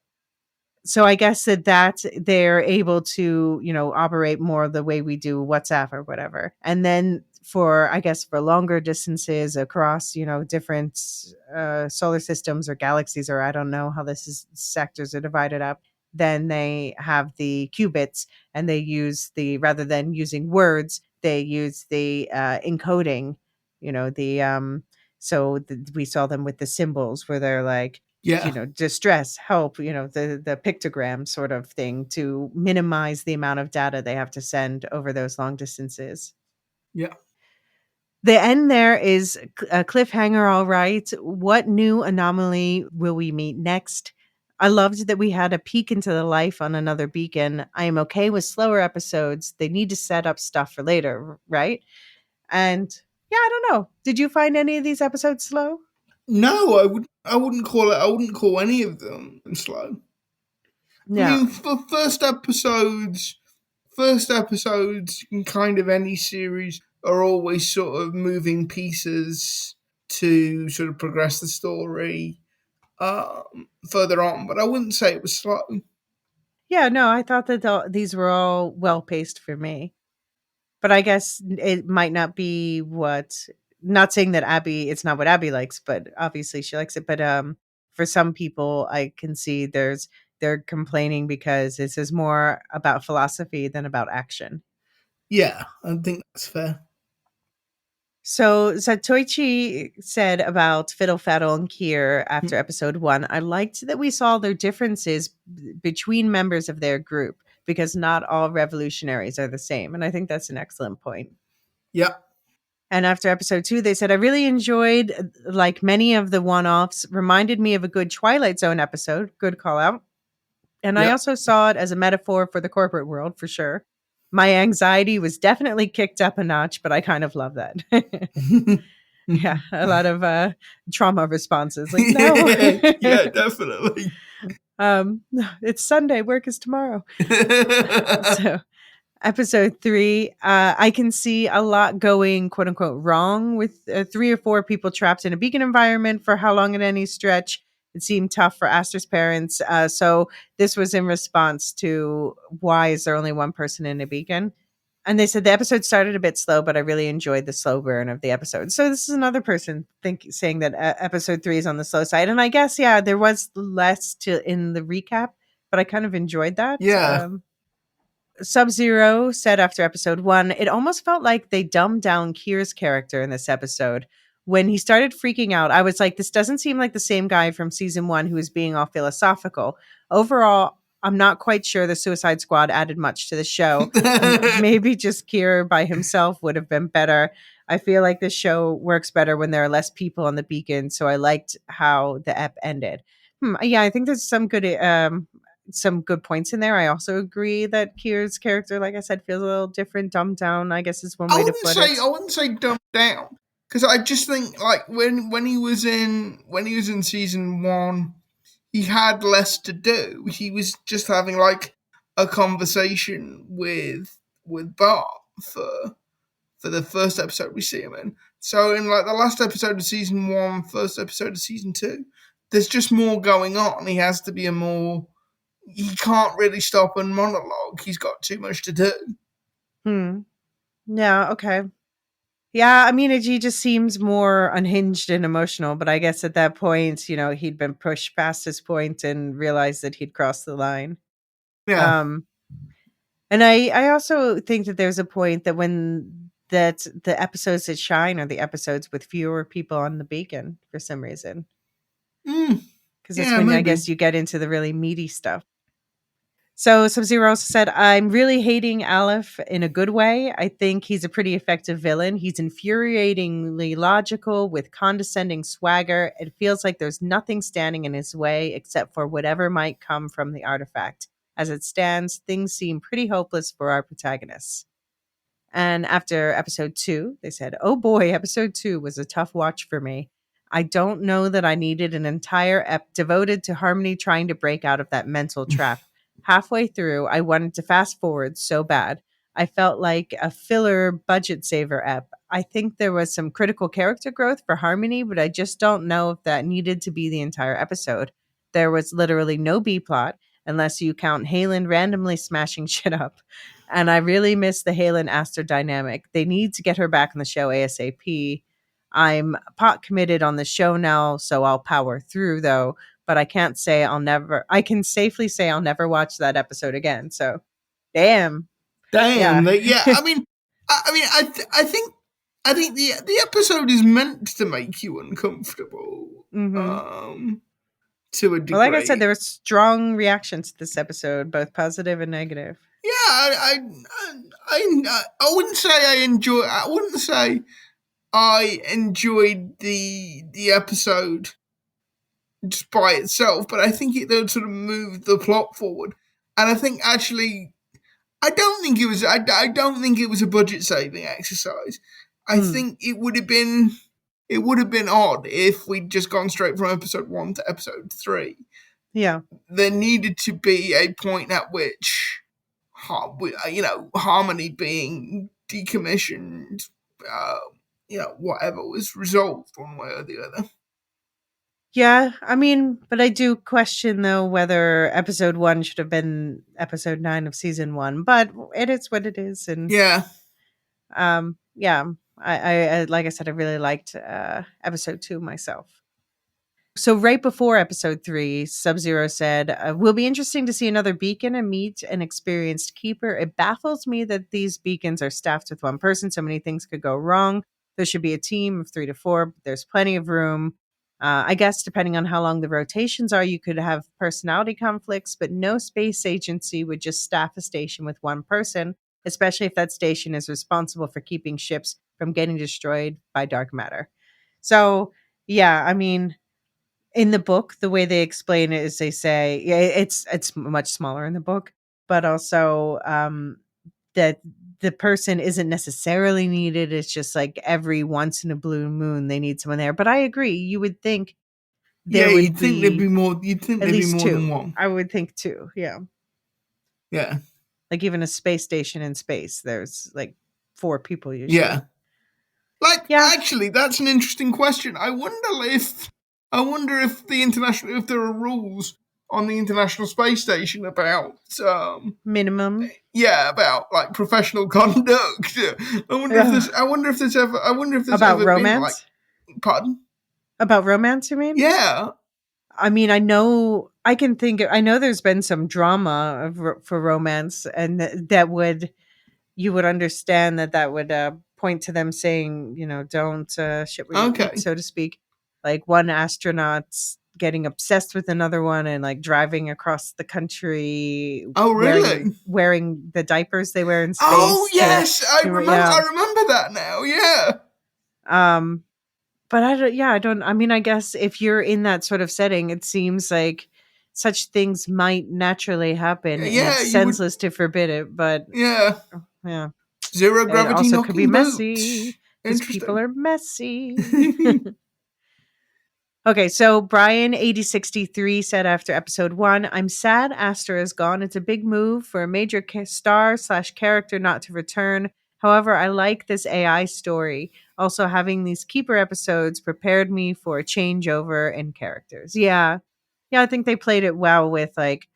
so I guess that they're able to, operate more the way we do WhatsApp or whatever. And then for longer distances across, different solar systems or galaxies, or I don't know how sectors are divided up, then they have the qubits, and they use rather than using words, they use the encoding, we saw them with the symbols where they're like, Yeah. distress, help, the pictogram sort of thing to minimize the amount of data they have to send over those long distances. Yeah. The end there is a cliffhanger, all right. What new anomaly will we meet next? I loved that we had a peek into the life on another beacon. I am okay with slower episodes. They need to set up stuff for later, right? And yeah, I don't know. Did you find any of these episodes slow? No, I wouldn't call any of them slow. No. I mean, for first episodes in kind of any series are always sort of moving pieces to sort of progress the story further on, but I wouldn't say it was slow. Yeah, no, I thought that these were all well paced for me. But I guess it might not be not saying that it's not what Abby likes, but obviously she likes it. But for some people, I can see they're complaining because this is more about philosophy than about action. Yeah, I think that's fair. So Satoichi said about Fiddle Faddle and Kier after episode 1, "I liked that we saw their differences between members of their group. because not all revolutionaries are the same. And I think that's an excellent point. Yeah. And after episode 2, they said, I really enjoyed, like many of the one offs, reminded me of a good Twilight Zone episode. Good call out. And I Yeah. also saw it as a metaphor for the corporate world, for sure. My anxiety was definitely kicked up a notch, but I kind of love that. Yeah, a lot of trauma responses. Like, no. Yeah, definitely. It's Sunday, work is tomorrow. So episode 3, I can see a lot going quote unquote wrong with 3 or 4 people trapped in a beacon environment for how long at any stretch. It seemed tough for Aster's parents. So this was in response to why is there only one person in a beacon? And they said the episode started a bit slow, but I really enjoyed the slow burn of the episode. So this is another person saying that episode 3 is on the slow side. And I guess, yeah, there was less to in the recap, but I kind of enjoyed that. Yeah. Sub-Zero said after episode 1, it almost felt like they dumbed down Kier's character in this episode. When he started freaking out, I was like, this doesn't seem like the same guy from season 1 who was being all philosophical. Overall, I'm not quite sure the Suicide Squad added much to the show. Maybe just Kier by himself would have been better. I feel like this show works better when there are less people on the beacon, so I liked how the ep ended. Yeah, I think there's some good points in there. I also agree that Kier's character, like I said, feels a little different, dumbed down, I guess is one way to put it. I wouldn't say dumbed down, because I just think like when he was in season 1, he had less to do. He was just having like a conversation with Bart for the first episode we see him in. So in like the last episode of season 1, first episode of season 2, there's just more going on. He has to be he can't really stop and monologue. He's got too much to do. Yeah, okay. Yeah, I mean, he just seems more unhinged and emotional, but I guess at that point, he'd been pushed past his point and realized that he'd crossed the line. Yeah. And I also think that there's a point that that the episodes that shine are the episodes with fewer people on the beacon for some reason. Because that's when maybe. I guess you get into the really meaty stuff. So Sub-Zero also said, I'm really hating Aleph in a good way. I think he's a pretty effective villain. He's infuriatingly logical with condescending swagger. It feels like there's nothing standing in his way except for whatever might come from the artifact. As it stands, things seem pretty hopeless for our protagonists. And after episode 2, they said, oh boy, episode 2 was a tough watch for me. I don't know that I needed an entire ep devoted to Harmony trying to break out of that mental trap. Halfway through, I wanted to fast forward so bad. I felt like a filler budget saver ep. I think there was some critical character growth for Harmony, but I just don't know if that needed to be the entire episode. There was literally no B-plot, unless you count Halen randomly smashing shit up. And I really miss the Halen Aster dynamic. They need to get her back on the show ASAP. I'm pot committed on the show now, so I'll power through though. But I can safely say I'll never watch that episode again. So, damn. Yeah. I mean, I think the episode is meant to make you uncomfortable. To a degree. Well, like I said, there were strong reactions to this episode, both positive and negative. Yeah, I wouldn't say I wouldn't say I enjoyed the episode just by itself, but I think it does sort of move the plot forward. And I think actually, I don't think it was a budget saving exercise. I think it would have been odd if we'd just gone straight from episode 1 to episode 3. Yeah, there needed to be a point at which, Harmony being decommissioned, whatever was resolved one way or the other. Yeah, I mean, but I do question though whether episode 1 should have been episode 9 of season 1. But it is what it is, and yeah. I like I said, I really liked episode 2 myself. So right before episode 3, Sub-Zero said, will be interesting to see another beacon and meet an experienced keeper. It baffles me that these beacons are staffed with one person. So many things could go wrong. There should be a team of 3 to 4. But there's plenty of room. I guess depending on how long the rotations are, you could have personality conflicts, but no space agency would just staff a station with one person, especially if that station is responsible for keeping ships from getting destroyed by dark matter. So, yeah, I mean, in the book, the way they explain it is they say, yeah, it's much smaller in the book, but also that the person isn't necessarily needed. It's just like every once in a blue moon they need someone there. But I agree. You would think Yeah, there would be You'd think at there'd be least more than two. one. I would think two. Yeah. Yeah. Like even a space station in space, there's like 4 people usually. Yeah. Like, Yeah. actually, that's an interesting question. I wonder if there are rules on the International Space Station about Minimum. about like professional conduct. Ugh. I wonder if there's About ever been like, romance. pardon? About romance, you mean? Yeah. I mean, I know I know there's been some drama for romance, and that would you would understand that would point to them saying, don't shit where you eat, Okay. so to speak. Like one astronaut's getting obsessed with another one and like driving across the country Oh, wearing really? wearing the diapers they wear in Oh, space to yes. I remember. yeah. I remember that now. Yeah. Um but I don't, I mean, I guess if you're in that sort of setting, it seems like such things might naturally happen and Yeah. it's You would. senseless to forbid it, but Yeah. yeah, Zero it gravity also could be knocking boots. messy because people Interesting. are messy. Okay, so Brian 8063 said after episode 1, I'm sad Astor is gone. It's a big move for a major star/character not to return. However, I like this AI story. Also, having these keeper episodes prepared me for a changeover in characters. Yeah. Yeah, I think they played it well with like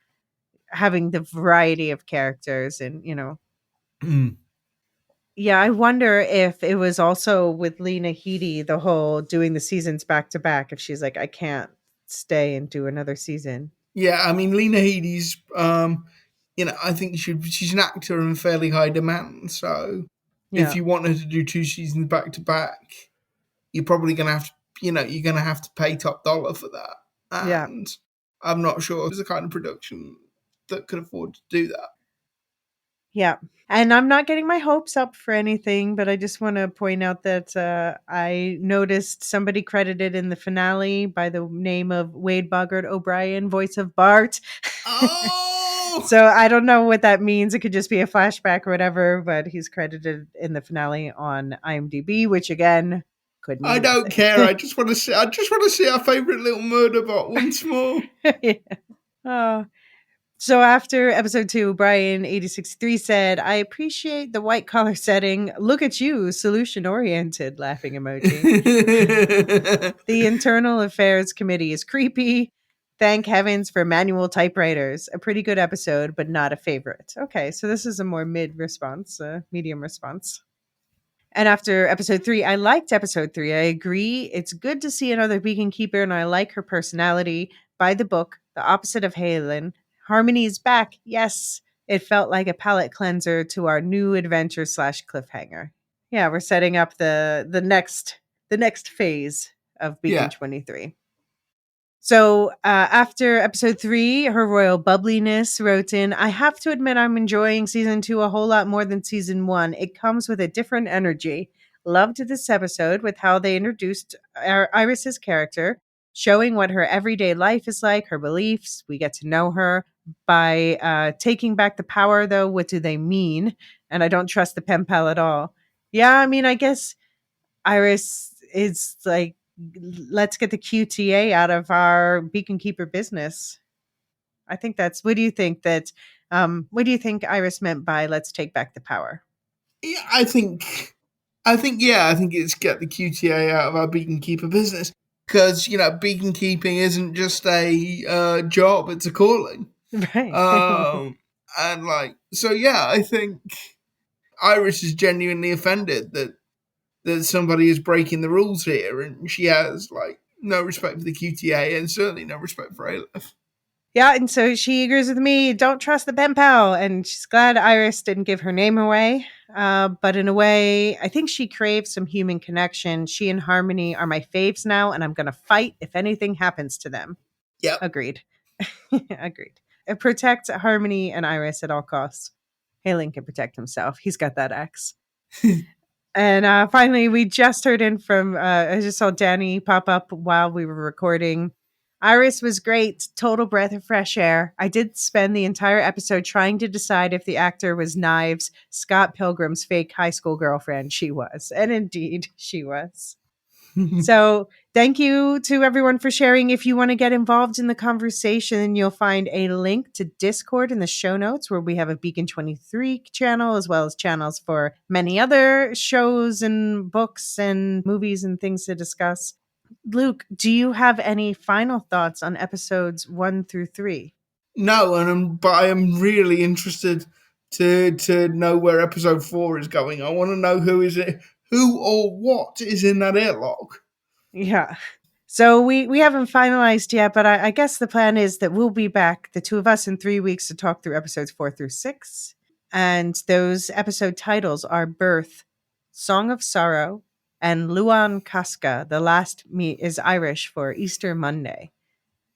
having the variety of characters and, yeah, I wonder if it was also with Lena Headey, the whole doing the seasons back to back, if she's like, I can't stay and do another season. Yeah, I mean, Lena Headey's, I think she's an actor in fairly high demand. So if Yeah. you want her to do 2 seasons back to back, you're probably going to have to, you're going to have to pay top dollar for that. Yeah. And I'm not sure it's the kind of production that could afford to do that. Yeah. And I'm not getting my hopes up for anything, but I just want to point out that I noticed somebody credited in the finale by the name of Wade Bogart O'Brien, voice of Bart. Oh! So I don't know what that means. It could just be a flashback or whatever, but he's credited in the finale on IMDb, which again could mean I don't nothing. care. I just want to see our favorite little murder bot once more. Yeah. Oh. So after episode 2, Brian 8063 said, I appreciate the white collar setting. Look at you, solution oriented, laughing emoji. The Internal Affairs Committee is creepy. Thank heavens for manual typewriters. A pretty good episode, but not a favorite. Okay, so this is a more medium response. And after episode 3, I liked episode 3. I agree. It's good to see another beacon keeper, and I like her personality. By the book, the opposite of Halen. Harmony is back. Yes. It felt like a palate cleanser to our new adventure / cliffhanger. Yeah, we're setting up the next phase of Beacon Yeah. 23. So after episode 3, her royal bubbliness wrote in, I have to admit I'm enjoying season 2 a whole lot more than season 1. It comes with a different energy. Loved this episode with how they introduced Iris's character, showing what her everyday life is like, her beliefs. We get to know her. By taking back the power, though, what do they mean? And I don't trust the pen pal at all. Yeah, I mean, I guess Iris is like, let's get the QTA out of our beacon keeper business. I think that's, what do you think Iris meant by let's take back the power? Yeah, I think it's get the QTA out of our beacon keeper business, because beacon keeping isn't just a job; it's a calling. Right. And I think Iris is genuinely offended that somebody is breaking the rules here, and she has no respect for the QTA and certainly no respect for Aleph. Yeah, and so she agrees with me. Don't trust the pen pal, and she's glad Iris didn't give her name away. But in a way, I think she craves some human connection. She and Harmony are my faves now, and I'm going to fight if anything happens to them. Yep. Agreed. Agreed. Protect Harmony and Iris at all costs. Halen can protect himself. He's got that axe. And finally, we just heard in from, I just saw Danny pop up while we were recording. Iris was great. Total breath of fresh air. I did spend the entire episode trying to decide if the actor was Knives, Scott Pilgrim's fake high school girlfriend. She was. And indeed, she was. So thank you to everyone for sharing. If you want to get involved in the conversation, you'll find a link to Discord in the show notes, where we have a Beacon 23 channel, as well as channels for many other shows and books and movies and things to discuss. Luke, do you have any final thoughts on episodes 1 through 3? No, but I am really interested to know where episode 4 is going. I want to know who or what is in that airlock. Yeah. So we haven't finalized yet, but I guess the plan is that we'll be back, the two of us, in 3 weeks to talk through episodes 4 through 6. And those episode titles are Birth, Song of Sorrow, and Luan Casca. The last is Irish for Easter Monday.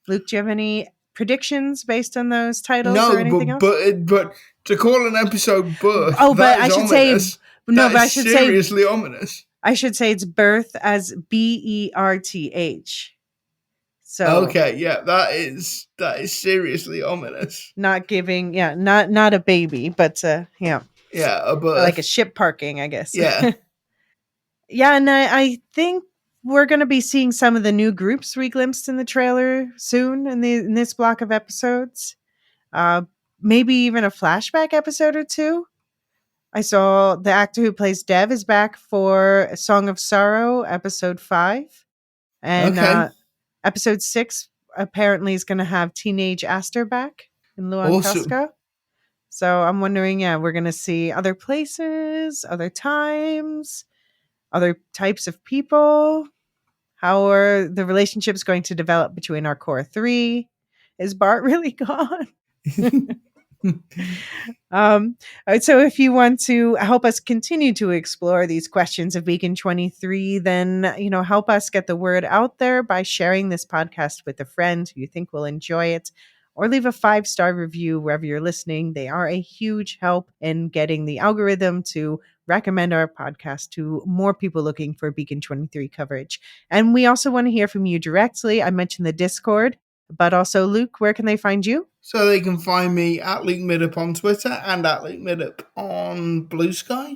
Luke, do you have any predictions based on those titles or anything else? But to call an episode Birth, but I should ominous. say no, that but I is should seriously say ominous. I should say it's Birth as Berth. So okay, yeah, that is seriously ominous. Not giving, not a baby, but a birth, like a ship parking, I guess. Yeah. Yeah, and I think we're going to be seeing some of the new groups we glimpsed in the trailer soon in this block of episodes. Maybe even a flashback episode or two. I saw the actor who plays Dev is back for A Song of Sorrow, episode 5. And episode 6 apparently is going to have teenage Aster back in Luan Casca. So I'm wondering, we're going to see other places, other times, other types of people. How are the relationships going to develop between our core 3? Is Bart really gone? So if you want to help us continue to explore these questions of Beacon 23, then, help us get the word out there by sharing this podcast with a friend who you think will enjoy it, or leave a 5-star review wherever you're listening. They are a huge help in getting the algorithm to recommend our podcast to more people looking for Beacon 23 coverage. And we also want to hear from you directly. I mentioned the Discord, but also, Luke, where can they find you? So they can find me at Luke Middup on Twitter and at Luke Middup on Blue Sky.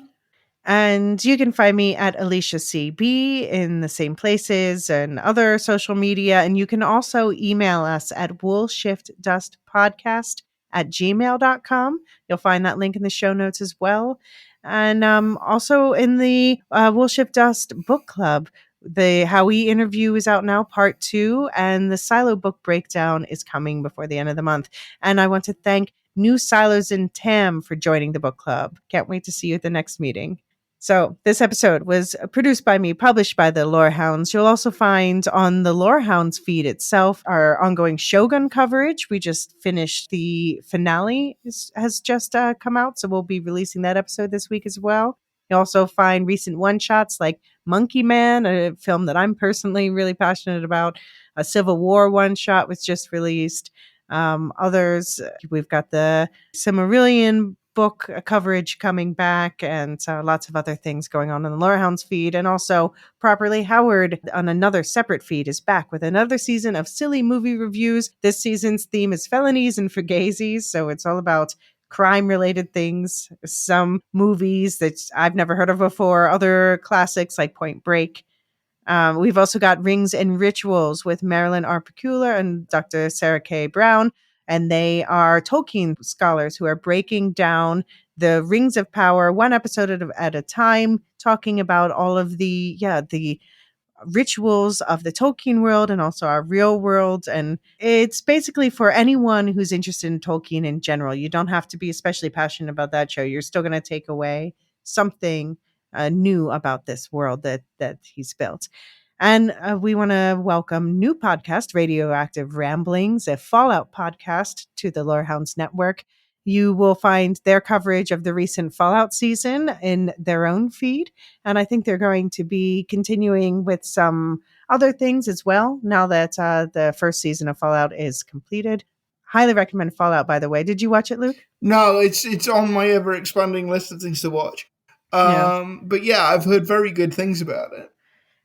And you can find me at Elysia CB in the same places and other social media. And you can also email us at woolshiftdustpodcast@gmail.com. You'll find that link in the show notes as well. And also in the Wool Shift Dust book club, the How We Interview is out now, part 2, and the Silo book breakdown is coming before the end of the month. And I want to thank New Silos and Tam for joining the book club. Can't wait to see you at the next meeting. So this episode was produced by me, published by the Lorehounds. You'll also find on the Lorehounds feed itself our ongoing Shogun coverage. We just finished the finale, has just come out, so we'll be releasing that episode this week as well. You'll also find recent one-shots like Monkey Man, a film that I'm personally really passionate about. A Civil War one-shot was just released. Others, we've got the Silmarillion book coverage coming back, and lots of other things going on the Lorehounds feed. And also Properly Howard on another separate feed is back with another season of silly movie reviews. This season's theme is felonies and fugazis, so it's all about crime related things. Some movies that I've never heard of before, other classics like Point Break. We've also got Rings and Rituals with Marilyn R. Pecula and Dr. Sarah K. Brown. And they are Tolkien scholars who are breaking down the Rings of Power one episode at a time, talking about all of the rituals of the Tolkien world and also our real world. And it's basically for anyone who's interested in Tolkien in general. You don't have to be especially passionate about that show. You're still going to take away something new about this world that he's built. And we want to welcome new podcast, Radioactive Ramblings, a Fallout podcast to the Lorehounds Network. You will find their coverage of the recent Fallout season in their own feed. And I think they're going to be continuing with some other things as well now that the first season of Fallout is completed. Highly recommend Fallout, by the way. Did you watch it, Luke? No, it's on my ever-expanding list of things to watch. But yeah, I've heard very good things about it.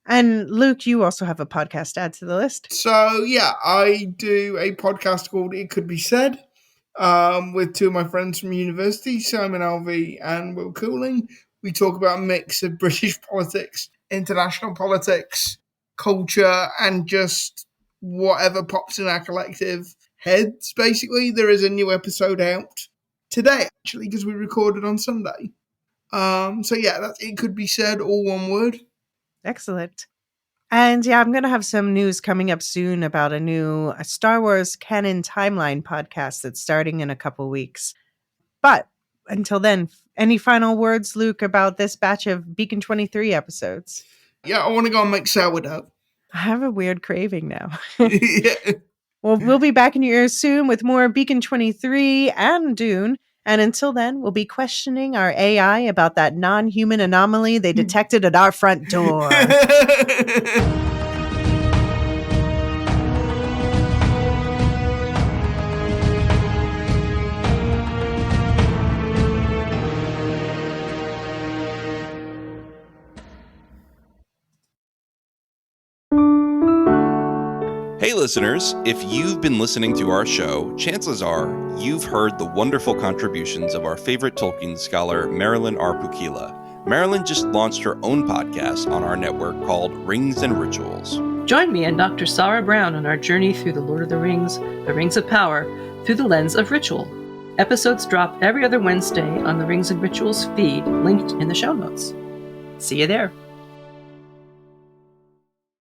And Luke, you also have a podcast to add to the list. So yeah, I do a podcast called It Could Be Said with two of my friends from university, Simon Alvey and Will Cooling. We talk about a mix of British politics, international politics, culture, and just whatever pops in our collective heads, basically. There is a new episode out today, actually, because we recorded on Sunday. So yeah, that's It Could Be Said, all one word. Excellent. And yeah, I'm going to have some news coming up soon about a new Star Wars canon timeline podcast that's starting in a couple weeks. But until then, any final words, Luke, about this batch of Beacon 23 episodes? Yeah, I want to go and make sourdough. I have a weird craving now. Yeah. Well, we'll be back in your ears soon with more Beacon 23 and Dune. And until then, we'll be questioning our AI about that non-human anomaly they detected at our front door. Hey listeners, if you've been listening to our show, chances are you've heard the wonderful contributions of our favorite Tolkien scholar, Marilyn R. Pukila. Marilyn just launched her own podcast on our network called Rings and Rituals. Join me and Dr. Sarah Brown on our journey through the Lord of the Rings of Power, through the lens of ritual. Episodes drop every other Wednesday on the Rings and Rituals feed, linked in the show notes. See you there.